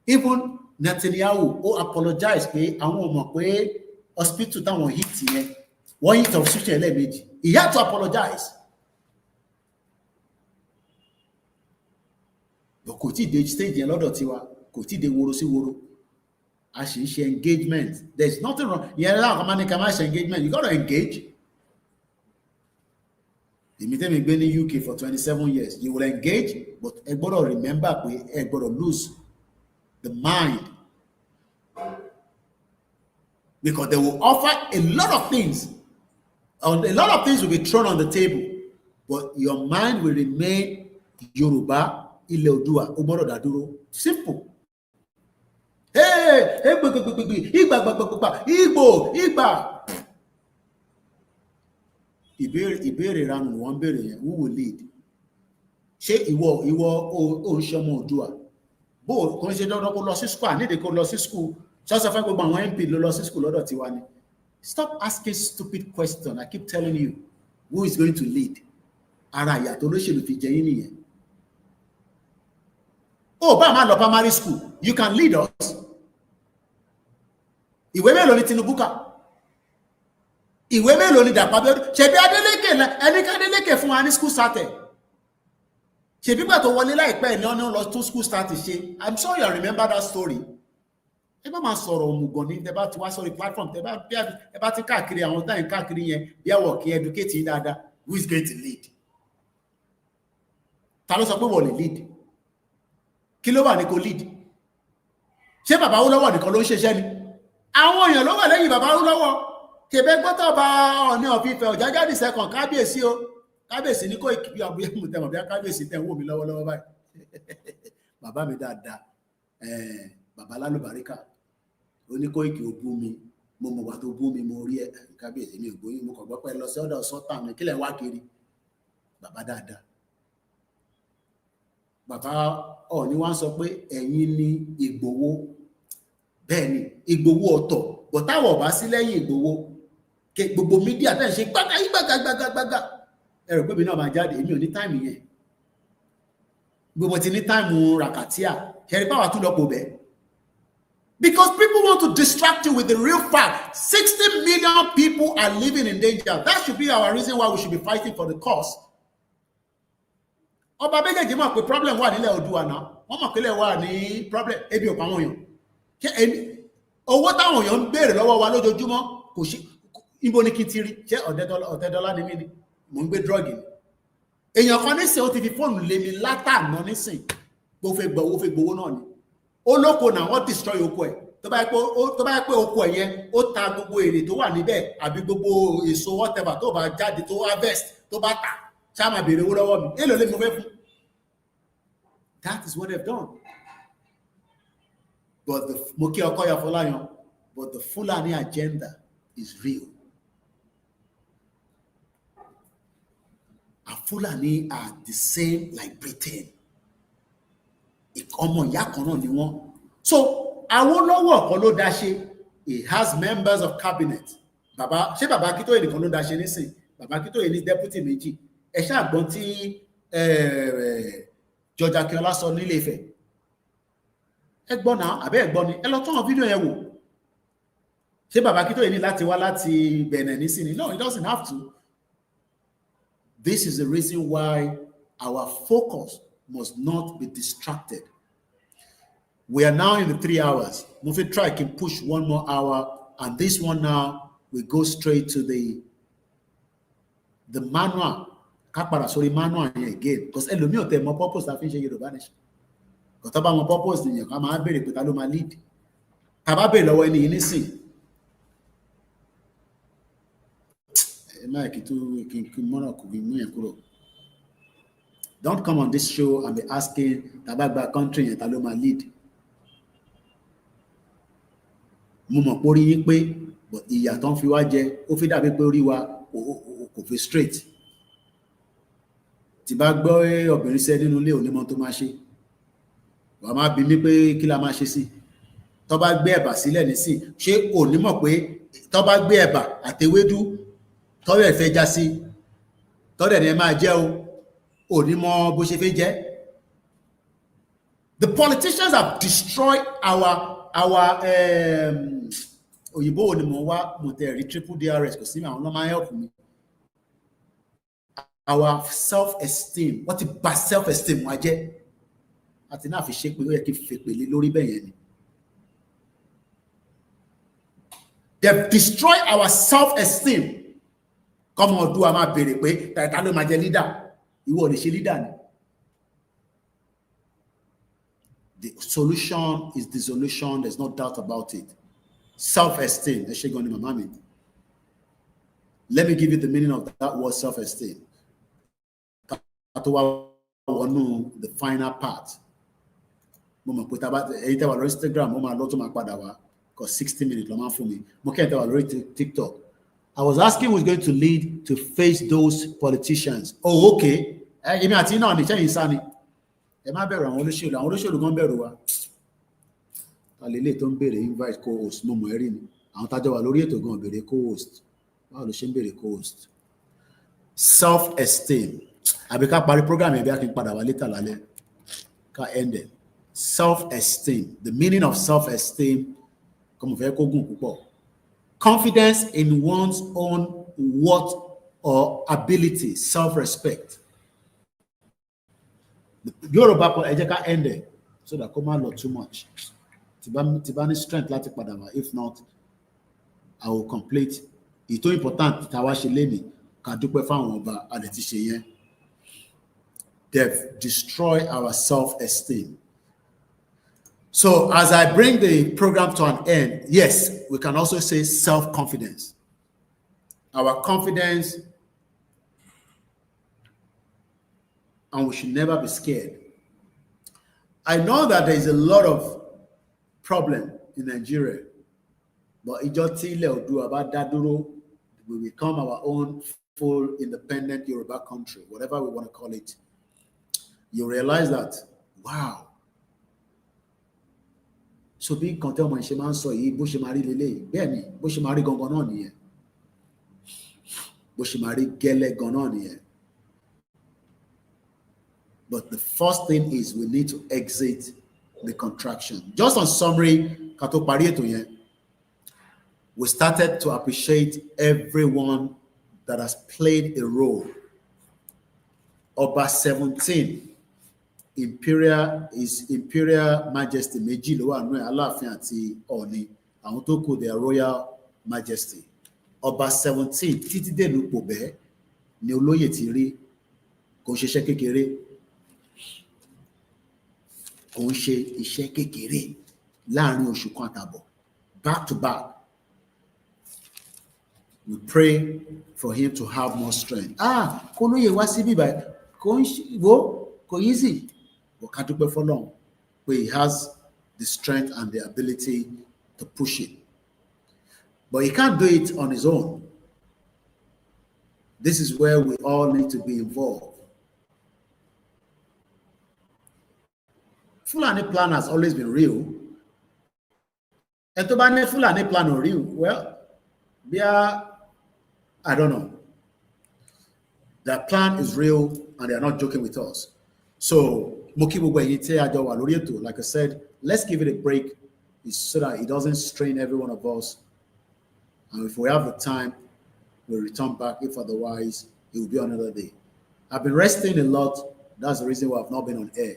Even Netanyahu ó apologize pé àwọn ò mọ̀ pé hospital táwọn hit yẹn wọ́n hit hospital ẹlẹ́ẹ̀mejì. He had to apologize. But kò tí dé stage yẹn lọ́dọ̀ tiwa, kò tí dé woro sí woro. A ṣe ń ṣe engagement. There is nothing wrong. Ìyẹn láwọn kan máa ní ká máa ṣe engagement. You got to engage. Èmi tẹ́mi gbé ní UK for 27 years. You will engage, but ẹ gbọ́dọ̀ remember pé ẹ gbọ́dọ̀ lose the mind. Because they will offer a lot of things. And a lot of things will be thrown on the table. But your mind will remain Yoruba, Ilẹ̀ Oòduà, ó gbọ́dọ̀ dá dúró. Simple. Hey, Igba. Ìbéèrè ranu wọ́n béèrè yẹn, who will lead? Ṣé ìwọ ó ń ṣe ọmọ Oòduà? Bó kò ń ṣe dandan kó lọ sí school, nídìí kó lọ sí school. Ṣọ́sọ́ fẹ́ gbogbo àwọn MP ló lọ sí school lọ́dọ̀ tiwa ni. Stop asking stupid questions. I keep telling you. who is going to lead? Ara ìyàtọ̀ olóṣèlú fi jẹ yín nìyẹn. Oh, bá máa lọ primary school, you can lead us. Ìwé mélòó ni Tinubu kà? Ìwé mélòó ni Dàpọ̀ Abíọ́dún? Ṣebí Adeleke ẹnìkan Adeleke fún wa ní school started. Ṣebí gbà tó wọlé láìpẹ́ ní ọ̀nà lọ tún school started ṣe. I'm sure you remember that story. Ẹ bá máa sọ̀rọ̀ òmùgọ̀ ní tẹ́ bá ti wá sórí platform tẹ́ bá ti káàkiri àwọn táyìn káàkiri yẹn bí àwọ̀ kí educate yín dáadáa. Who is going to lead? Ta ló sọ pé wọ́n lè lead? Kí ló wà ní kó lead? Ṣé bàbá Awólọ́wọ̀ nìkan ló ń ṣiṣẹ́ ni? Àwọn èèyàn ló wà lẹ́yìn bàbá Awólọ́wọ̀. Kèbẹ́ gbọ́tọ̀ bá Ọọ̀ni of Ifẹ̀ Ọ̀jájádì second kábíyèsí o. Kábíyèsí ní Kóìkì bí ọgbẹ́ mú tẹ̀mọ̀ bí kábíyèsí tẹ̀ ń wò mí lọ́wọ́lọ́wọ́ báyìí. Bàbá mi dáadáa. Bàbá lálùbáríkà. Ó ní Kóìkì ó bú mi. Mo mọ̀ wà tó bú mi mo rí ẹ̀ kábíyèsí mi ò gbóyún mo kàn gbọ́ pé lọ sí ọ̀dọ̀ sọ́tà mi kílẹ̀ wá kiri. Bàbá dáadáa. Bàbá Ọọ̀ni wá ń sọ pé ẹ̀yin ni Ìgbòho. Bẹ́ẹ̀ ni Ìgbòho ọ̀tọ̀ bọ̀ táwọn ọ̀bá sí lẹ́yìn Ìgbòho gbogbo mídíà tẹ́ ń ṣe gbágbágbágbágbágbá ẹ rò pé mi náà máa jáde èmi ò ní táìmù yẹn gbogbo ti ní táìmù ràkàtíà ṣẹ̀rí báwa tún lọ́pọ̀ bẹ́ẹ̀. Because people want to distract you with the real fact. 60 million people are living in danger. That should be our reason why we should be fighting for the cause. Ọba méjèèjì mọ̀ pé problem wà nílẹ̀ Oòduà náà. Wọ́n mọ̀ pé ilẹ̀ wà ní problem ebi ò pa àwọn èèyàn. Owó táwọn èèyàn ń béèrè lọ́wọ́ wa lójoojúmọ́ kò ṣe ibo ni kí n ti rí. Ṣé ọ̀tẹ́dọ́lá ni mí ni? Mò ń gbé drọ́ọ̀gì ni. Èèyàn kan nísìnyí ó ti fi fóònù lé mi látàná nísìnyí. Bó fẹ́ gbowó náà ni. Olóko náà wọ́n destroy oko ẹ̀ tó bá yẹ pé oko ẹ̀ yẹn ó ta gbogbo èrè tó wà níbẹ̀ àbí gbogbo èso whatever tó bá jáde tó harvest tó bá tà ṣá máa béèrè owó lọ́wọ́ mi èlò lè mo fẹ́ fún. That is what they've done. But mo kí Ọkọ́yà Fọláyan, but the Fulani agenda is real. And Fulani are the same like Britain. Ọmọ ìyá kan náà ni wọ́n. So Awólọ́wọ̀ kan ló dá ṣe. He has members of cabinet. Ṣé bàbá Akíntóyè nìkan ló dá ṣe nísìn? Bàbá Akíntóyè ní deputy méjì. Ẹ ṣàgbọ́n tí George Akínọlá sọ nílé Ifẹ̀. Ẹ gbọ́ náà àbẹ́ ẹ gbọ́ ni ẹ lọ tún àwọn fídíò yẹn wò. Ṣé bàbá Akíntóyè ní láti wá láti Benin nísìn ni? No, he doesn't have to. This is the reason why our focus must not be distracted. We are now in the 3 hours. Moving try can push 1 more hour, and this one now we go straight to the manual. Sorry, manual again, because ẹlòmíì ò tẹ̀ mọ̀ purpose la fi ń ṣe Yorùbá nation. Kò tó bá mọ̀ purpose nìyẹn ká máa béèrè pé ta ló máa lead. Ká bá béèrè lọ́wọ́ ẹni yìí nísìn. Mike, don't come on this show and be asking Tabagba country and Taloma lead. Mo mọ̀ pé orí yín pé but ìyà tó ń fi wá jẹ ó fi dàbí pé orí wa kò fi straight. Tí bá gbọ́ obìnrin ṣe nínú ilé onímọ̀ tó máa ṣe. Wàá máa bi mí pé kí la máa ṣe sí. Tó bá gbé ẹ̀bà sílẹ̀ nísìn ṣé ò ní mọ̀ pé tó bá gbé ẹ̀bà àtewédú tọ́rẹ̀ fẹ́ já sí tọ́rẹ̀ ni ẹ máa jẹ́ o ò ní mọ̀ bó ṣe fẹ́ jẹ́. The politicians have destroyed our òyìnbó ò ní mọ̀ wá mo tẹ̀ rí triple DRS kò sí àwọn ọlọ́mọ help mi. Our self-esteem wọ́n ti bà self-esteem wa jẹ́ àti náà fi ṣe pé ó yẹ kí fèpèlé lórí bẹ́yẹn ni. They've destroyed our self-esteem. Kọ́mọ ọdún a máa béèrè pé tàìtà ló máa jẹ leader ìwọ lè ṣe leader ni. The solution is dissolution, there's no doubt about it. Self-esteem. Ẹ ṣé gan ni màmá mi. Let me give you the meaning of that word self-esteem. Tó wá wọnú the final part. Mo mọ̀ pé ẹ̀yin tẹ́ wà lórí Instagram mo máa lọ tó máa padà wá because 60 minutes ló máa fún mi. Mo kẹ́ ẹ̀ tẹ́ wà lórí TikTok. I was asking who's going to lead to face those politicians. Oh, okay. Èmi àti náà ní sẹ́yìn sá ni. Ẹ má bẹ̀rù àwọn olóṣèlú gan bẹ̀rù wa. Àlélé tó ń béèrè invite co-host mo mọ̀ ẹ́ rí ni. Àwọn tájọ wà lórí ètò gan béèrè co-host. Báwo ló ṣe ń béèrè co-host? self-esteem. Àbí ká parí program yẹn bí a kì í padà wá later lálẹ́. Ká end it. Self-esteem. The meaning of self-esteem. Como fẹ́ kó gùn púpọ̀. Confidence in one's own worth or ability. Self-respect. Yorùbá ẹ jẹ́ ká end it so that kó má lọ too much. Tí bá ní strength láti padà wá. If not, I will complete. It's too important táwa ṣe lénìí ká dúpẹ́ fáwọn ọba a lè ti ṣe yẹn. They've destroyed our self-esteem. So as I bring the program to an end, yes, we can also say self-confidence. Our confidence, and we should never be scared. I know that there is a lot of problem in Nigeria, but we become our own full independent Yoruba country, whatever we want to call it. You realize that, wow. So bí nǹkan tí ọmọ ìṣe máa ń sọ yìí bó ṣe máa rí lélẹ́yìí bẹ́ẹ̀ ni bó ṣe máa rí gangan náà nìyẹn bó ṣe máa rí gẹ́lẹ́ gan náà nìyẹn. But the first thing is we need to exit the contraction. Just on summary, ká tó parí ètò yẹn, we started to appreciate everyone that has played a role. Oba 17. Imperial Majesty méjì ló wà nínú Aláàfin àti Ọọ̀ni àwọn tó kù their Royal Majesty. Ọba 17 títí dé ìlú Pòbẹ́ ni olóyè ti rí kò ń ṣiṣẹ́ kékeré kò ń ṣe iṣẹ́ kékeré láàrin oṣù kan àtàbọ̀ back to back. We pray for him to have more strength. Kò lóye wá síbí báyìí kò ń ṣe wo kò easy. But he has the strength and the ability to push it. But he can't do it on his own. This is where we all need to be involved. Fulani plan has always been real. And to ban Fulani plan or real, well, I don't know. That plan is real and they are not joking with us. So, like I said, let's give it a break so that it doesn't strain every one of us. And if we have the time, we'll return back. If otherwise, it will be another day. I've been resting a lot. That's the reason why I've not been on air.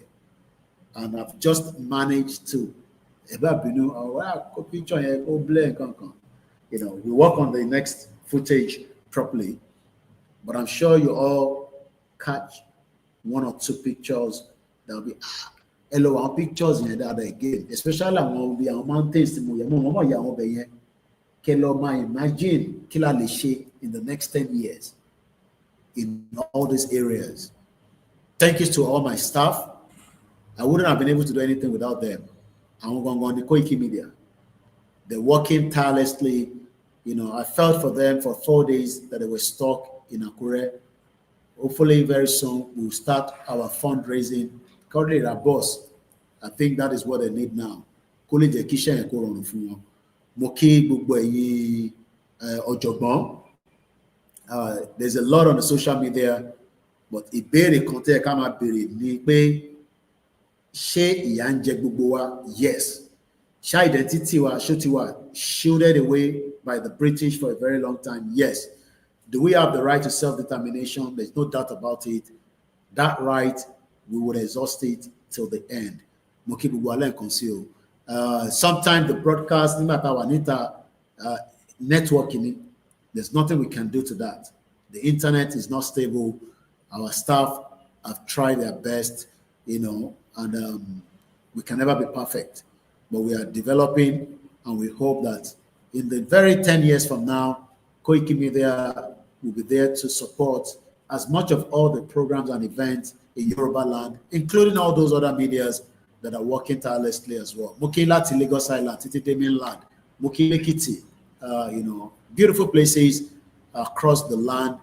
And I've just managed to, we work on the next footage properly. But I'm sure you all catch one or two pictures. There'll be hello pictures in that again, especially on the mountains. Imagine Kila Leshe in the next 10 years in all these areas. Thank you to all my staff. I wouldn't have been able to do anything without them. I'm going on the Koikimedia. They're working tirelessly. I felt for them for 4 days that they were stuck in Akure. Hopefully very soon we'll start our fundraising. Currently our boss, I think that is what they need now. There's a lot on the social media, but yes. Identity shielded away by the British for a very long time. Yes. Do we have the right to self-determination? There's no doubt about it. That right, we would exhaust it till the end. Sometimes the broadcast, networking, there's nothing we can do to that. The internet is not stable. Our staff have tried their best, and we can never be perfect. But we are developing, and we hope that in the very 10 years from now, Koikimedia will be there to support as much of all the programs and events in Yoruba land, including all those other medias that are working tirelessly as well. Mukila to Lagos Island, Titi mainland, Mukile Kiti, beautiful places across the land.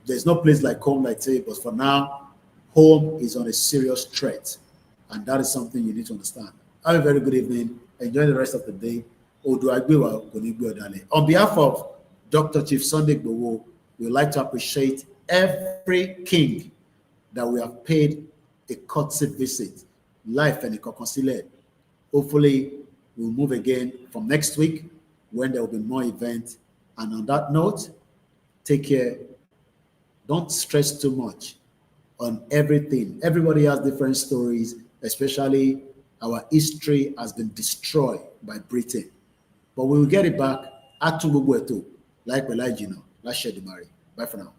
There's no place like home, like say, but for now, home is on a serious threat, and that is something you need to understand. Have a very good evening. Enjoy the rest of the day. On behalf of Dr. Chief Sunday Gbowo, We'd like to appreciate every king that we have paid a courtesy visit. Life and a Hopefully, we'll move again from next week when there will be more events. And on that note, take care. Don't stress too much on everything. Everybody has different stories, especially our history has been destroyed by Britain. But we will get it back. Like Elijah, let's share the marry. Bye for now.